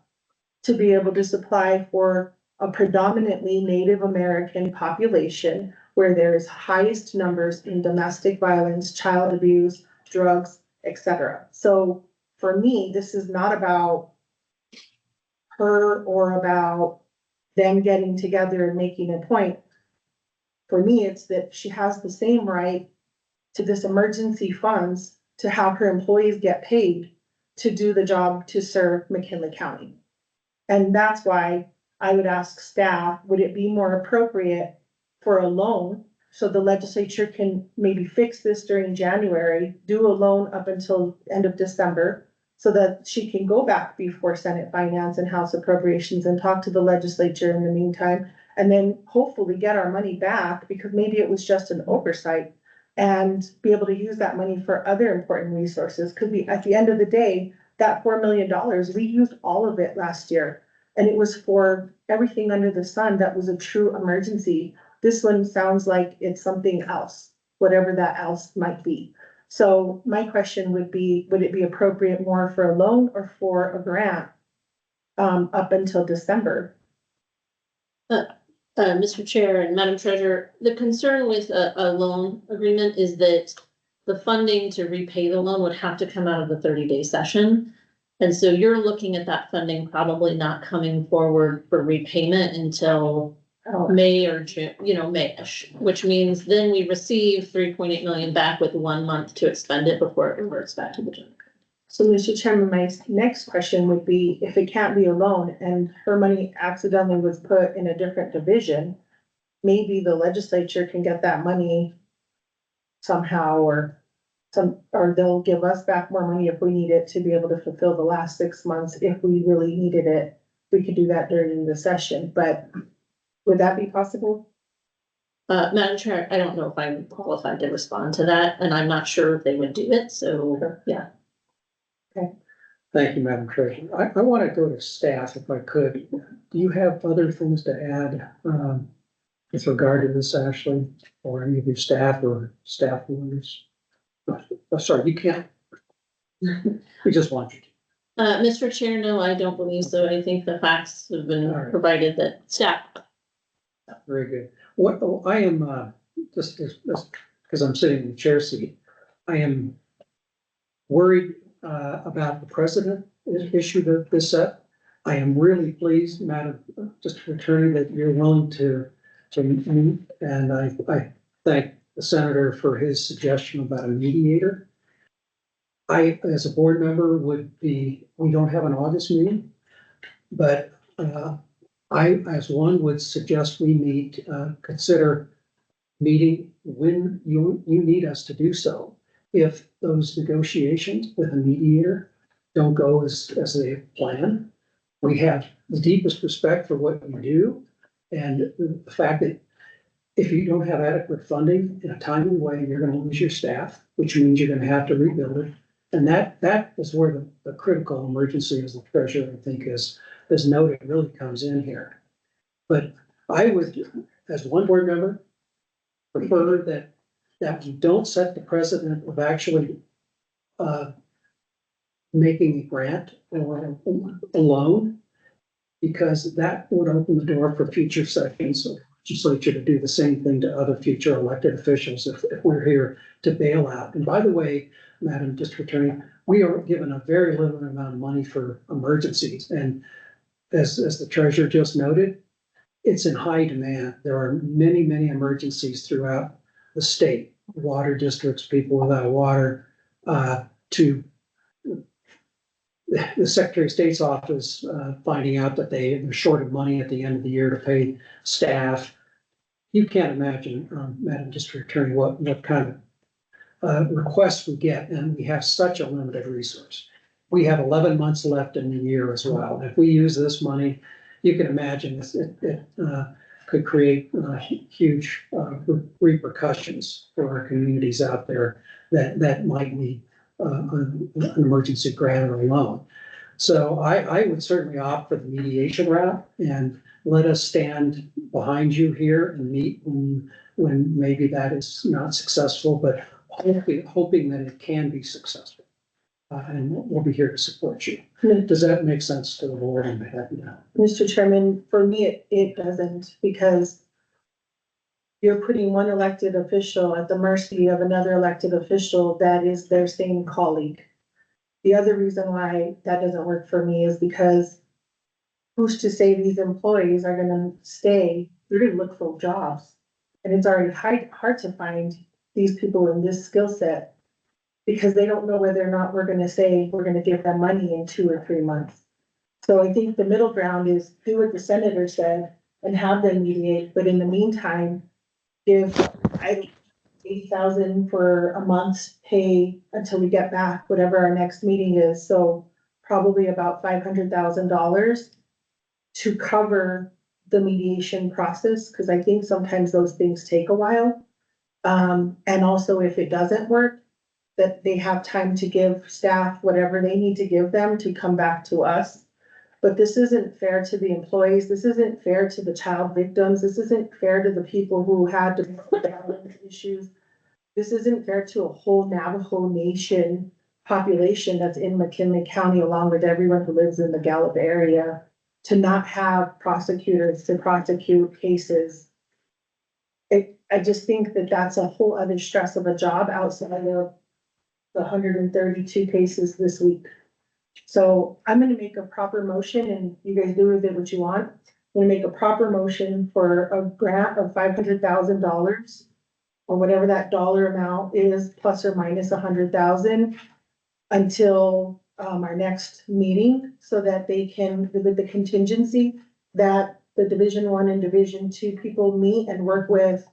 to be able to supply for a predominantly Native American population where there's highest numbers in domestic violence, child abuse, drugs, etc. So for me, this is not about her or about them getting together and making a point. For me, it's that she has the same right to this emergency funds to have her employees get paid to do the job to serve McKinley County. And that's why I would ask staff, would it be more appropriate for a loan? So the legislature can maybe fix this during January, do a loan up until end of December, so that she can go back before Senate Finance and House Appropriations and talk to the legislature in the meantime, and then hopefully get our money back, because maybe it was just an oversight, and be able to use that money for other important resources. Because at the end of the day, that $4 million, we used all of it last year. And it was for everything under the sun that was a true emergency. This one sounds like it's something else, whatever that else might be. So my question would be, would it be appropriate more for a loan or for a grant up until December? Mr. Chair and Madam Treasurer, the concern with a loan agreement is that the funding to repay the loan would have to come out of the 30-day session. And so you're looking at that funding probably not coming forward for repayment until May or June, May-ish, which means then we receive 3.8 million back with 1 month to expend it before it reverts back to the general. So, Mr. Chairman, my next question would be, if it can't be a loan and her money accidentally was put in a different division, maybe the legislature can get that money somehow, or they'll give us back more money if we need it to be able to fulfill the last 6 months. If we really needed it, we could do that during the session, but would that be possible? Madam Chair, I don't know if I'm qualified to respond to that, and I'm not sure if they would do it, so, yeah. Thank you, Madam Treasurer. I want to go to staff if I could. Do you have other things to add with regard to this, Ashley, or any of your staff or staff members? Oh, sorry, you can't. We just want you to. Mr. Chair, no, I don't believe so. I think the facts have been provided that staff. Very good. I am just because I'm sitting in the chair seat, I am worried about the president issued this set. I am really pleased, Madam District Attorney, that you're willing to meet, and I thank the senator for his suggestion about a mediator. I, as a board member, we don't have an August meeting, but I, as one, would suggest we meet, consider meeting when you need us to do so. If those negotiations with a mediator don't go as they plan, we have the deepest respect for what you do, and the fact that if you don't have adequate funding in a timely way, you're going to lose your staff, which means you're going to have to rebuild it. And that is where the critical emergency, as the treasurer, I think, is noted, really comes in here. But I would, as one board member, prefer that we don't set the precedent of actually making a grant or a loan, because that would open the door for future sessions of legislature to do the same thing to other future elected officials if we're here to bail out. And by the way, Madam District Attorney, we are given a very limited amount of money for emergencies. And as the treasurer just noted, it's in high demand. There are many, many emergencies throughout the state. water districts, people without water, to the Secretary of State's office, finding out that they're short of money at the end of the year to pay staff. You can't imagine, Madam District Attorney, what kind of requests we get, and we have such a limited resource. We have 11 months left in the year as well. If we use this money, you can imagine it could create huge repercussions for our communities out there that might need an emergency grant or a loan. So I would certainly opt for the mediation route and let us stand behind you here and meet when maybe that is not successful, but hoping that it can be successful. And we'll be here to support you. Does that make sense to the board on behalf of that? Mr. Chairman, for me, it doesn't, because you're putting one elected official at the mercy of another elected official that is their same colleague. The other reason why that doesn't work for me is because who's to say these employees are gonna stay? They're gonna look for jobs. And it's already hard to find these people in this skill set, because they don't know whether or not we're gonna say we're gonna give them money in 2 or 3 months. So I think the middle ground is do what the senator said and have them mediate, but in the meantime, give 80,000 for a month's pay until we get back, whatever our next meeting is. So probably about $500,000 to cover the mediation process, because I think sometimes those things take a while. And also if it doesn't work, that they have time to give staff whatever they need to give them to come back to us. But this isn't fair to the employees. This isn't fair to the child victims. This isn't fair to the people who had to balance issues. This isn't fair to a whole Navajo Nation population that's in McKinley County, along with everyone who lives in the Gallup area, to not have prosecutors to prosecute cases. I just think that that's a whole other stress of a job outside of the 132 cases this week. So I'm gonna make a proper motion, and you guys do with it what you want. I'm gonna make a proper motion for a grant of $500,000 or whatever that dollar amount is, plus or minus 100,000 until our next meeting, so that they can, with the contingency that the Division I and Division II people meet and work with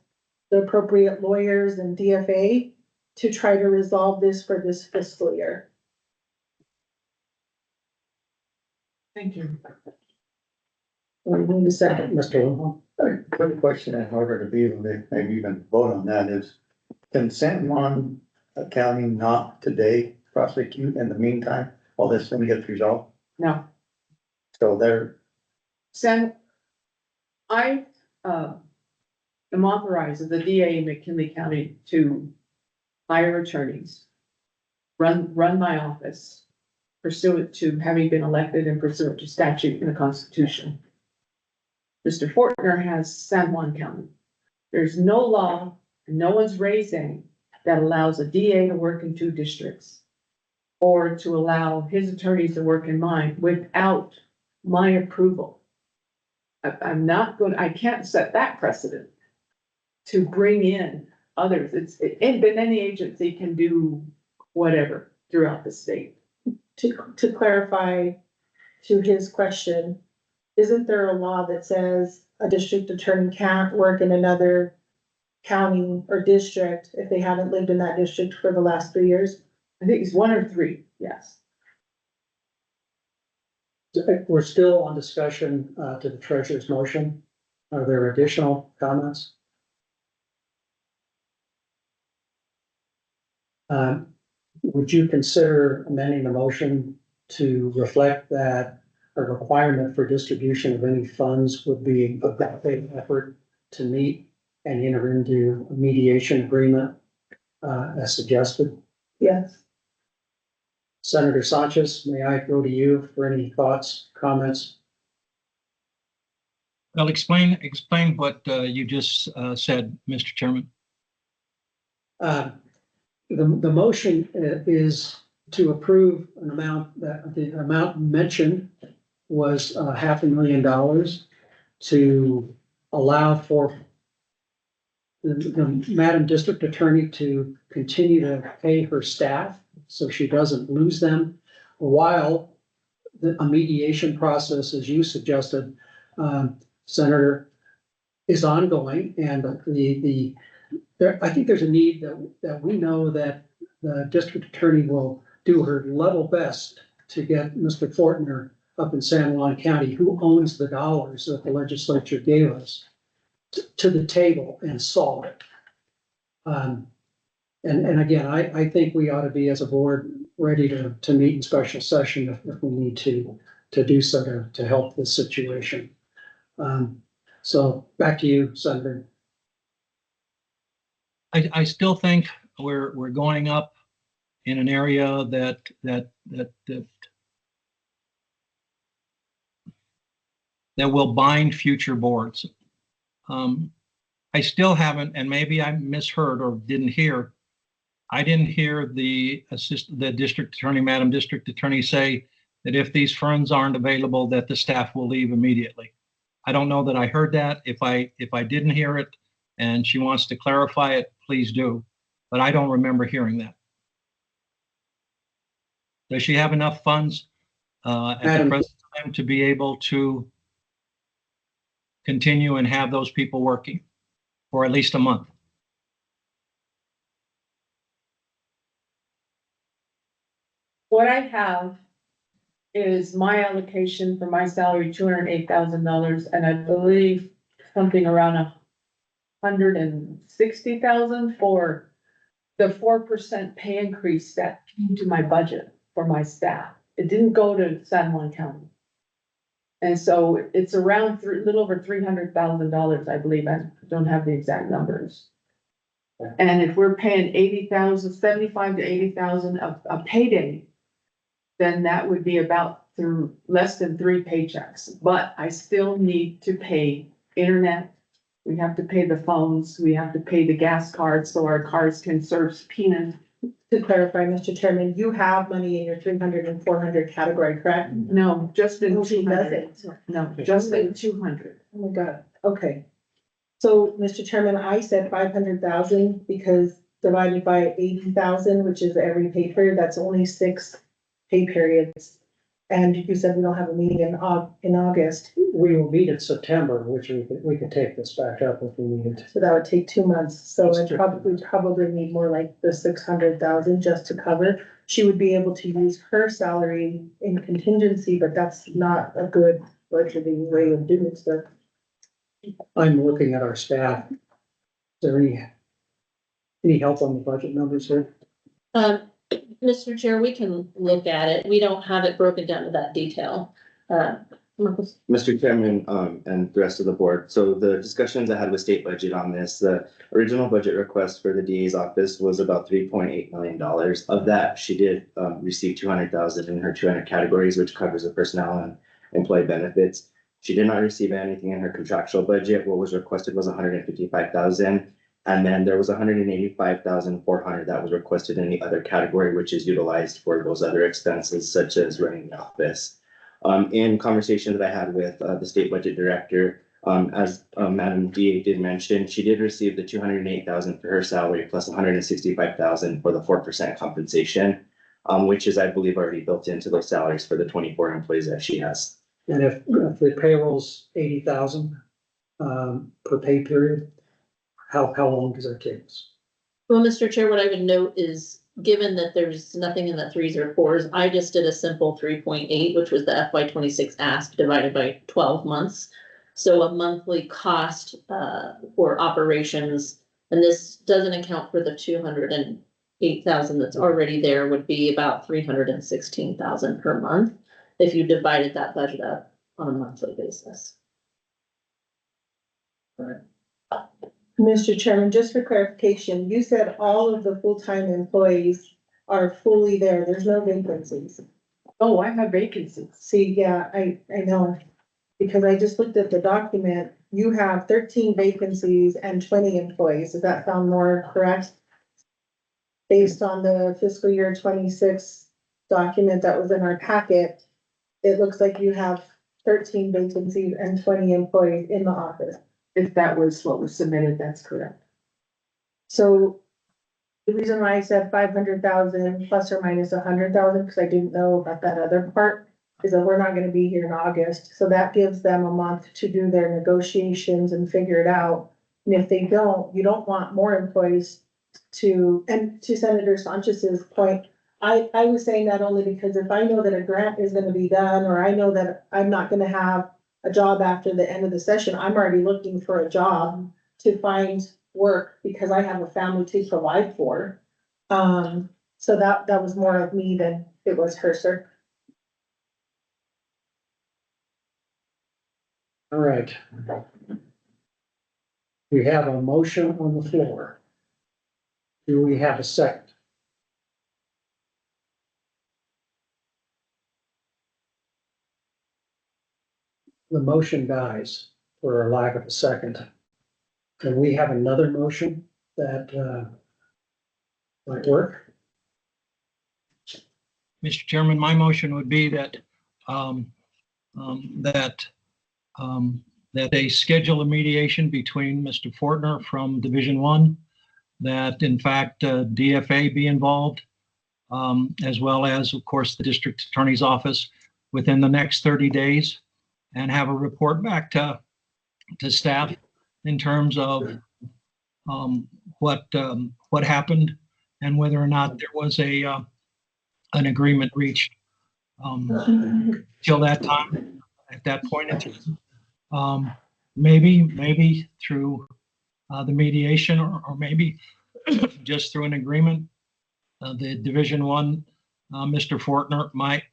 the appropriate lawyers and DFA to try to resolve this for this fiscal year. Thank you. We need a second. Mr. Lindholm? A quick question, in order to be able to maybe even vote on that is, can San Juan County not today prosecute in the meantime while this thing gets resolved? No, So they're, I am authorized as the DA in McKinley County to hire attorneys, run my office pursuant to having been elected and pursuant to statute in the Constitution. Mr. Fortner has San Juan County. There's no law, and no one's raised any, that allows a DA to work in 2 districts, or to allow his attorneys to work in mine without my approval. I'm not going, I can't set that precedent to bring in others. But any agency can do whatever throughout the state. To clarify to his question, isn't there a law that says a district attorney can't work in another county or district if they haven't lived in that district for the last 3 years? I think it's 1 or 3, yes. We're still on discussion to the treasurer's motion. Are there additional comments? Would you consider amending the motion to reflect that a requirement for distribution of any funds would be a good faith effort to meet and enter into a mediation agreement as suggested? Yes. Senator Sanchez, may I go to you for any thoughts, comments? Well, explain what you just said, Mr. Chairman. The motion is to approve an amount that the amount mentioned was $500,000 to allow for the Madam District Attorney to continue to pay her staff so she doesn't lose them while a mediation process, as you suggested, Senator, is ongoing. And I think there's a need that we know that the district attorney will do her level best to get Mr. Fortner up in San Juan County, who owns the dollars that the legislature gave us, to the table and solve it. And again, I think we ought to be, as a board, ready to meet in special session if we need to do so to help this situation. So back to you, Senator. I still think we're going up in an area that will bind future boards. I still haven't, and maybe I misheard or didn't hear. I didn't hear the district attorney, Madam District Attorney, say that if these funds aren't available, that the staff will leave immediately. I don't know that I heard that. If I didn't hear it and she wants to clarify it, please do. But I don't remember hearing that. Does she have enough funds at the present time to be able to continue and have those people working for at least a month? What I have is my allocation for my salary, $208,000, and I believe something around $160,000 for the 4% pay increase that came to my budget for my staff. It didn't go to San Juan County. And so it's around a little over $300,000, I believe. I don't have the exact numbers. And if we're paying 80,000, 75 to 80,000 a payday, then that would be about through less than 3 paychecks. But I still need to pay internet. We have to pay the phones. We have to pay the gas cards so our cars can serve peanuts. To clarify, Mr. Chairman, you have money in your 300 and 400 category, correct? No, just in She 200. doesn't. No, just in 200. Oh my God, okay. So, Mr. Chairman, I said 500,000 because divided by 80,000, which is every pay period, that's only 6 pay periods. And you said we don't have a meeting in August, We will meet in September, which we could take this back up if we needed. so that would take 2 months. So That's we probably need more like the 600,000 just to cover. She would be able to use her salary in contingency, but that's not a good budgeting way of doing stuff. I'm looking at our staff. Is there any help on the budget numbers here? Mr. Chair, we can look at it. We don't have it broken down to that detail. Marcos? Mr. Chairman, and the rest of the board, so the discussions I had with state budget on this, the original budget request for the DA's office was about $3.8 million. Of that, she did receive 200,000 in her 200 categories, which covers the personnel and employee benefits. She did not receive anything in her contractual budget. What was requested was 155,000. And then there was 185,400 that was requested in the other category, which is utilized for those other expenses such as running the office. In conversation that I had with the state budget director, as Madam DA did mention, she did receive the 208,000 for her salary plus 165,000 for the 4% compensation, which is, I believe, already built into those salaries for the 24 employees that she has. And if the payroll's 80,000 per pay period, how long does that take us? Well, Mr. Chair, what I would note is, given that there's nothing in the 3s or 4s, I just did a simple 3.8, which was the FY26 ask divided by 12 months. So a monthly cost for operations, and this doesn't account for the 208,000 that's already there, would be about 316,000 per month if you divided that budget up on a monthly basis. Mr. Chairman, just for clarification, you said all of the full-time employees are fully there. There's no vacancies. Oh, I have vacancies. See, yeah, I know, because I just looked at the document. You have 13 vacancies and 20 employees. Does that sound more correct? Based on the fiscal year 26 document that was in our packet, it looks like you have 13 vacancies and 20 employees in the office. If that was what was submitted, that's correct. So the reason why I said 500,000 plus or minus 100,000, because I didn't know about that other part, is that we're not gonna be here in August, so that gives them a month to do their negotiations and figure it out. And if they don't, you don't want more employees and to Senator Sanchez's point, I was saying that only because if I know that a grant is gonna be done, or I know that I'm not gonna have a job after the end of the session, I'm already looking for a job to find work because I have a family to provide for. So that was more of me than it was her, sir. All right. We have a motion on the floor. Do we have a second? The motion dies for a lack of a second. Can we have another motion that might work? Mr. Chairman, my motion would be that, that they schedule a mediation between Mr. Fortner from Division One, that in fact, DFA be involved, as well as, of course, the district attorney's office within the next 30 days and have a report back to staff in terms of what happened and whether or not there was an agreement reached. Till that time, at that point in time, maybe through the mediation or maybe just through an agreement, the Division One, Mr. Fortner might,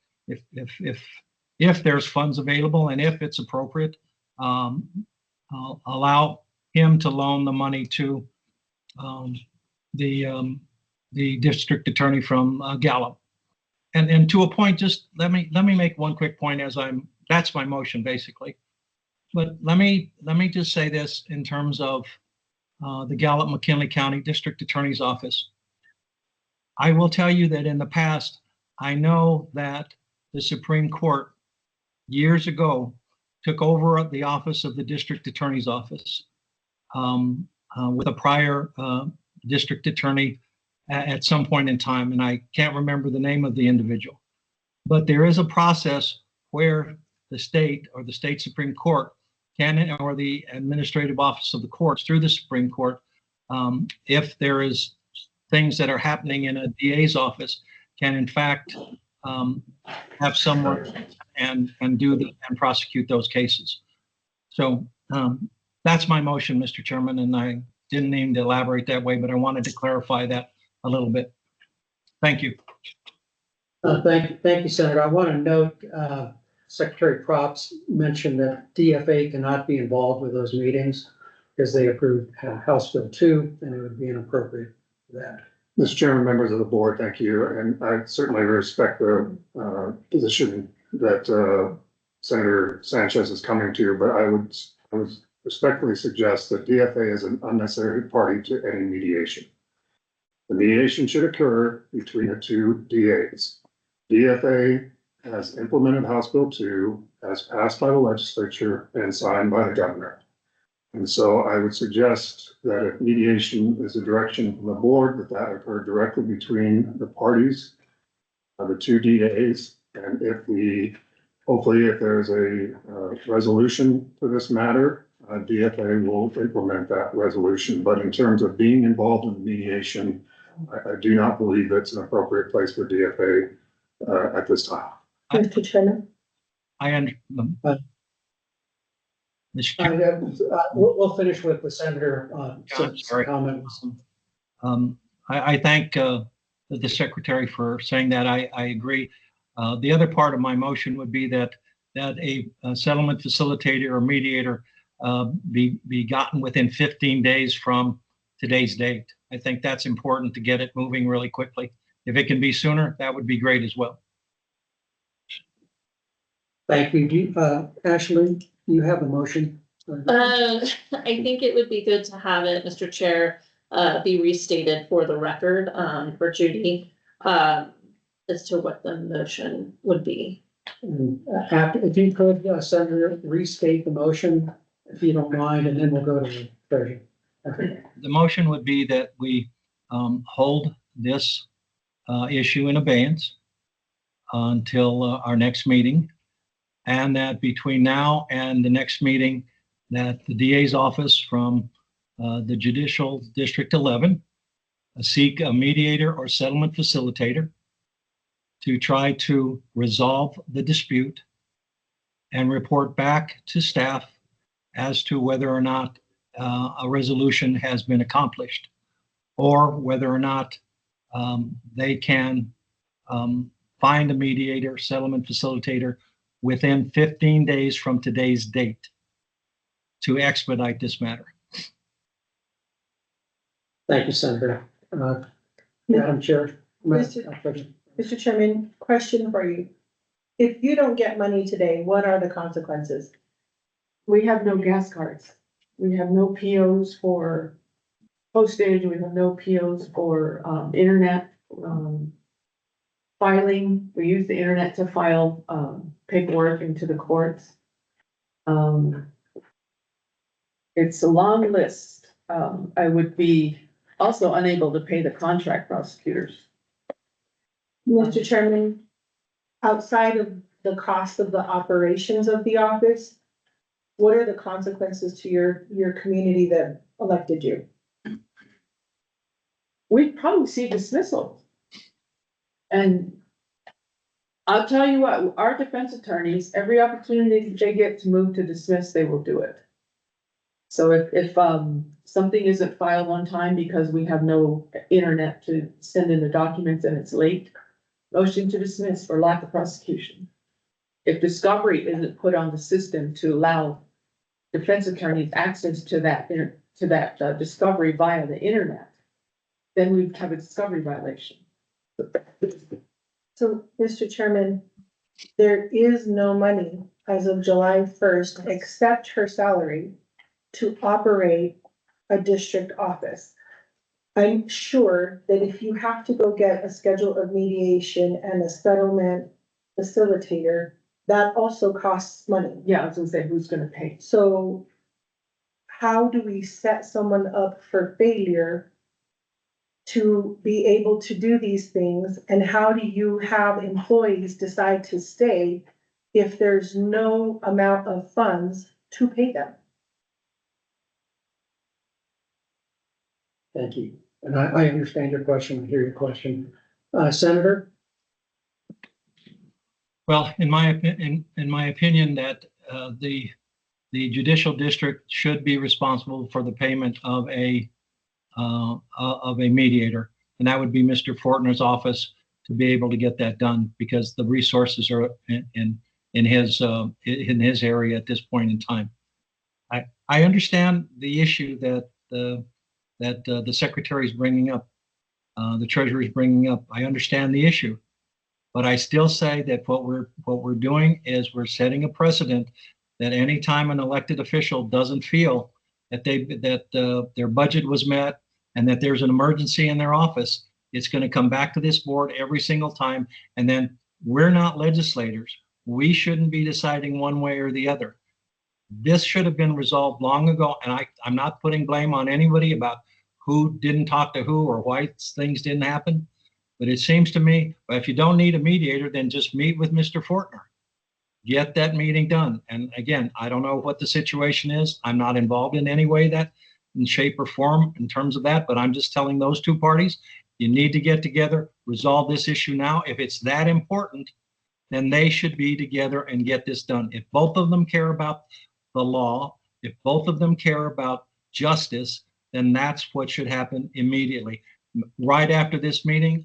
if there's funds available and if it's appropriate, allow him to loan the money to the district attorney from Gallup. And to a point, just let me make one quick point that's my motion basically. But let me just say this in terms of the Gallup McKinley County District Attorney's Office. I will tell you that in the past, I know that the Supreme Court years ago took over the office of the District Attorney's Office with a prior district attorney at some point in time, and I can't remember the name of the individual. But there is a process where the state or the state Supreme Court can, or the administrative office of the courts through the Supreme Court, if there is things that are happening in a DA's office, can in fact have someone and prosecute those cases. So that's my motion, Mr. Chairman, and I didn't mean to elaborate that way, but I wanted to clarify that a little bit. Thank you. Thank you, Senator. I want to note, Secretary Props mentioned that DFA cannot be involved with those meetings because they approved House Bill 2, and it would be inappropriate for that. Mr. Chairman, members of the board, thank you. And I certainly respect the position that Senator Sanchez is coming to, but I would respectfully suggest that DFA is an unnecessary party to any mediation. The mediation should occur between the two DAs. DFA has implemented House Bill 2, as passed by the legislature and signed by the governor. And so I would suggest that if mediation is a direction from the board, that occur directly between the parties, the two DAs. And hopefully if there's a resolution to this matter, DFA will implement that resolution. But in terms of being involved in chairman, I do not believe it's an appropriate place for DFA at this time. Mr. Chairman. We'll finish with the senator. Comment. I thank the secretary for saying that. I agree. The other part of my motion would be that a settlement facilitator or mediator be gotten within 15 days from today's date. I think that's important to get it moving really quickly. If it can be sooner, that would be great as well. Thank you. Ashley, you have a motion? I think it would be good to have it, Mr. Chair, be restated for the record, for Judy, as to what the motion would be. If you could, Senator, restate the motion, if you don't mind, and then we'll go to the treasurer. The motion would be that we hold this issue in abeyance until our next meeting, and that between now and the next meeting, that the DA's office from the Judicial District 11 seek a mediator or settlement facilitator to try to resolve the dispute and report back to staff as to whether or not a resolution has been accomplished, or whether or not they can find a mediator, settlement facilitator within 15 days from today's date to expedite this matter. Thank you, Senator. Madam Chair. Mr. Chairman, question for you. If you don't get money today, what are the consequences? We have no gas cards. We have no POs for postage. We have no POs for, internet, filing. We use the internet to file, paperwork into the courts. It's a long list. I would be also unable to pay the contract prosecutors. Mr. Chairman, outside of the cost of the operations of the office, what are the consequences to your community that elected you? We'd probably see dismissal. And I'll tell you what, our defense attorneys, every opportunity they get to move to dismiss, they will do it. So if something isn't filed on time because we have no internet to send in the documents and it's late, motion to dismiss for lack of prosecution. If discovery isn't put on the system to allow defense attorneys access to that discovery via the internet, then we have a discovery violation. So, Mr. Chairman, there is no money as of July 1st, except her salary, to operate a district office. I'm sure that if you have to go get a schedule of mediation and a settlement facilitator, that also costs money. Yeah, I was gonna say, who's gonna pay? So how do we set someone up for failure to be able to do these things? And how do you have employees decide to stay if there's no amount of funds to pay them? Thank you. And I understand your question, I hear your question. Senator? Well, in my opinion, that the judicial district should be responsible for the payment of a mediator, and that would be Mr. Fortner's office to be able to get that done, because the resources are in his area at this point in time. I understand the issue that the secretary is bringing up, the treasurer is bringing up. I understand the issue. But I still say that what we're doing is we're setting a precedent that anytime an elected official doesn't feel that their budget was met and that there's an emergency in their office, it's going to come back to this board every single time. And then we're not legislators. We shouldn't be deciding one way or the other. This should have been resolved long ago. And I'm not putting blame on anybody about who didn't talk to who or why things didn't happen. But it seems to me, if you don't need a mediator, then just meet with Mr. Fortner. Get that meeting done. And again, I don't know what the situation is. I'm not involved in any way that in shape or form in terms of that, but I'm just telling those two parties, you need to get together, resolve this issue now. If it's that important, then they should be together and get this done. If both of them care about the law, if both of them care about justice, then that's what should happen immediately. Right after this meeting,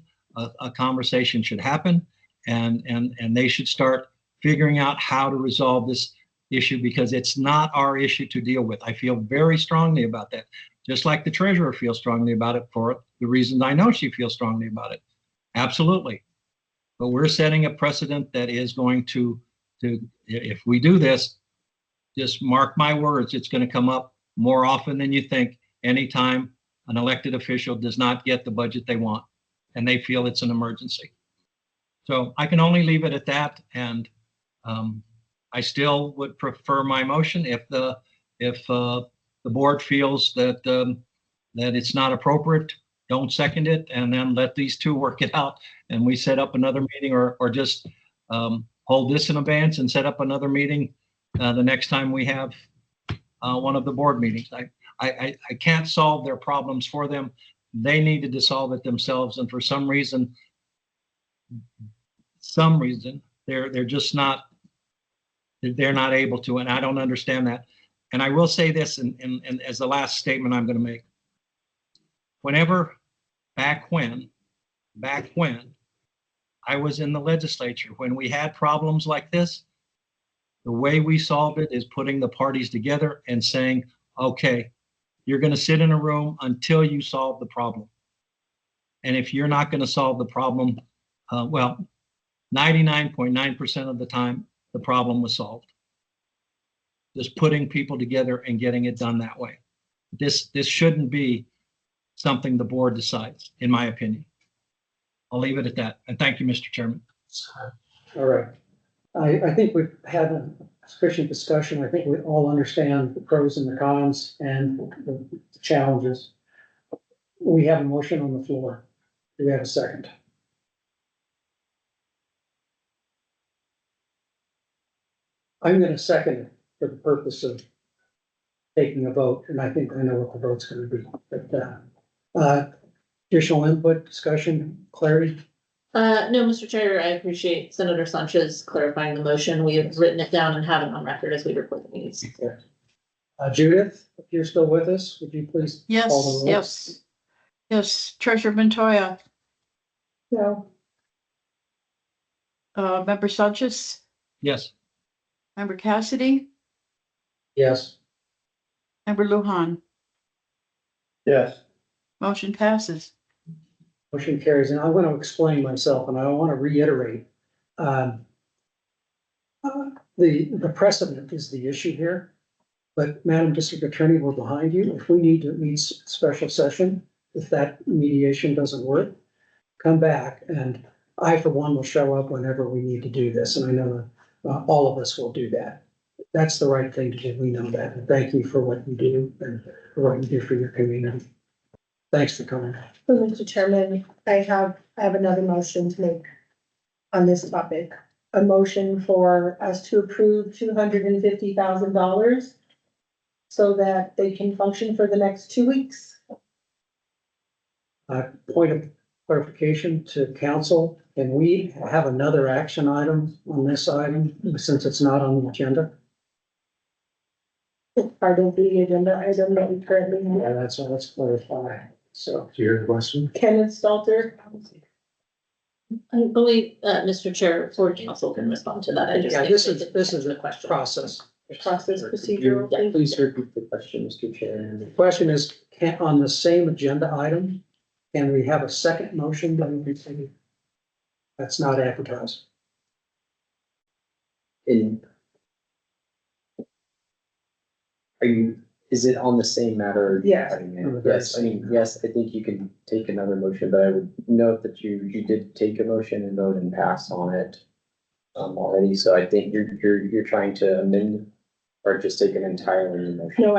a conversation should happen, and they should start figuring out how to resolve this issue, because it's not our issue to deal with. I feel very strongly about that, just like the treasurer feels strongly about it for the reasons I know she feels strongly about it. Absolutely. But we're setting a precedent that is going to if we do this, just mark my words, it's going to come up more often than you think anytime an elected official does not get the budget they want and they feel it's an emergency. So I can only leave it at that. And I still would prefer my motion if the board feels that that it's not appropriate, don't second it, and then let these two work it out. And we set up another meeting or just hold this in abeyance and set up another meeting the next time we have one of the board meetings. I can't solve their problems for them. They needed to solve it themselves. And for some reason, they're just not, they're not able to, and I don't understand that. And I will say this, and as the last statement I'm going to make. Whenever, back when I was in the legislature, when we had problems like this, the way we solved it is putting the parties together and saying, okay, you're going to sit in a room until you solve the problem. And if you're not going to solve the problem, 99.9% of the time, the problem was solved. Just putting people together and getting it done that way. This shouldn't be something the board decides, in my opinion. I'll leave it at that. And thank you, Mr. Chairman. All right. I think we've had a sufficient discussion. I think we all understand the pros and the cons and the challenges. We have a motion on the floor. Do we have a second? I'm going to second it for the purpose of taking a vote, and I think I know what the vote's going to be. But additional input, discussion, clarity? No, Mr. Chair, I appreciate Senator Sanchez clarifying the motion. We have written it down and have it on record as we report the meetings. Judith, if you're still with us, would you please? Yes, call the roll? yes. Treasurer Montoya, No. Member Sanchez, Yes. Member Cassidy, Yes. Member Lujan. Yes. Motion passes. Motion carries, and I'm going to explain myself, and I want to reiterate. The precedent is the issue here, but Madam District Attorney, we're behind you. If we need to meet special session, if that mediation doesn't work, come back, and I, for one, will show up whenever we need to do this, and I know that all of us will do that. That's the right thing to do. We know that, and thank you for what you do and for what you do for your community. Thanks for coming. Mr. Chairman, I have another motion to make on this topic. A motion for us to approve $250,000 so that they can function for the next 2 weeks. Point of clarification to council, can we have another action item on this item since it's not on the agenda? Part of the agenda item that we currently have. Yeah, let's clarify. So, to your question? Kenneth Stalter. I believe, Mr. Chair, board council can respond to that. I just Yeah, think this is the a question. process. Process procedural. Please repeat the question, Mr. Chair. The question is, on the same agenda item, can we have a second motion that's not advertised? Is it on the same matter? Yes. Yes, yes, I think you can take another motion, but I would note that you did take a motion and vote and pass on it already, so I think you're trying to amend or just take an entirely new motion. No,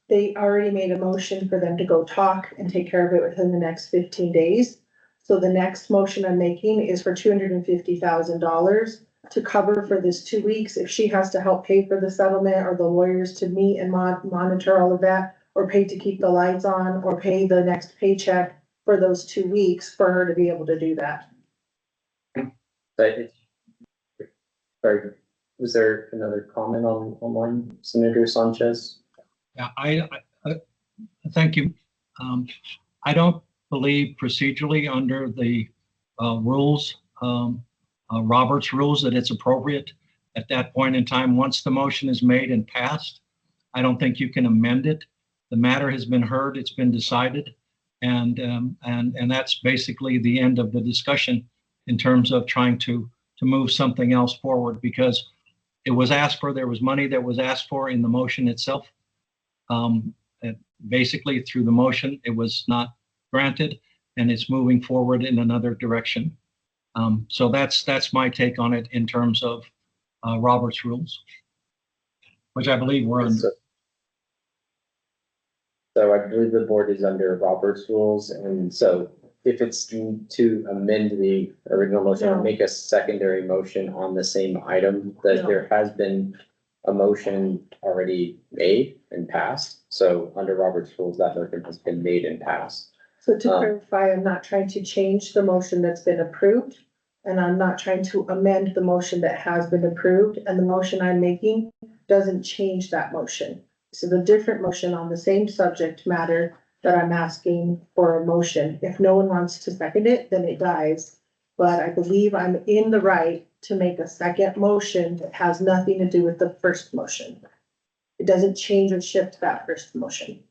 they already made a motion for them to go talk and take care of it within the next 15 days. So the next motion I'm making is for $250,000 to cover for this 2 weeks. If she has to help pay for the settlement or the lawyers to meet and monitor all of that, or pay to keep the lights on, or pay the next paycheck for those 2 weeks for her to be able to do that. Sorry, was there another comment on Senator Sanchez? Yeah, I thank you. I don't believe procedurally under the rules, Robert's rules, that it's appropriate at that point in time. Once the motion is made and passed, I don't think you can amend it. The matter has been heard, it's been decided, and that's basically the end of the discussion in terms of trying to move something else forward, because it was asked for, there was money that was asked for in the motion itself. Basically through the motion, it was not granted, and it's moving forward in another direction. So that's my take on it in terms of Robert's rules, which I believe we're under. So I believe the board is under Robert's rules, and so if it's to amend the original motion or No. make a secondary motion on the same item, that No. there has been a motion already made and passed. So under Robert's rules, that motion has been made and passed. So to clarify, I'm not trying to change the motion that's been approved. And I'm not trying to amend the motion that has been approved, and the motion I'm making doesn't change that motion. So the different motion on the same subject matter that I'm asking for a motion. If no one wants to second it, then it dies. But I believe I'm in the right to make a second motion that has nothing to do with the first motion. It doesn't change or shift that first motion.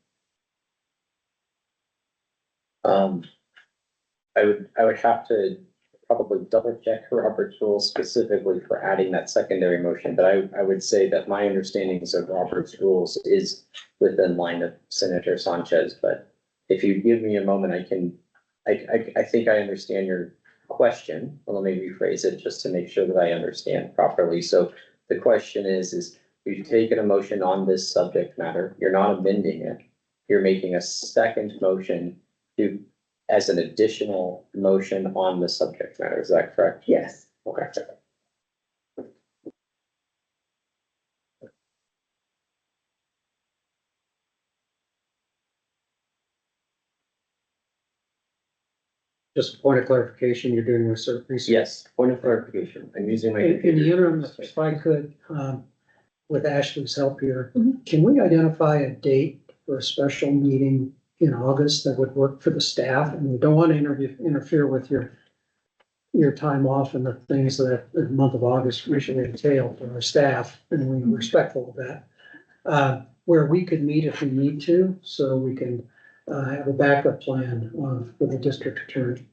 I would have to probably double check Robert's rules specifically for adding that secondary motion, but I would say that my understandings of Robert's rules is within line of Senator Sanchez, but if you give me a moment, I think I understand your question. Well, let me rephrase it just to make sure that I understand properly. So the question is you've taken a motion on this subject matter, you're not amending it, you're making a second motion as an additional motion on the subject matter, is that correct? Yes. Okay. Just a point of clarification, you're doing research. Yes, point of clarification. I'm using my. In the interim, if I could, with Ashley's help here, Mhm. can we identify a date for a special meeting in August that would work for the staff? And we don't want to interfere with your time off and the things that the month of August usually entail for our staff, and we're respectful of that. Where we could meet if we need to, so we can have a backup plan for the district attorney.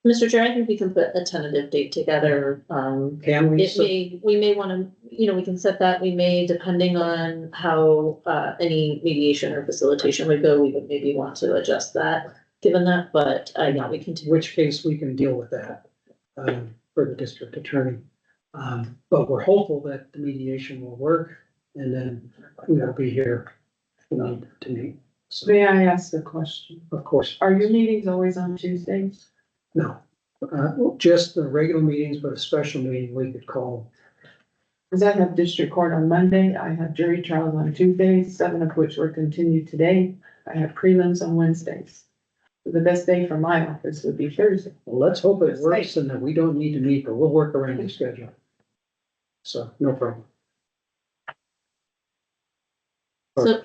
Mr. Chair, I think we can put a tentative date together. Can we? We may want to, we can set that. We may, depending on how any mediation or facilitation would go, we would maybe want to adjust that, given that, but yeah, we can. In which case we can deal with that for the district attorney. But we're hopeful that the mediation will work, and then we will be here to meet. So, May I ask a question? of course, Are your meetings always on Tuesdays? no, just the regular meetings, but a special meeting we could call. Cause I have district court on Monday, I have jury trials on Tuesdays, 7 of which were continued today. I have prelims on Wednesdays. The best day for my office would be Thursday. Well, let's hope it works and that we don't need to meet, but we'll work around the schedule. So, no problem. So,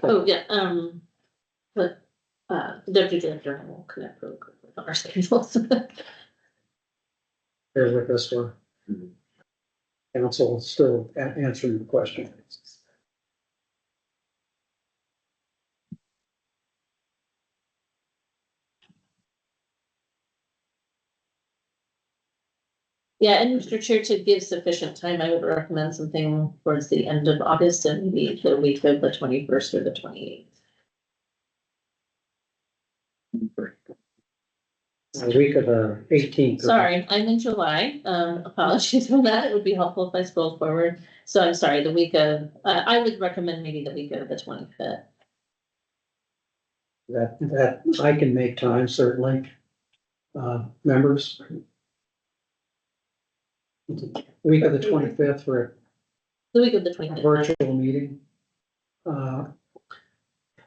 but, the deputy director will connect real quick with our schedules. Bear with us for council still answering the question. Yeah, and Mr. Chair, to give sufficient time, I would recommend something towards the end of August and maybe the week of the 21st or the 28th. The week of the 18th. Sorry, I'm in July. Apologies for that. It would be helpful if I scrolled forward. So I'm sorry, the week of, I would recommend maybe the week of the 25th. That I can make time, certainly. Members. Week of the 25th for The week of the a 25th. virtual meeting.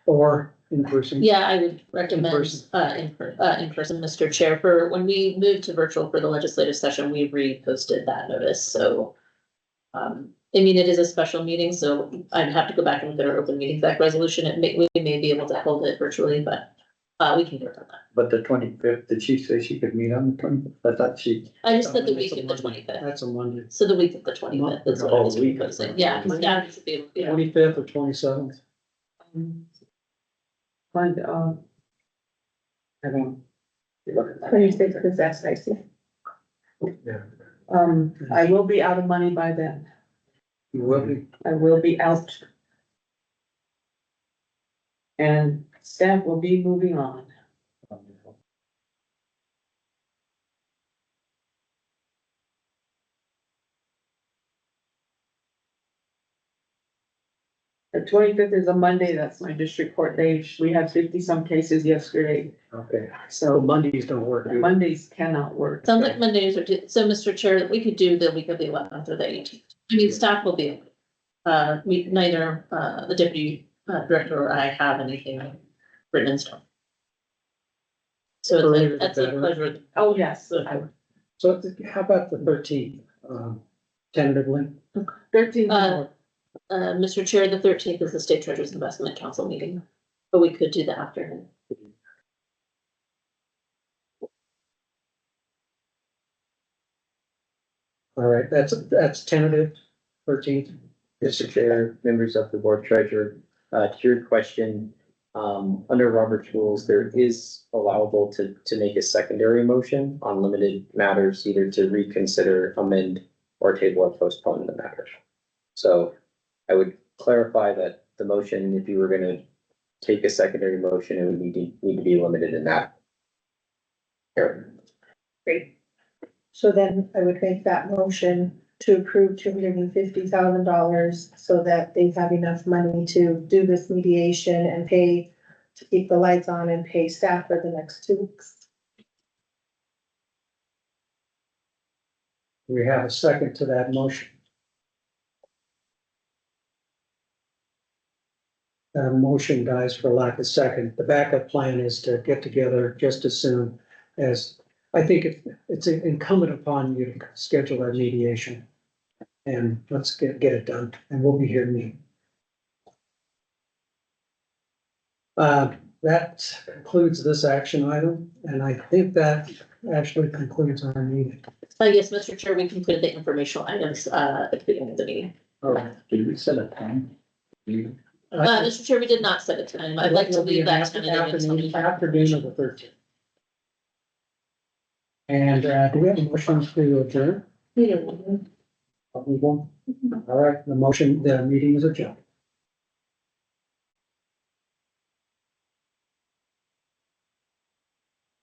Or in person. Yeah, I would recommend, In in person, Mr. Chair, for when we moved to virtual for the legislative session, we reposted that notice, so. I mean, it is a special meeting, so I'd have to go back and look at our open meetings act resolution. We may be able to hold it virtually, but, we can work on that. But the 25th, did she say she could meet on the 25th? I thought she. I just said the That's week a of the Monday. 25th, That's a Monday. so the week of the 25th is what I was proposing, yeah, staff should be, yeah. 25th or 27th. And, I don't. Twenty-sixth is that Stacy? Yeah. I will be out of money by then. You will be. I will be out. And staff will be moving on. The 25th is a Monday, that's my district court day. We had 50-some cases yesterday, Okay, so so Mondays don't work. do they? Mondays cannot work. Sounds like Mondays are, so Mr. Chair, we could do the week of the 11th or the 18th. I mean, staff will be, neither, the deputy director or I have anything written in stone. So Earlier the that's a better. pleasure. Oh, yes, So how about the 13th, tentatively? 13. Mr. Chair, the 13th is the State Treasurer's Investment Council meeting, but we could do the afternoon. All right, that's tentative, 13th. Mr. Chair, members of the board treasurer, to your question, under Robert's rules, there is allowable to make a secondary motion on limited matters, either to reconsider, amend, or table or postpone the matter. So I would clarify that the motion, if you were gonna take a secondary motion, it would need to be limited in that area. Great. So then I would make that motion to approve $250,000 so that they have enough money to do this mediation and pay, to keep the lights on and pay staff for the next 2 weeks. We have a second to that motion. Motion dies for lack of second. The backup plan is to get together just as soon as, I think it's incumbent upon you to schedule that mediation. And let's get it done, and we'll be here to meet. That concludes this action item, and I think that actually concludes our meeting. Yes, Mr. Chair, we completed the informational items, at the beginning of the meeting. All right. Did we set a time? Mr. Chair, we did not set a time. I'd like to leave that tentative until. Afternoon of the 13th. And, do we have a motion to adjourn? All right, the meeting is adjourned.